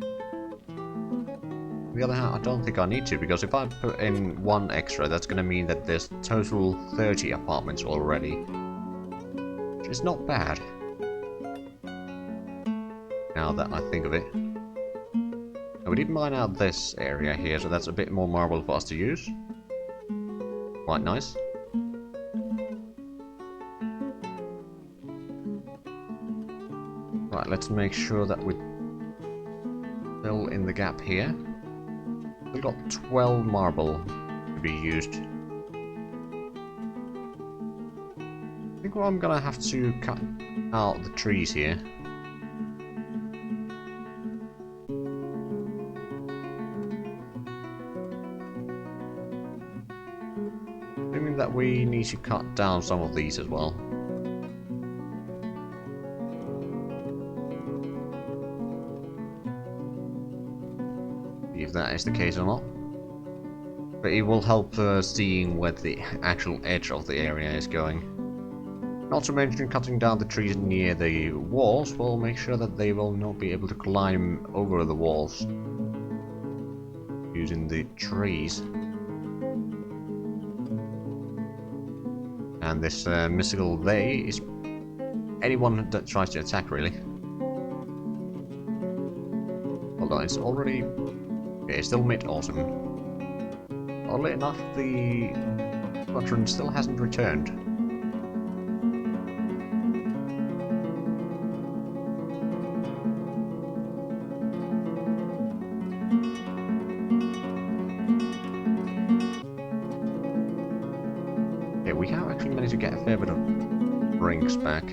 On the other hand, I don't think I need to, because if I put in 1 extra, that's going to mean that there's total 30 apartments already. is not bad. Now that I think of it. Now, we did mine out this area here, so that's a bit more marble for us to use. Quite nice. Right, let's make sure that we fill in the gap here. We've got 12 marble to be used. I think I'm gonna have to cut out the trees here. Assuming that we need to cut down some of these as well. See if that is the case or not. But it will help seeing where the actual edge of the area is going. Not to mention cutting down the trees near the walls will make sure that they will not be able to climb over the walls using the trees. And this mystical they is anyone that tries to attack, really. Hold on, it's already... Okay, it's still mid-autumn. Oddly enough, the squadron still hasn't returned. Okay, we have actually managed to get a fair bit of rings back.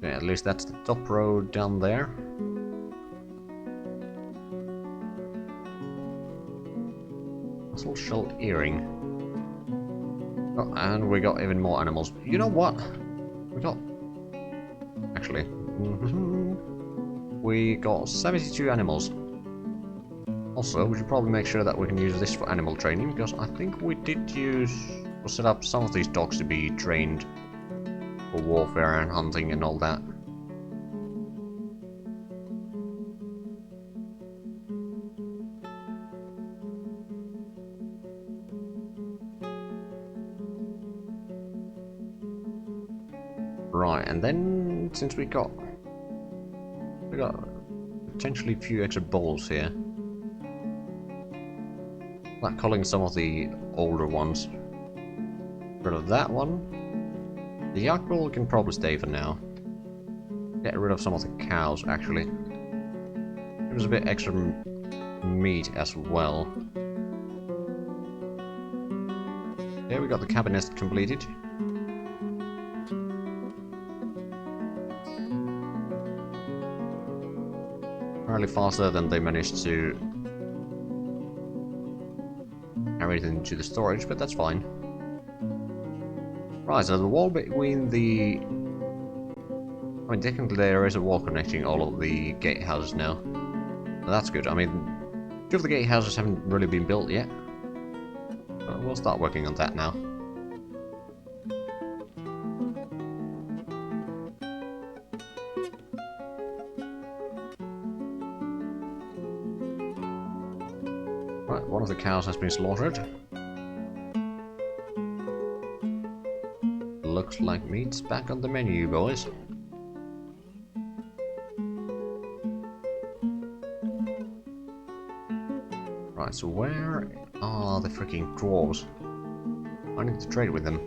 At least that's the top road down there. Muscle shell earring. Oh, and we got even more animals. You know what? We got... Actually... We got 72 animals. Also, we should probably make sure that we can use this for animal training, because I think we did use... or set up some of these dogs to be trained for warfare and hunting and all that. Right, and then since we got potentially a few extra balls here, like culling some of the older ones. Get rid of that one. The yak bull can probably stay for now. Get rid of some of the cows, actually. There was a bit extra meat as well. There we got the cabin nest completed. Fairly faster than they managed to carry it into the storage, but that's fine. Right, so the wall between the... I mean, technically there is a wall connecting all of the gatehouses now. So that's good. I mean, two of the gatehouses haven't really been built yet. But we'll start working on that now. Right, one of the cows has been slaughtered. Looks like meat's back on the menu, boys. Right, so where are the freaking dwarves? I need to trade with them.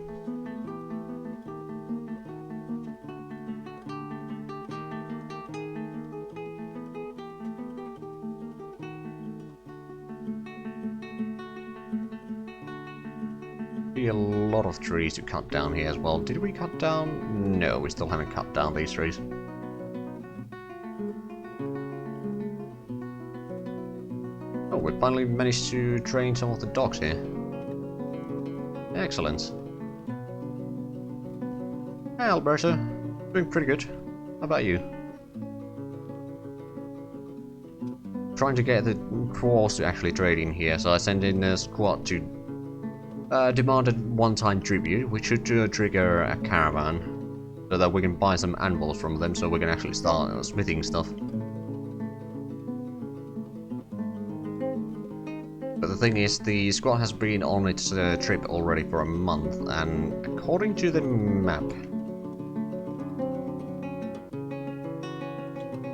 A lot of trees to cut down here as well. Did we cut down? No, we still haven't cut down these trees. Oh, we finally managed to train some of the dogs here. Excellent. Hey, Alberta. Doing pretty good. How about you? Trying to get the dwarves to actually trade in here, so I sent in a squad to demanded one-time tribute, which should trigger a caravan. so that we can buy some anvils from them, so we can actually start smithing stuff. But the thing is, the squad has been on its trip already for a month, and according to the map,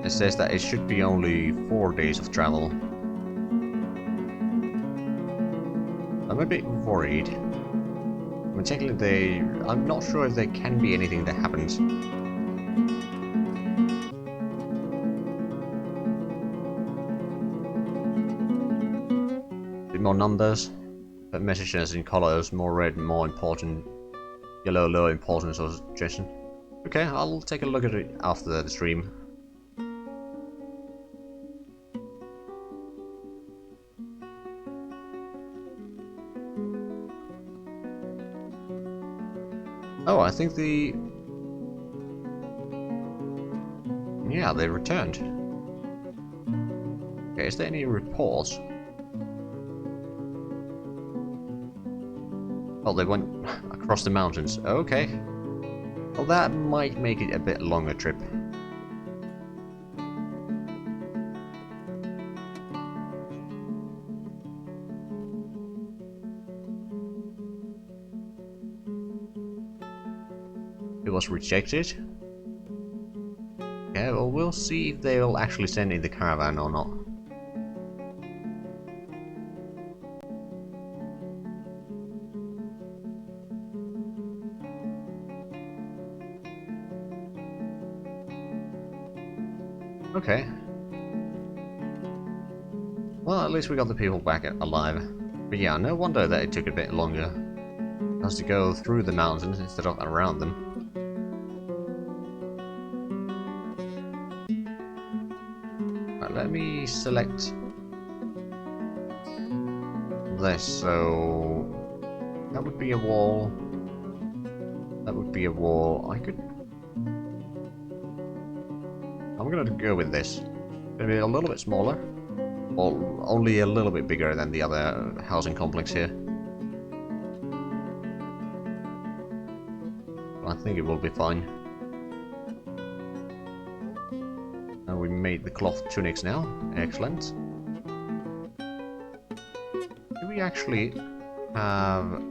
it says that it should be only 4 days of travel. I'm a bit worried. I mean, technically I'm not sure if there can be anything that happens. A bit more numbers, but messages in colors, more red, more important, yellow, low importance or suggestion. Okay, I'll take a look at it after the stream. Oh, I think yeah, they returned. Okay, is there any reports? Oh, they went across the mountains. Okay. Well, that might make it a bit longer trip. It was rejected. Okay, well, we'll see if they'll actually send in the caravan or not. Okay. Well, at least we got the people back alive. But yeah, no wonder that it took a bit longer. It has to go through the mountains instead of around them. Right, let me select this, so that would be a wall. That would be a wall. I'm gonna go with this. It's gonna be a little bit smaller, or only a little bit bigger than the other housing complex here. I think it will be fine. And we made the cloth tunics now. Excellent. Do we actually have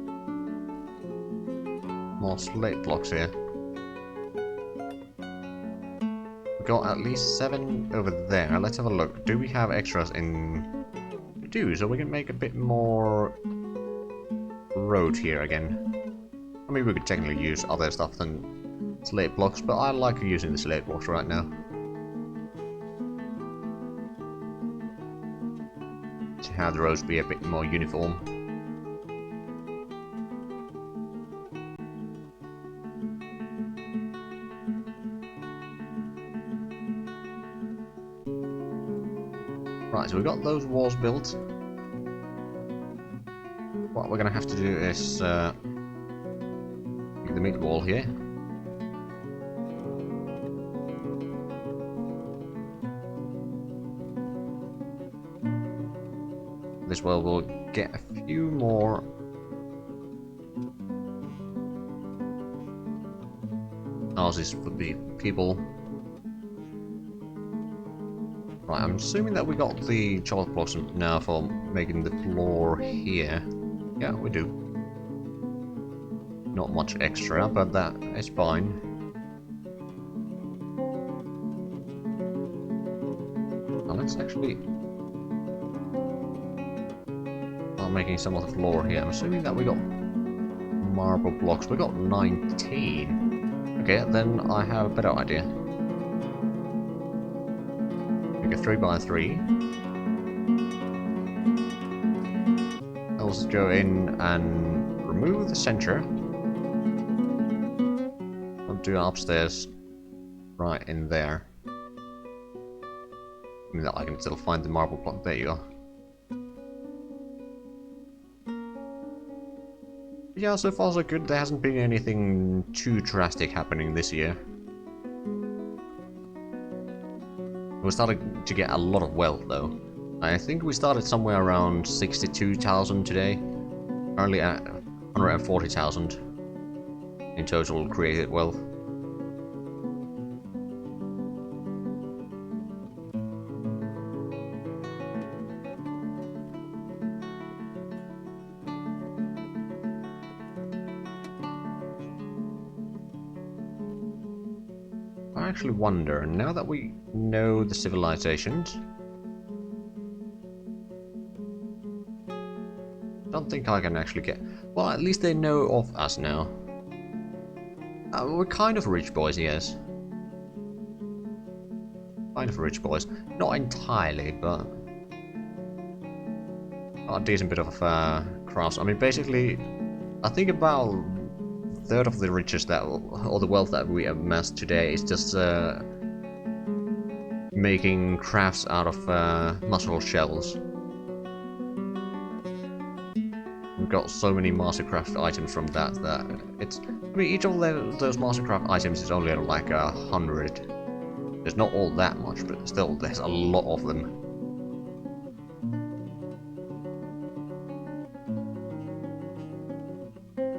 more slate blocks here? We got at least 7 over there. Let's have a look. Do we have extras in... We do, so we can make a bit more road here again. I mean, we could technically use other stuff than slate blocks, but I like using the slate blocks right now. To have the roads be a bit more uniform. Right, so we've got those walls built. What we're going to have to do is make the mid wall here. This way we'll get a few more houses for the people. Right, I'm assuming that we got the chocolate blocks now for making the floor here. Yeah, we do. Not much extra, but that is fine. Now let's actually start making some of the floor here. I'm assuming that we got marble blocks. We got 19. Okay, then I have a better idea. Make a 3x3. I'll just go in and remove the center. I'll do upstairs right in there. I mean, I can still find the marble block. There you are. Yeah, so far so good. There hasn't been anything too drastic happening this year. We're starting to get a lot of wealth, though. I think we started somewhere around 62,000 today. Currently at 140,000 in total created wealth. I actually wonder, now that we know the civilizations, don't think I can actually get... Well, at least they know of us now. We're kind of rich boys, yes. Kind of rich boys. Not entirely, but... a decent bit of crafts. I mean, basically, I think about a third of the riches that, or the wealth that we amassed today is just making crafts out of mussel shells. We've got so many mastercraft items from that it's... I mean, each of those mastercraft items is only like 100. There's not all that much, but still, there's a lot of them.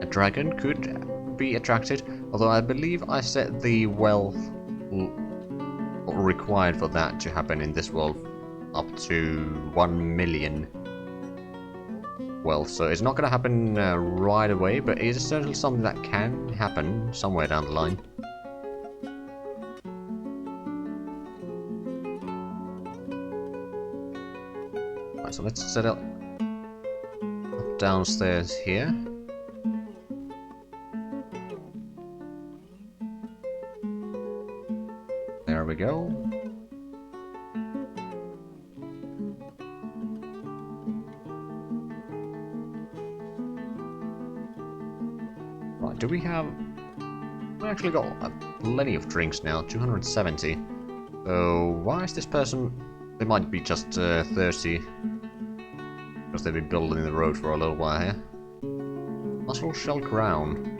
A dragon could be attracted, although I believe I set the wealth required for that to happen in this world up to 1 million wealth, so it's not going to happen right away, but it is certainly something that can happen somewhere down the line. Right, so let's set up downstairs here. There we go. Right, do we have... We actually got plenty of drinks now, 270. So why is this person... They might be just thirsty. Because they've been building the road for a little while here. Mussel shell crown.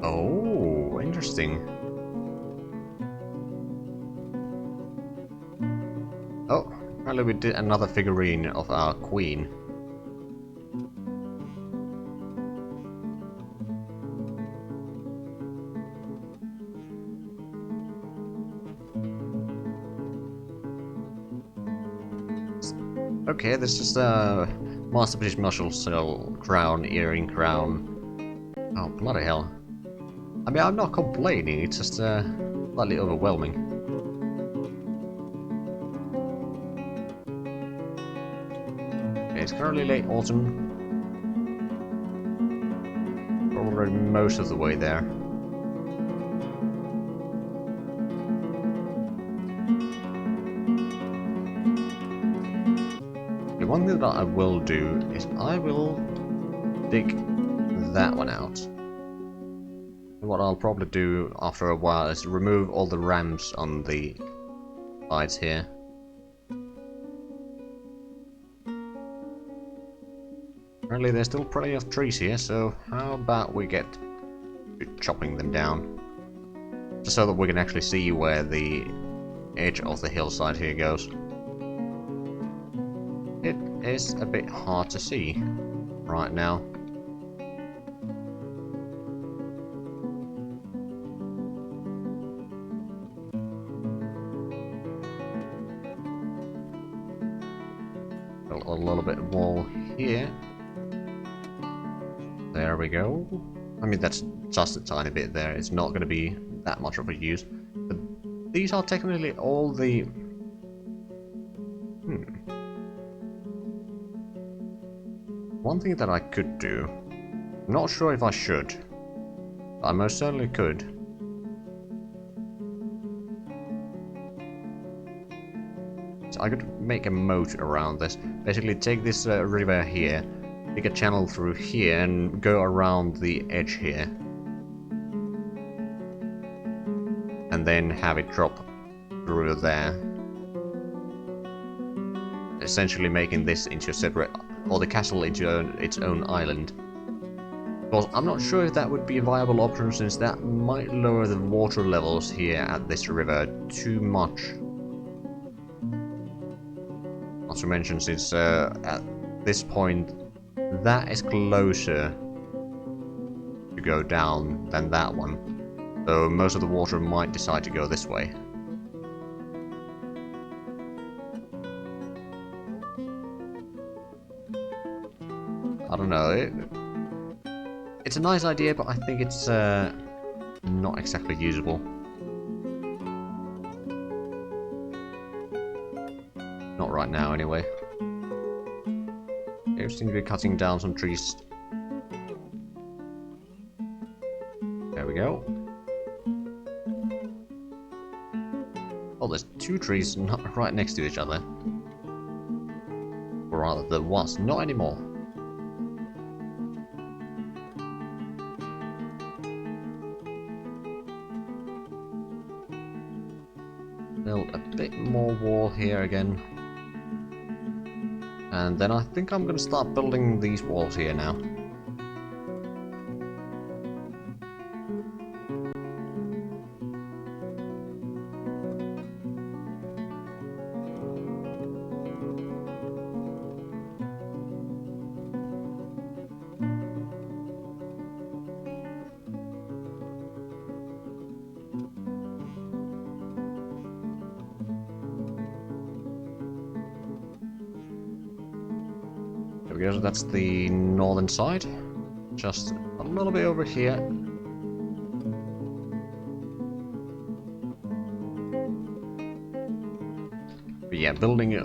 Oh, interesting. Oh, apparently we did another figurine of our queen. Okay, this is the masterpiece mussel shell crown, earring crown. Oh, bloody hell. I mean, I'm not complaining, it's just slightly overwhelming. Okay, it's currently late autumn. We're already most of the way there. Okay, one thing that I will do is I will dig that one out. What I'll probably do after a while is remove all the ramps on the sides here. Apparently there's still plenty of trees here, so how about we get to chopping them down? Just so that we can actually see where the edge of the hillside here goes. It is a bit hard to see right now. A little bit of wall here. There we go. I mean, that's just a tiny bit there. It's not going to be that much of a use. But these are technically all the... One thing that I could do... I'm not sure if I should. But I most certainly could. I could make a moat around this. Basically take this river here, dig a channel through here and go around the edge here. And then have it drop through there. Essentially making this into a separate, or the castle into its own island. Because I'm not sure if that would be a viable option, since that might lower the water levels here at this river too much. Not to mention, since at this point that is closer to go down than that one, so most of the water might decide to go this way. I don't know. It's a nice idea, but I think it's not exactly usable. Not right now, anyway. They seem to be cutting down some trees. There we go. Oh, there's two trees not right next to each other. Or rather, there was. Not anymore. Build a bit more wall here again. And then I think I'm going to start building these walls here now. There we go, so that's the northern side. Just a little bit over here. But yeah, building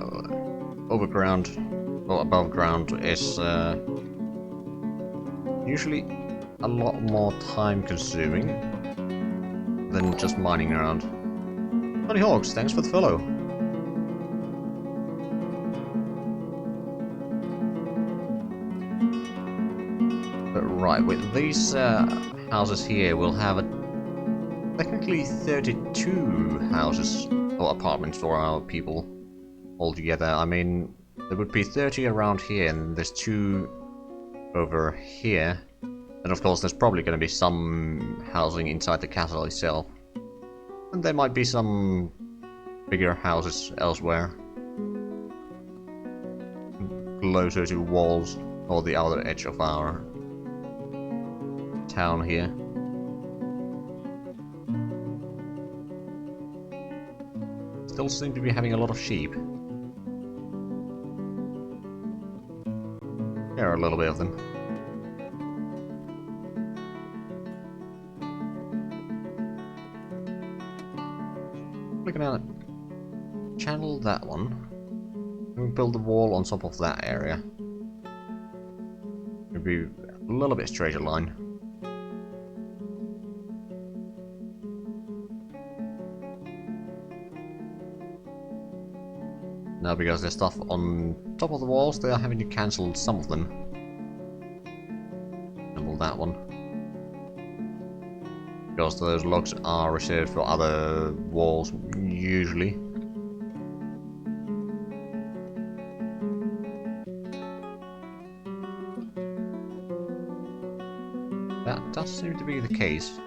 over ground or above ground is usually a lot more time consuming than just mining around. Honey Hawks, thanks for the follow. But right, with these houses here, we'll have technically 32 houses or apartments for our people altogether. I mean, there would be 30 around here, and there's 2 over here. And of course, there's probably going to be some housing inside the castle itself. And there might be some bigger houses elsewhere. Closer to walls or the other edge of our town here. Still seem to be having a lot of sheep. There are a little bit of them. Looking at it. Channel that one. We build the wall on top of that area. Maybe a little bit straighter line. Now, because there's stuff on top of the walls, they are having to cancel some of them. Cancel that one. Because those logs are reserved for other walls, usually. That does seem to be the case.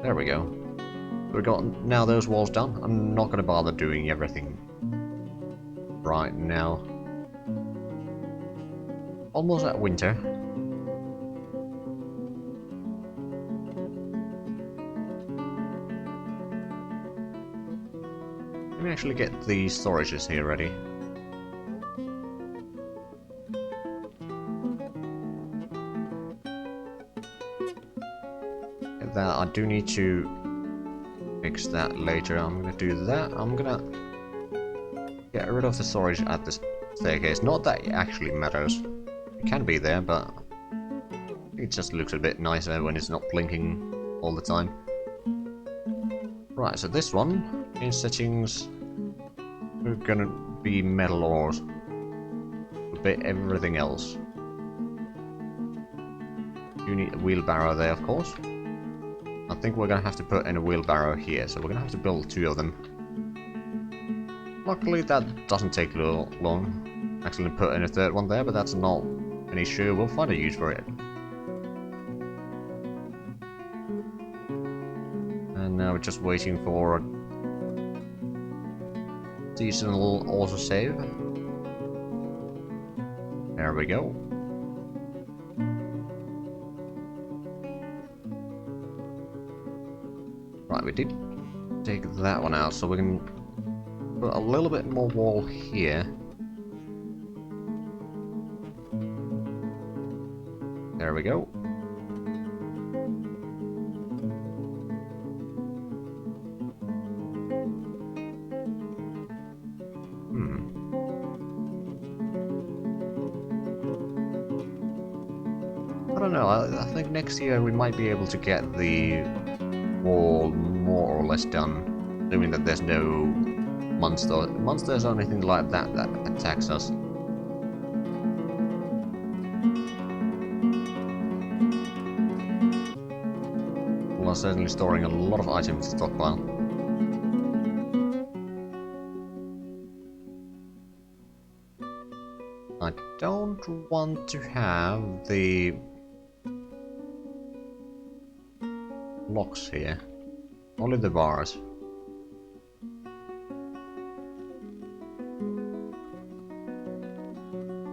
There we go. We've got now those walls done. I'm not going to bother doing everything right now. Almost at winter. Let me actually get the storages here ready. That I do need to fix that later. I'm gonna do that. I'm gonna get rid of the storage at the staircase. Not that it actually matters. It can be there, but it just looks a bit nicer when it's not blinking all the time. Right, so this one in settings, we're gonna be metal ores. A bit everything else. You need a wheelbarrow there, of course. I think we're gonna have to put in a wheelbarrow here, so we're gonna have to build 2 of them. Luckily that doesn't take long. Actually put in a 3rd one there, but that's not an issue. We'll find a use for it. And now we're just waiting for a seasonal autosave. There we go. Right, we did take that one out, so we can Put a little bit more wall here. There we go. I don't know, I think next year we might be able to get the wall more or less done, assuming that there's no monsters or anything like that that attacks us. We're certainly storing a lot of items to stockpile. I don't want to have the locks here, only the bars.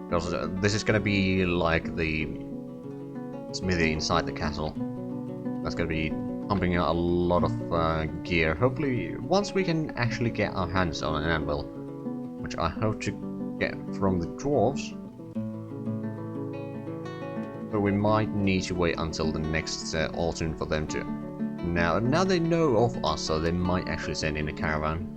Because this is gonna be like the smithy inside the castle. That's gonna be pumping out a lot of gear. Hopefully, once we can actually get our hands on an anvil, which I hope to get from the dwarves. But we might need to wait until the next autumn for them to. Now they know of us, so they might actually send in a caravan.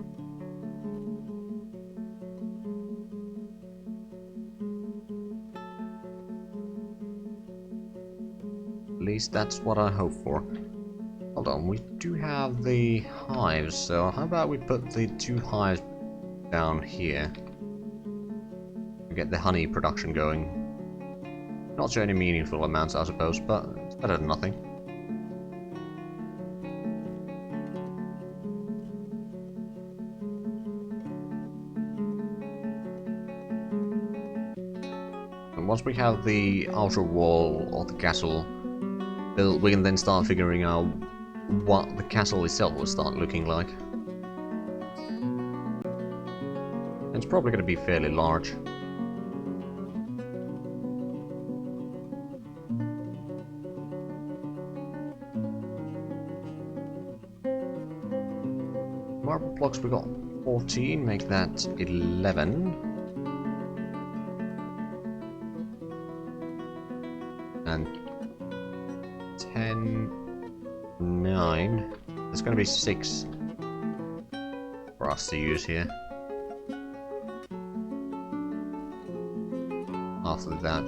At least that's what I hope for. Hold on, we do have the hives, so how about we put the 2 hives down here to get the honey production going. Not sure any meaningful amounts, I suppose, but it's better than nothing. And once we have the outer wall of the castle built, we can then start figuring out what the castle itself will start looking like. It's probably going to be fairly large. Marble blocks we got 14, make that 11. And 10, 9. There's going to be 6 for us to use here. After that,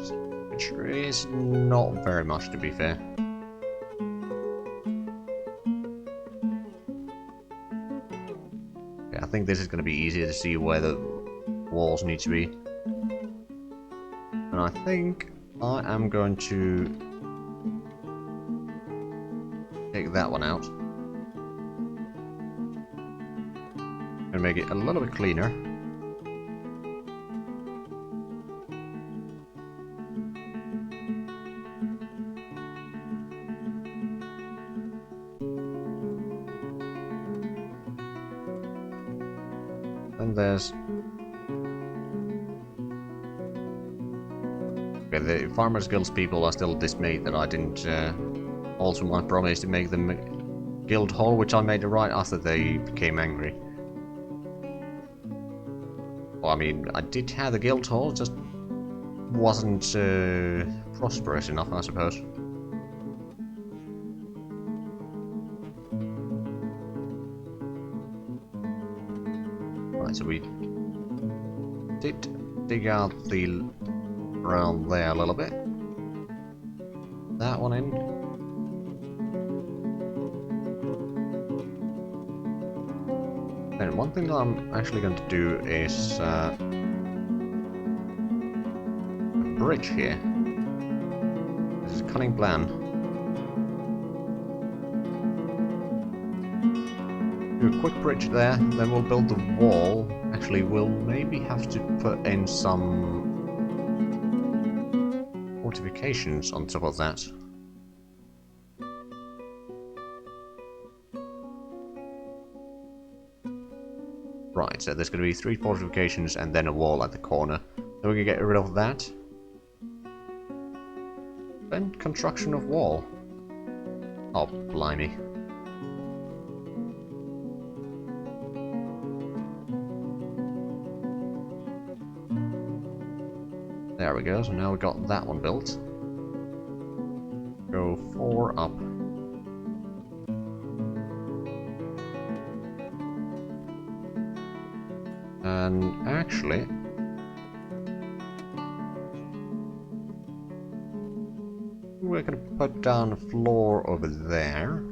which is not very much to be fair. I think this is going to be easier to see where the walls need to be. And I think I am going to take that one out. And make it a little bit cleaner. And there's... Okay, the Farmers Guild's people are still dismayed that I didn't alter my promise to make them guild hall, which I made right after they became angry. Well, I mean, I did have the guild hall, just wasn't prosperous enough, I suppose. Right, so we did dig out the around there a little bit. That one in. And one thing that I'm actually going to do is a bridge here. This is a cunning plan. Do a quick bridge there, then we'll build the wall. Actually, we'll maybe have to put in some fortifications on top of that. Right, so there's going to be 3 fortifications and then a wall at the corner. So we can get rid of that. Then construction of wall. Oh, blimey. There we go, so now we got that one built. Go 4 up. And actually, we're gonna put down a floor over there.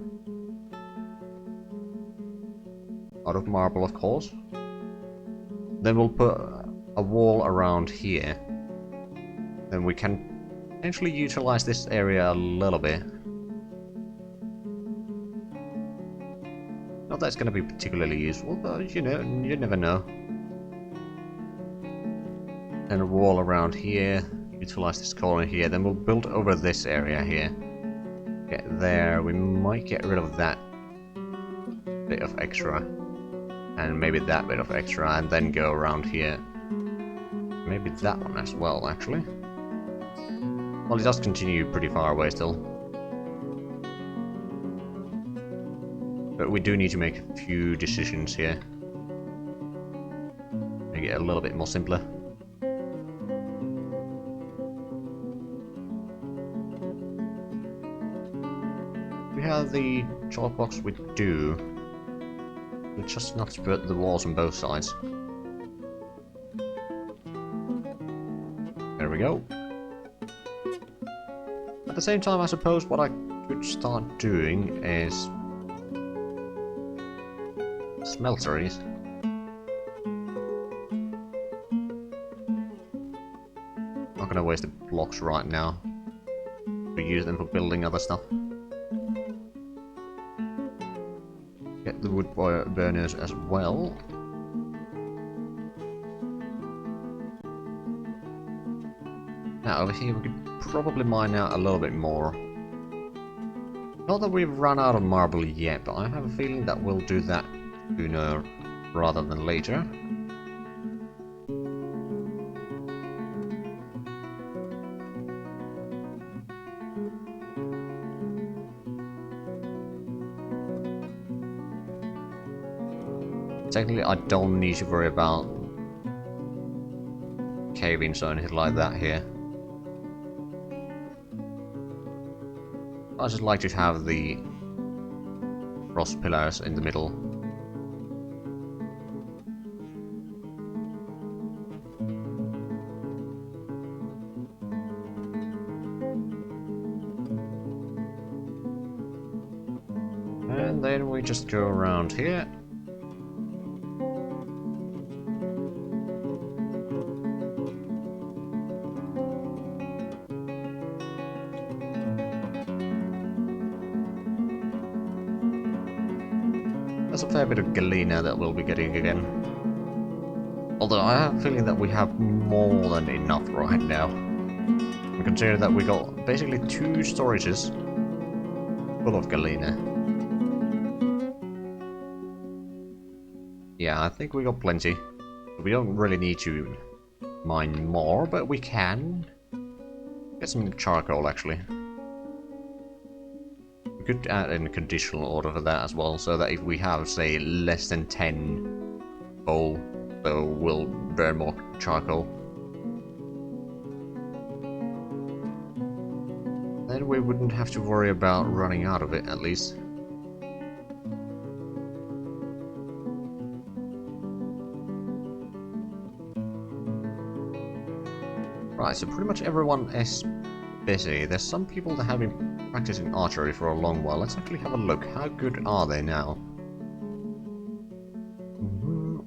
Out of marble, of course. Then we'll put a wall around here. Then we can potentially utilize this area a little bit. Not that it's going to be particularly useful, but you know, you never know. And a wall around here. Utilize this corner here. Then we'll build over this area here. Get there. We might get rid of that bit of extra. And maybe that bit of extra, and then go around here. Maybe that one as well, actually. Well, it does continue pretty far away still. But we do need to make a few decisions here. Make it a little bit more simpler. We have the chalk box, we do. We just not spread the walls on both sides. There we go. At the same time, I suppose what I could start doing is smelteries. Not gonna waste the blocks right now. We use them for building other stuff. Get the wood burners as well. Now over here we could probably mine out a little bit more. Not that we've run out of marble yet, but I have a feeling that we'll do that sooner rather than later. Technically, I don't need to worry about cave-ins or anything like that here. I just like to have the cross pillars in the middle. And then we just go around here. There's a fair bit of galena that we'll be getting again. Although I have a feeling that we have more than enough right now. We consider that we got basically 2 storages full of galena. Yeah, I think we got plenty. We don't really need to mine more, but we can get some charcoal actually. We could add in a conditional order for that as well, so that if we have, say, less than 10 coal, so we'll burn more charcoal. Then we wouldn't have to worry about running out of it, at least. Right, so pretty much everyone is busy. There's some people that have been practicing archery for a long while. Let's actually have a look. How good are they now?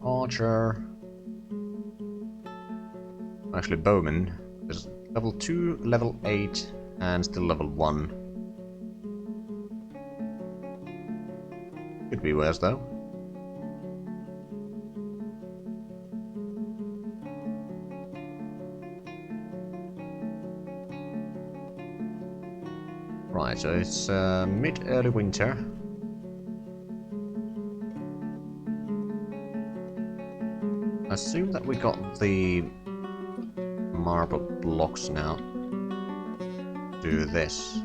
Archer. Actually, bowman. There's level 2, level 8, and still level 1. Could be worse, though. Right, so it's mid-early winter. I assume that we got the marble blocks now. Do this.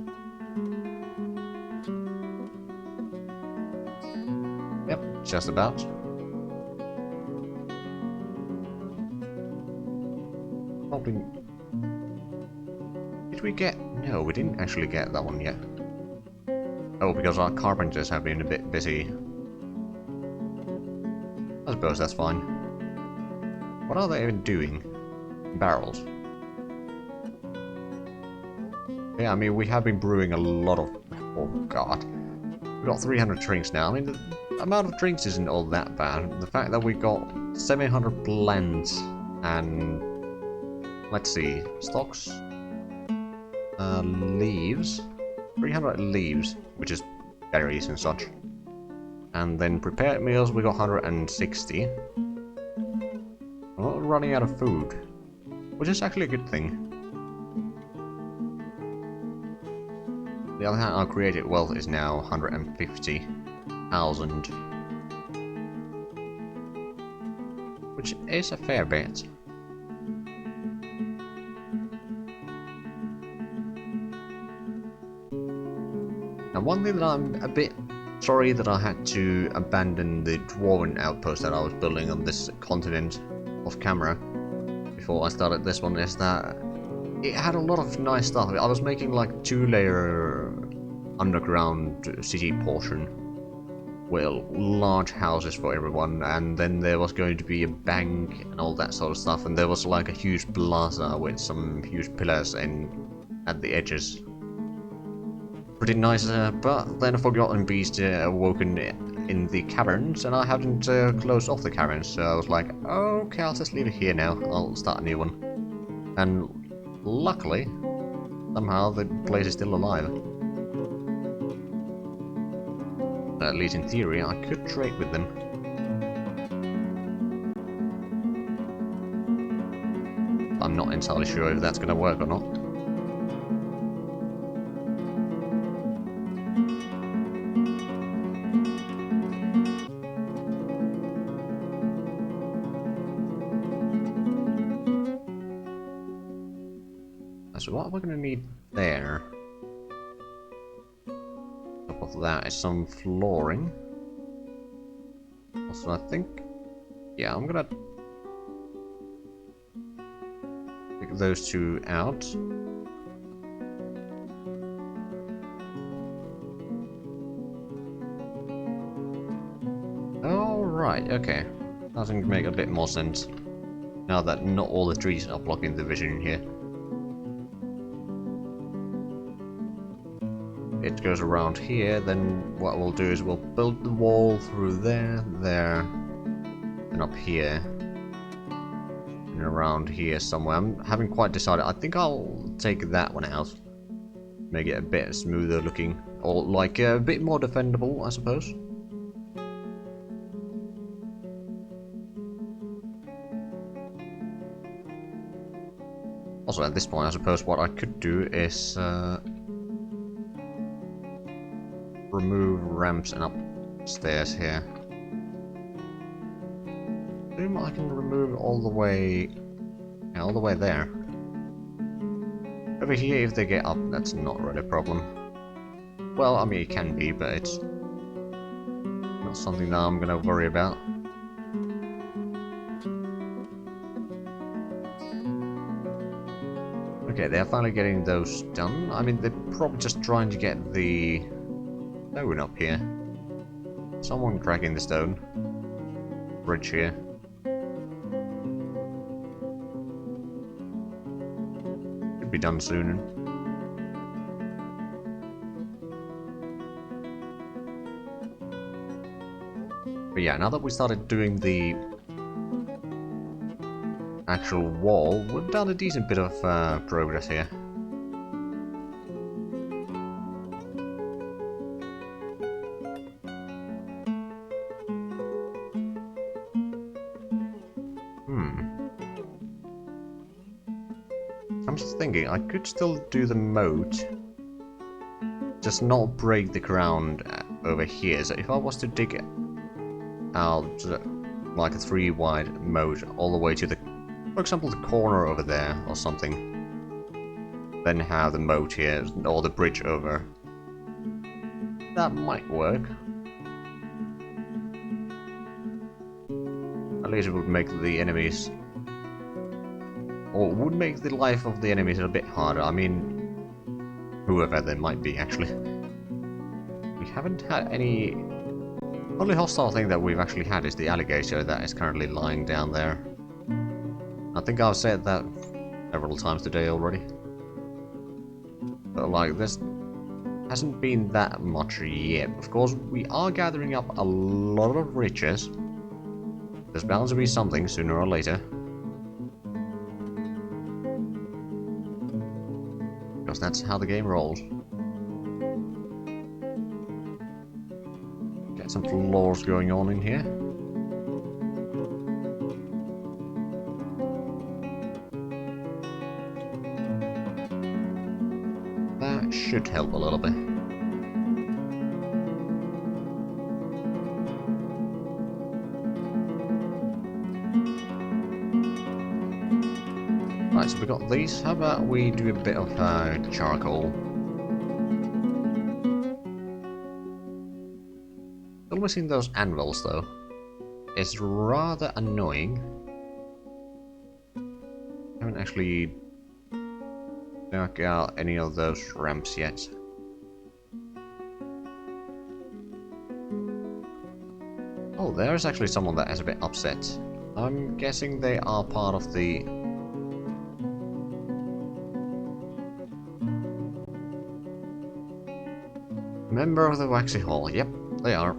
Yep, just about. Probably Did we get... No, we didn't actually get that one yet. Oh, because our carpenters have been a bit busy. I suppose that's fine. What are they even doing? Barrels. Yeah, I mean, we have been brewing a lot of... Oh, God. We've got 300 drinks now. I mean, the amount of drinks isn't all that bad. The fact that we got 700 blends and... Let's see. Stocks. Leaves. 300 leaves, which is berries and such. And then prepared meals, we got 160. We're not running out of food, which is actually a good thing. The other hand, our created wealth is now 150,000. Which is a fair bit. Now, one thing that I'm a bit sorry that I had to abandon the dwarven outpost that I was building on this continent off camera before I started this one is that it had a lot of nice stuff. I was making like a 2-layer underground city portion with large houses for everyone, and then there was going to be a bank and all that sort of stuff, and there was like a huge plaza with some huge pillars at the edges. Pretty nice, but then a forgotten beast awoken in the caverns, and I hadn't closed off the caverns, so I was like, okay, I'll just leave it here now. I'll start a new one. And luckily, somehow the place is still alive. At least in theory, I could trade with them. I'm not entirely sure if that's going to work or not. So what we're going to need there, top of that is some flooring. Also, I think, yeah, I'm going to pick those two out. Alright, okay. That's going to make a bit more sense now that not all the trees are blocking the vision here. It goes around here, then what we'll do is we'll build the wall through there, and up here, and around here somewhere. I haven't quite decided. I think I'll take that one out, make it a bit smoother looking, or like a bit more defendable, I suppose. Also, at this point, I suppose what I could do is remove ramps and upstairs here. I assume I can remove all the way there. Over here, if they get up, that's not really a problem. Well, I mean, it can be, but it's not something that I'm gonna worry about. Okay, they're finally getting those done. I mean, they're probably just trying to get the stone up here. Someone cracking the stone. Bridge here. Should be done soon. But yeah, now that we started doing the actual wall, we've done a decent bit of progress here. I'm just thinking, I could still do the moat, just not break the ground over here. So if I was to dig out like a 3-wide moat all the way to the, for example, the corner over there or something, then have the moat here or the bridge over, that might work. At least it would make the enemies or would make the life of the enemies a bit harder. I mean, whoever they might be, actually. We haven't had any... Only hostile thing that we've actually had is the alligator that is currently lying down there. I think I've said that several times today already. But like, this hasn't been that much yet. Of course, we are gathering up a lot of riches. There's bound to be something sooner or later. Because that's how the game rolls. Get some floors going on in here. That should help a little bit. Right, so we got these. How about we do a bit of charcoal? Still missing those anvils though. It's rather annoying. Haven't actually knocked out any of those ramps yet. Oh, there's actually someone that is a bit upset. I'm guessing they are part of the... Member of the Waxy Hall. Yep, they are.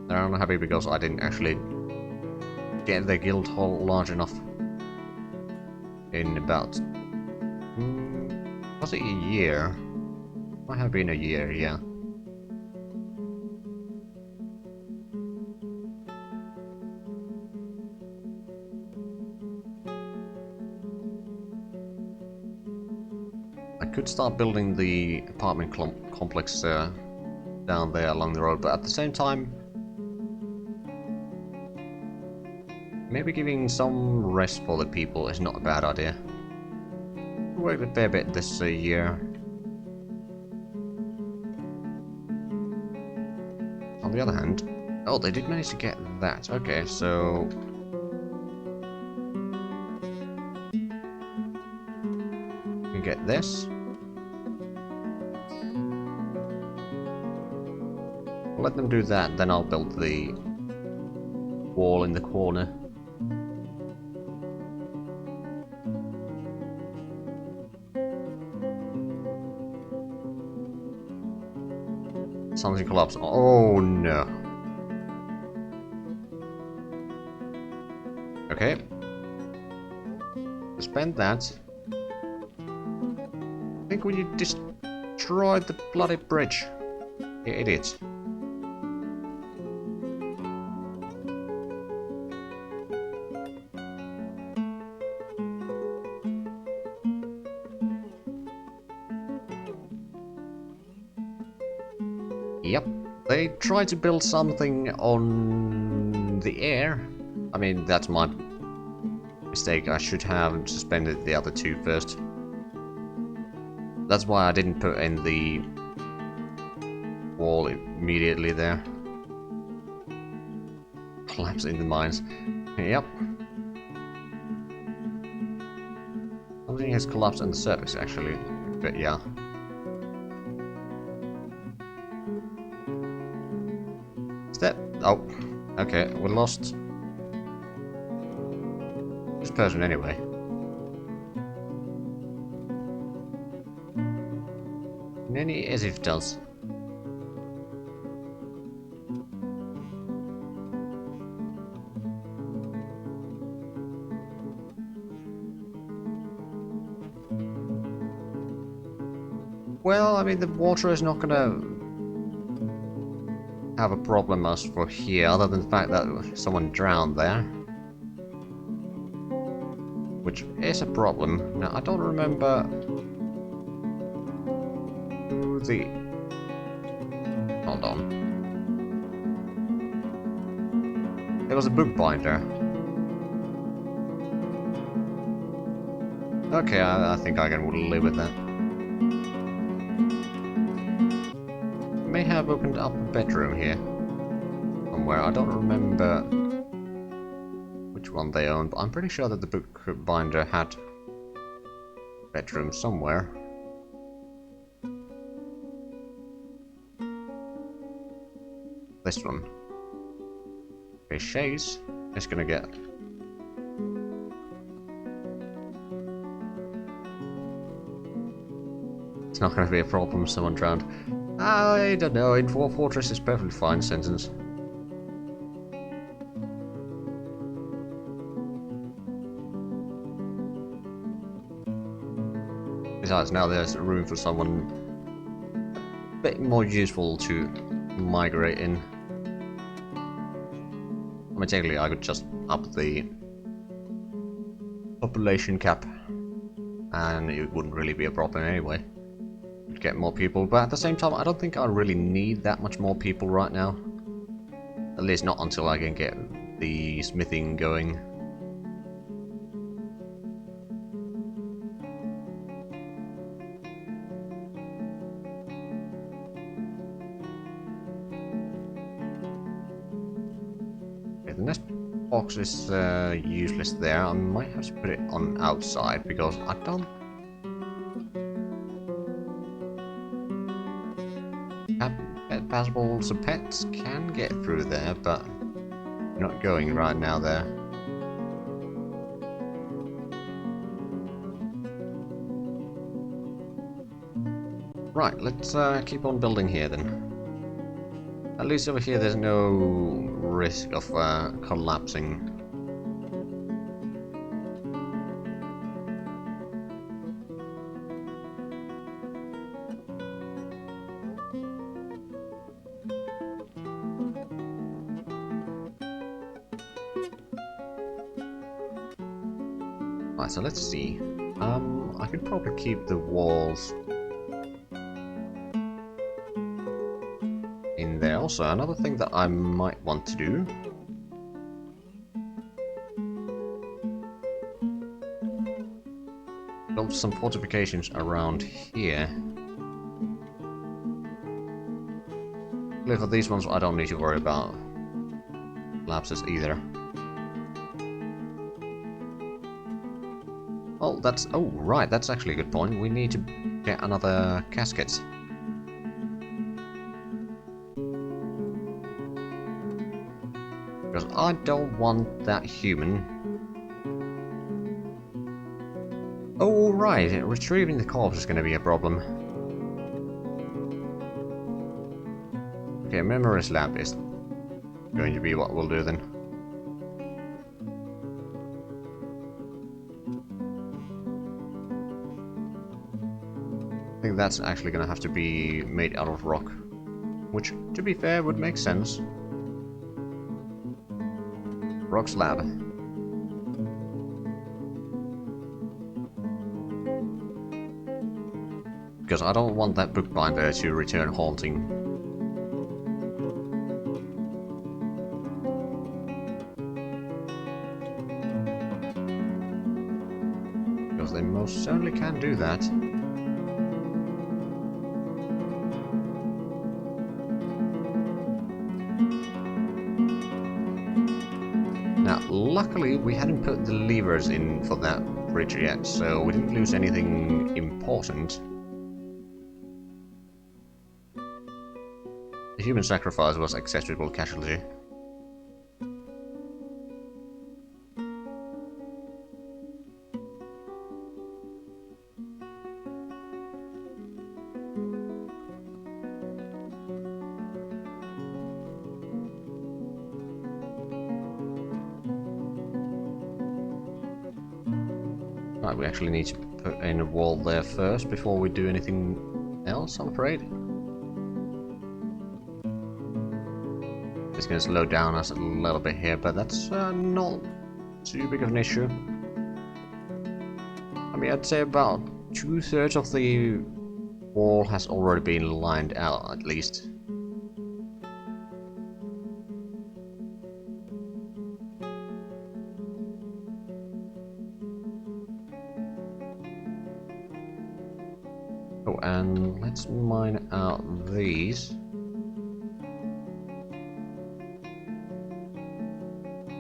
They're unhappy because I didn't actually get the guild hall large enough. In about... was it a year? Might have been a year, yeah. I could start building the apartment complex down there along the road, but at the same time, maybe giving some rest for the people is not a bad idea. We worked a fair bit this year. On the other hand, oh, they did manage to get that. Okay, so we get this. Let them do that, then I'll build the wall in the corner. Something collapsed. Oh no. Okay. Spend that. I think we destroyed the bloody bridge. You idiots. Yep, they tried to build something on the air. I mean, that's my mistake. I should have suspended the other two first. That's why I didn't put in the wall immediately there. Collapse in the mines. Yep. Something has collapsed on the surface, actually. But yeah. Oh, okay, we lost this person anyway. Many as if does. Well, I mean, the water is not gonna have a problem as for here, other than the fact that someone drowned there. Which is a problem. Now, I don't remember who the... Hold on. It was a bookbinder. Okay, I think I can live with that. May have opened up a bedroom here somewhere. I don't remember which one they own, but I'm pretty sure that the bookbinder had a bedroom somewhere. This one. Okay, Shays is gonna get... It's not gonna be a problem, someone drowned. I don't know, in Dwarf Fortress is perfectly fine sentence. Besides, now there's room for someone a bit more useful to migrate in. I mean, technically I could just up the population cap and it wouldn't really be a problem anyway. We'd get more people, but at the same time I don't think I really need that much more people right now. At least not until I can get the smithing going. Okay, the next box is useless there. I might have to put it on outside because I don't... Pet passable, so pets can get through there, but not going right now there. Right, let's keep on building here then. At least over here there's no risk of collapsing. Right, so let's see. I could probably keep the walls in there. Also, another thing that I might want to do build some fortifications around here. For these ones I don't need to worry about lapses either. Oh, that's... oh, right, that's actually a good point. We need to get another casket. Because I don't want that human. Oh, right, retrieving the corpse is going to be a problem. Okay, Memories Lab is going to be what we'll do then. I think that's actually going to have to be made out of rock. Which, to be fair, would make sense. Rock slab. Because I don't want that bookbinder to return haunting. Because they most certainly can do that. Now, luckily, we hadn't put the levers in for that bridge yet, so we didn't lose anything important. The human sacrifice was acceptable casualty. Right, we actually need to put in a wall there first before we do anything else, I'm afraid. It's going to slow down us a little bit here, but that's not too big of an issue. I mean, I'd say about 2/3 of the wall has already been lined out, at least. Oh, and let's mine out these.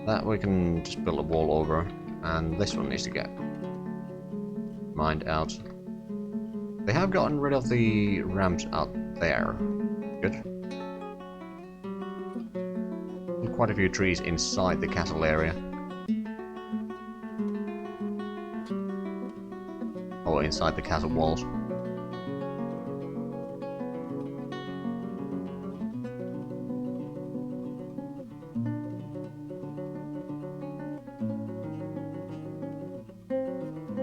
That we can just build a wall over, and this one needs to get mined out. They have gotten rid of the ramps out there. Good. Quite a few trees inside the castle area. Or inside the castle walls.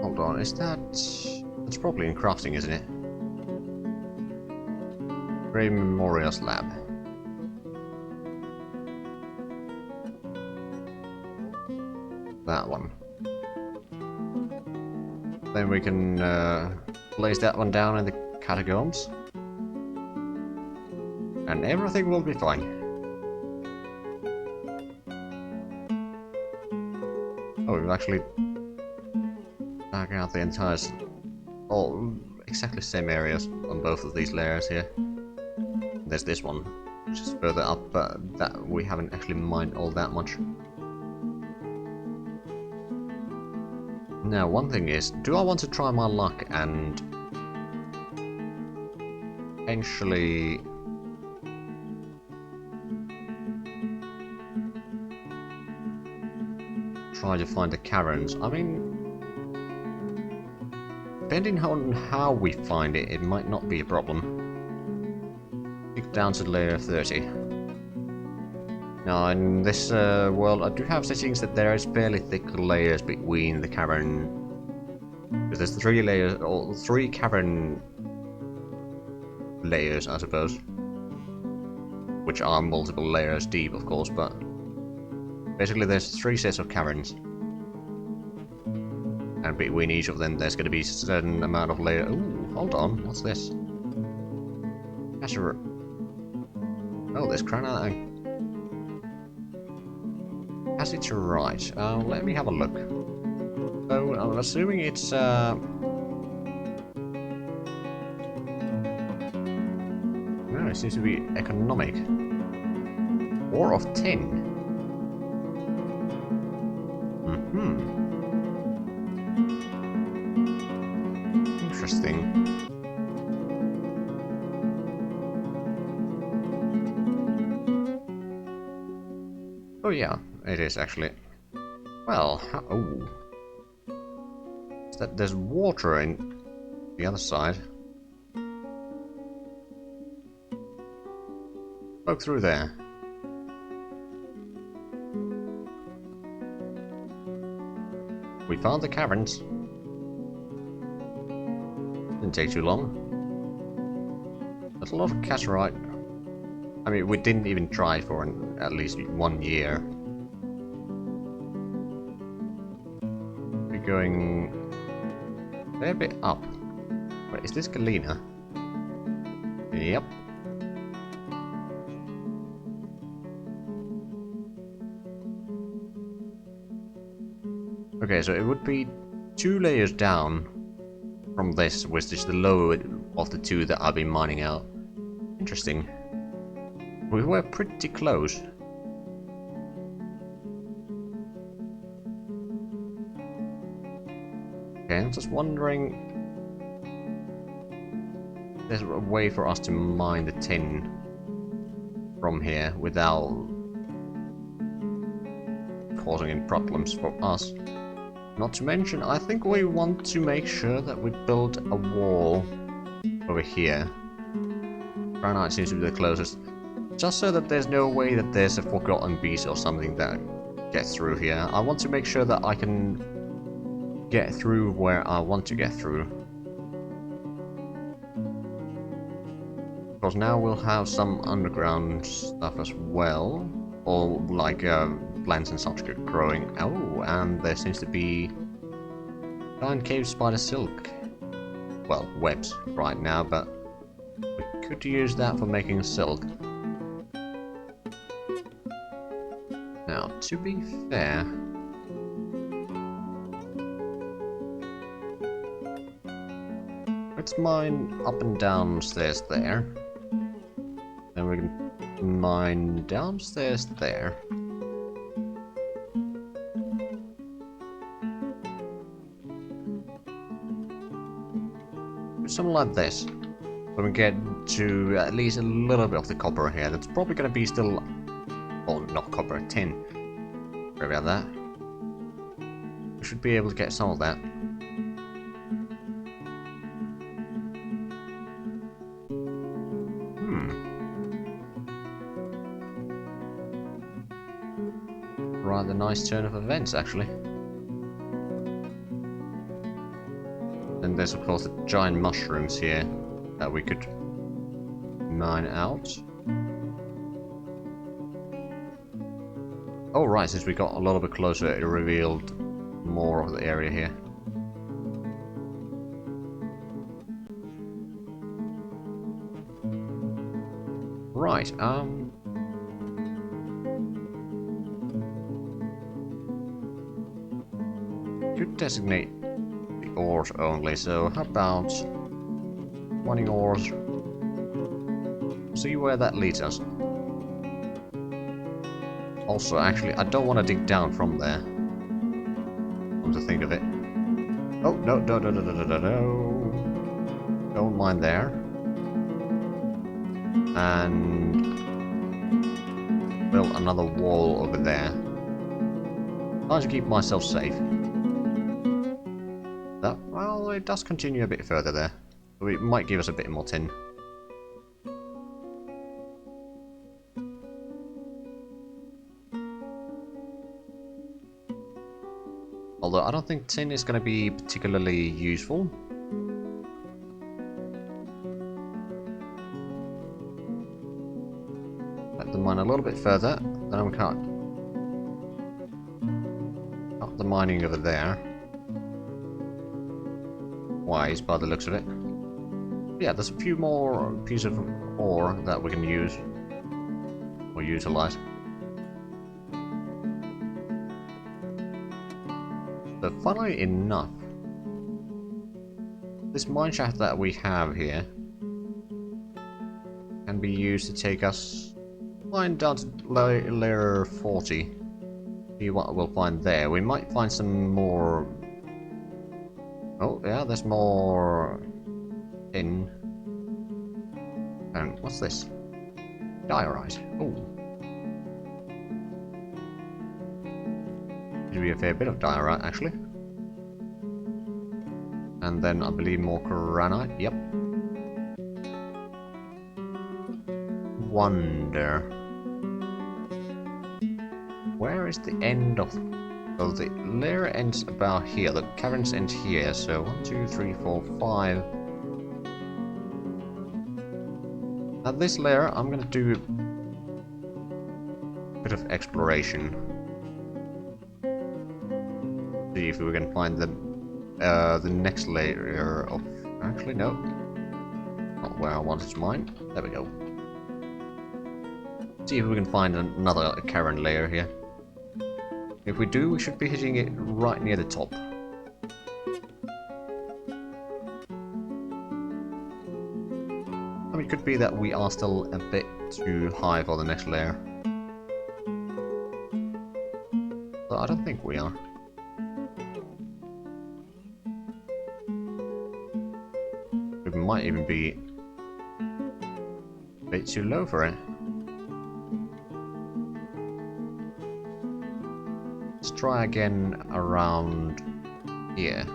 Hold on, is that... That's probably in crafting, isn't it? Grey Memorials Lab. That one. Then we can place that one down in the catacombs. And everything will be fine. Oh, we've actually dug out the entire... Oh, exactly same areas on both of these layers here. There's this one, which is further up, but that we haven't actually mined all that much. Now, one thing is, do I want to try my luck and potentially try to find the caverns? I mean, depending on how we find it, it might not be a problem. Dig down to layer 30. Now, in this world, I do have settings that there is fairly thick layers between the cavern. Because there's 3 layers, or 3 cavern layers, I suppose. Which are multiple layers deep, of course, but basically there's 3 sets of caverns. And between each of them, there's going to be a certain amount of layer. Ooh, hold on, what's this? Oh, there's granite. Passage right. Let me have a look. So, I'm assuming it's, no, it seems to be economic. 4 of 10. Interesting. Oh yeah, it is actually. Well, oh. That there's water in the other side. Poke through there. We found the caverns. Didn't take too long. There's a lot of cassiterite. I mean, we didn't even try for at least 1 year. We're going a bit up. Wait, is this Galena? Yep. Okay, so it would be 2 layers down from this, which is the lower of the 2 that I've been mining out. Interesting. We were pretty close. Okay, I'm just wondering if there's a way for us to mine the tin from here without causing any problems for us. Not to mention, I think we want to make sure that we build a wall over here. Granite seems to be the closest. Just so that there's no way that there's a forgotten beast or something that gets through here. I want to make sure that I can get through where I want to get through. Because now we'll have some underground stuff as well. Or like plants and such growing. Oh, and there seems to be giant cave spider silk. Well, webs right now, but we could use that for making silk. Now, to be fair, let's mine up and downstairs there. Then we can mine downstairs there. something like this. When we get to at least a little bit of the copper here, that's probably going to be still... Oh, not copper, tin. Sorry about that. We should be able to get some of that. Rather nice turn of events, actually. And there's of course the giant mushrooms here that we could mine out. Oh right, since we got a little bit closer, it revealed more of the area here. Right, could designate the ores only, so how about 20 ores? See where that leads us. Also, actually, I don't want to dig down from there. Come to think of it. Oh, no. Don't mind there. And... build another wall over there. Trying to keep myself safe. That, well, it does continue a bit further there. So it might give us a bit more tin. Although I don't think tin is going to be particularly useful. Let the mine a little bit further, then we can't cut the mining over there. Wise by the looks of it. Yeah, there's a few more pieces of ore that we can use or utilize. So funnily enough, this mine shaft that we have here can be used to take us line down to layer 40. See what we'll find there. We might find some more. Oh yeah, there's more tin. And what's this? Diorite. Oh. Should be a fair bit of diorite, actually. And then I believe more granite. Yep. Wonder. Where is the end of... Oh, the layer ends about here. The caverns end here. So 1, 2, 3, 4, 5. At this layer, I'm going to do a bit of exploration. See if we can find the next layer of... Actually, no. Not where I wanted to mine. There we go. See if we can find another Karen layer here. If we do, we should be hitting it right near the top. I mean, it could be that we are still a bit too high for the next layer. But I don't think we are. We might even be a bit too low for it. Let's try again around here.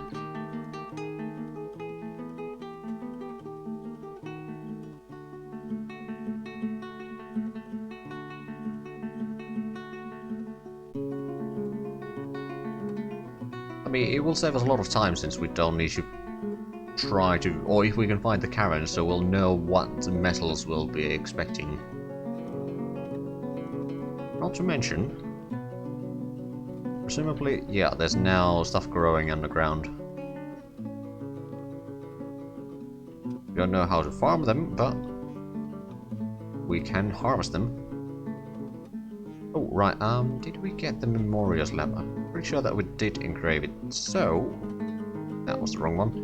I mean, it will save us a lot of time since we don't need to try to, or if we can find the Karen, so we'll know what metals we'll be expecting. Not to mention, presumably, yeah, there's now stuff growing underground. We don't know how to farm them, but we can harvest them. Oh, right, did we get the memorials lamp? I'm pretty sure that we did engrave it, so that was the wrong one.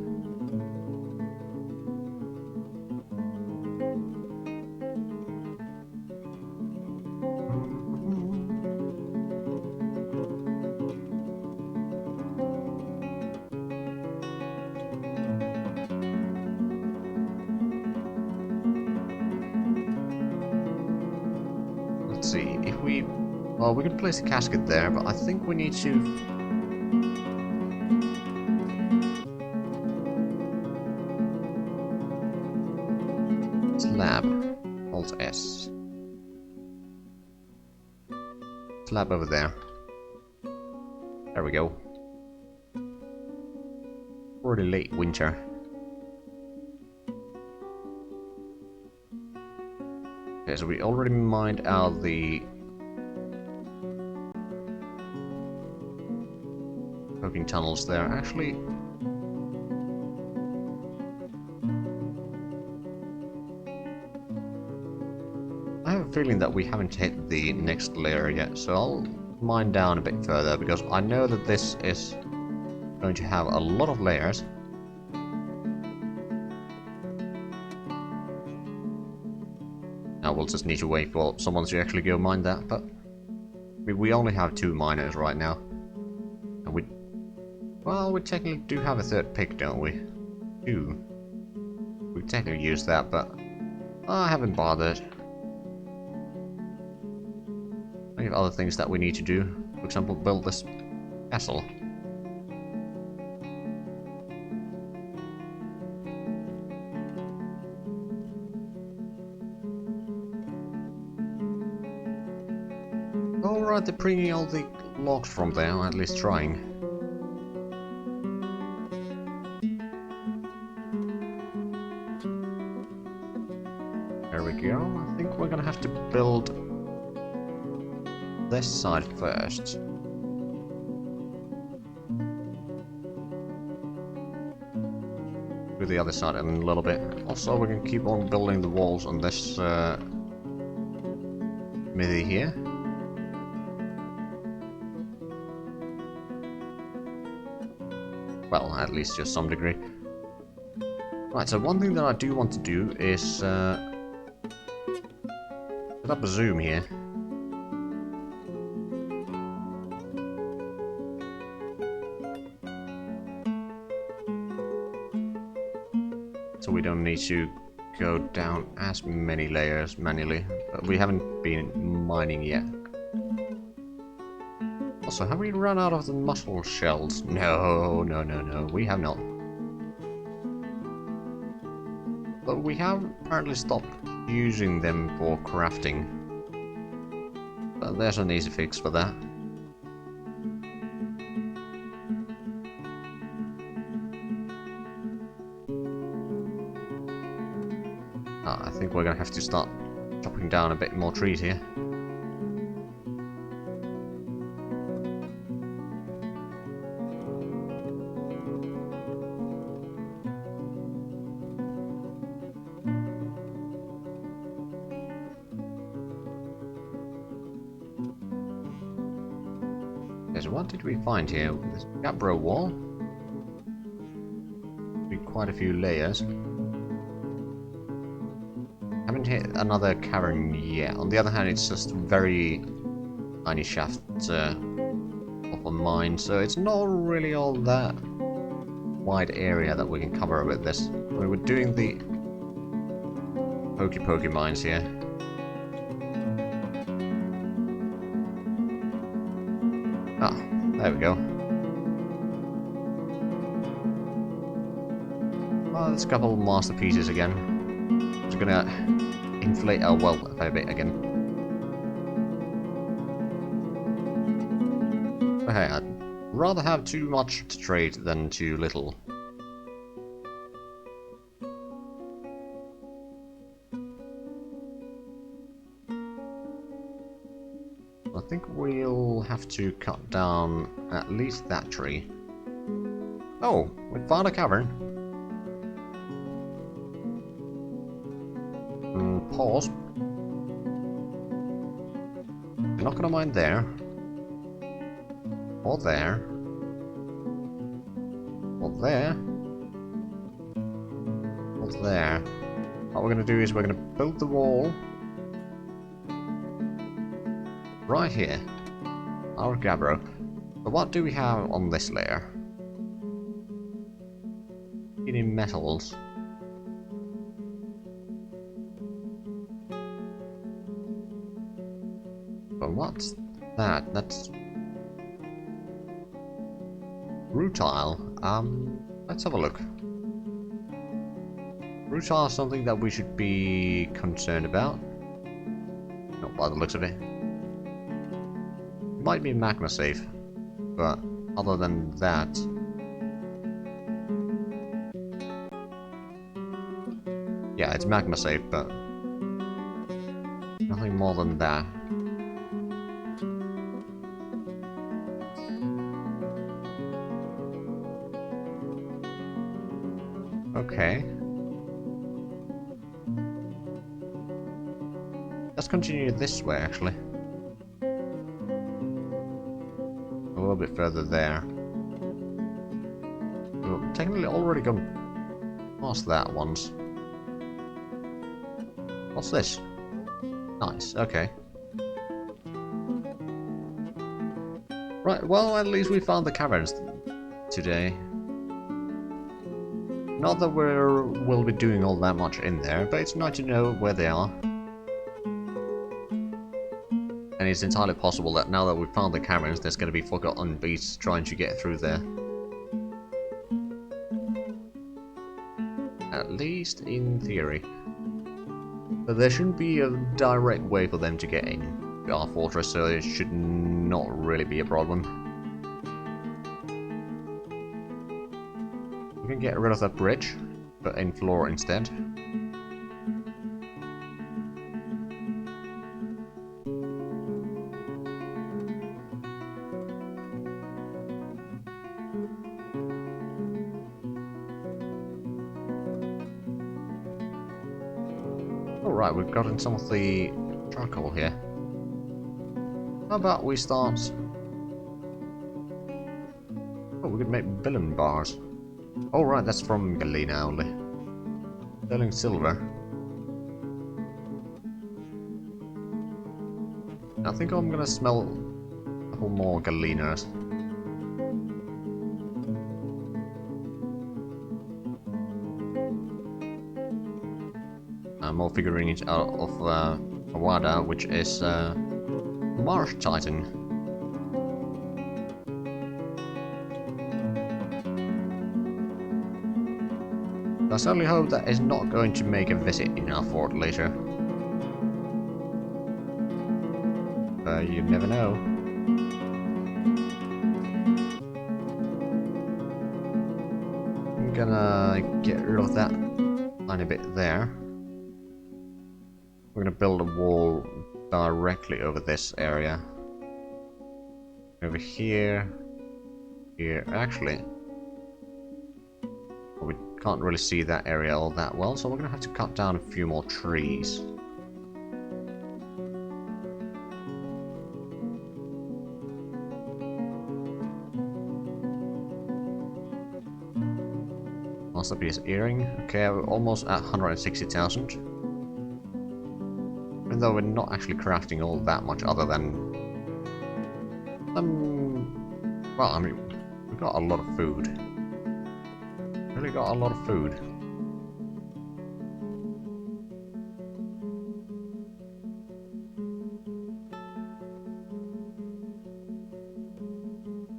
see. If we... Well, we can place a casket there, but I think we need to... Slab. Alt S. Slab over there. There we go. Already late winter. Okay, so we already mined out the poking tunnels there. Actually, I have a feeling that we haven't hit the next layer yet, so I'll mine down a bit further because I know that this is going to have a lot of layers. Now we'll just need to wait for someone to actually go mine that, but we only have 2 miners right now. And we... Well, we technically do have a 3rd pick, don't we? 2. We technically use that, but I haven't bothered. We have other things that we need to do. For example, build this castle. Alright, they're bringing all the logs from there, or at least trying. There we go. I think we're gonna have to build this side first. Do the other side in a little bit. Also, we can keep on building the walls on this smithy here. Well, at least to some degree. Right, so one thing that I do want to do is set up a zoom here. So we don't need to go down as many layers manually. But we haven't been mining yet. Also, have we run out of the mussel shells? No, we have not. But we have apparently stopped using them for crafting. But there's an easy fix for that. I think we're gonna have to start chopping down a bit more trees here. So what did we find here? This gabbro wall. Be quite a few layers. Haven't hit another cavern yet. On the other hand, it's just very tiny shaft of a mine, so it's not really all that wide area that we can cover with this. We were doing the pokey mines here. Ah, there we go. Oh, there's a couple of masterpieces again. Just gonna inflate our wealth a fair bit again. But hey, I'd rather have too much to trade than too little. I think we'll have to cut down at least that tree. Oh, we found a cavern. Pause. We're not gonna mine there. Or there. Or there. Or there. What we're gonna do is we're gonna build the wall right here. Our gabbro. But what do we have on this layer? Any metals? what's that? That's rutile. Let's have a look. Rutile is something that we should be concerned about. Not by the looks of it. It might be magma safe, but other than that, yeah, it's magma safe, but nothing more than that. Okay. Let's continue this way, actually. A little bit further there. We've technically already gone past that once. What's this? Nice, okay. Right, well, at least we found the caverns today. Not that we'll be doing all that much in there, but it's nice to know where they are. And it's entirely possible that now that we've found the caverns, there's going to be forgotten beasts trying to get through there. At least in theory. But there shouldn't be a direct way for them to get in our fortress, so it should not really be a problem. We can get rid of that bridge, but in floor instead. Alright, we've gotten some of the charcoal here. How about we start... Oh, we could make villain bars. Oh right, that's from Galena only. Selling silver. I think I'm gonna smell a couple more Galenas. More figurines out of Awada, which is Marsh Titan. I certainly hope that is not going to make a visit in our fort later. You never know. I'm gonna get rid of that tiny bit there. We're gonna build a wall directly over this area. Over here. Here. Actually, we can't really see that area all that well, so we're gonna have to cut down a few more trees. Masterpiece earring. Okay, we're almost at 160,000. Even though we're not actually crafting all that much other than... well, I mean, we got a lot of food. Really got a lot of food.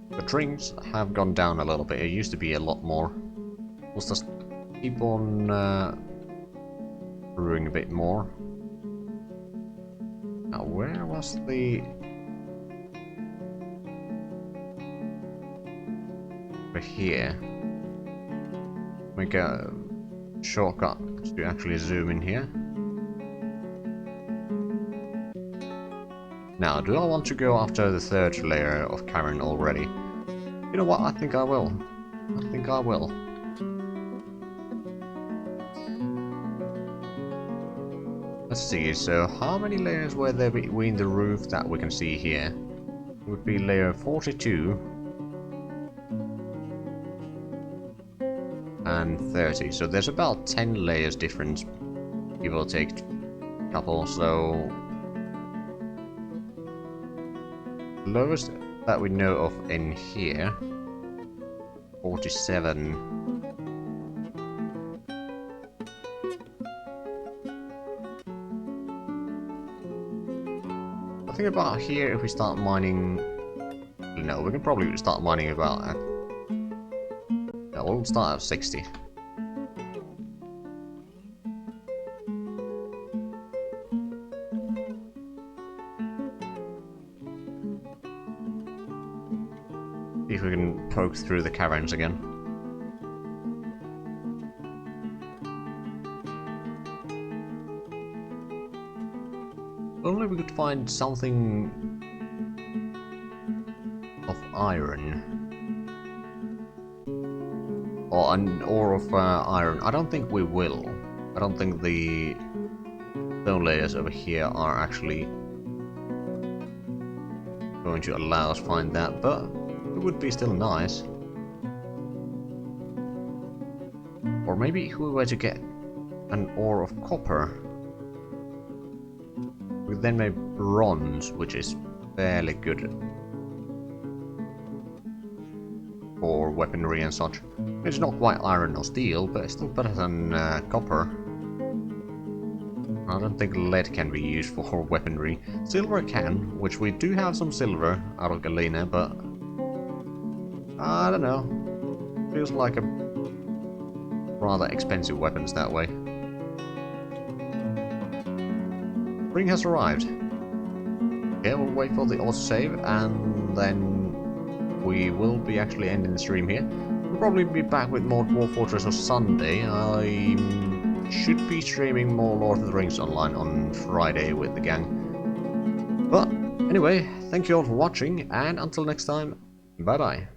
The drinks have gone down a little bit. It used to be a lot more. Let's just keep on brewing a bit more. Now, where was the... over here. Make a shortcut to actually zoom in here. Now, do I want to go after the third layer of Karen already? You know what? I think I will. I think I will. Let's see, so how many layers were there between the roof that we can see here? It would be layer 42 and 30, so there's about 10 layers difference, give or take a couple, so the lowest that we know of in here, 47. I think about here if we start mining... No, we can probably start mining about at... Yeah, we'll start at 60. See if we can poke through the caverns again. Only we could find something of iron. Or an ore of iron. I don't think we will. I don't think the stone layers over here are actually going to allow us find that, but it would be still nice. Or maybe if we were to get an ore of copper, we then make bronze, which is fairly good for weaponry and such. It's not quite iron or steel, but it's still better than copper. I don't think lead can be used for weaponry. Silver can, which we do have some silver out of Galena, but I don't know. Feels like a rather expensive weapons that way. Spring has arrived. Okay, we'll wait for the autosave and then we will be actually ending the stream here. We'll probably be back with more Dwarf Fortress on Sunday. I should be streaming more Lord of the Rings Online on Friday with the gang. But anyway, thank you all for watching, and until next time, bye bye.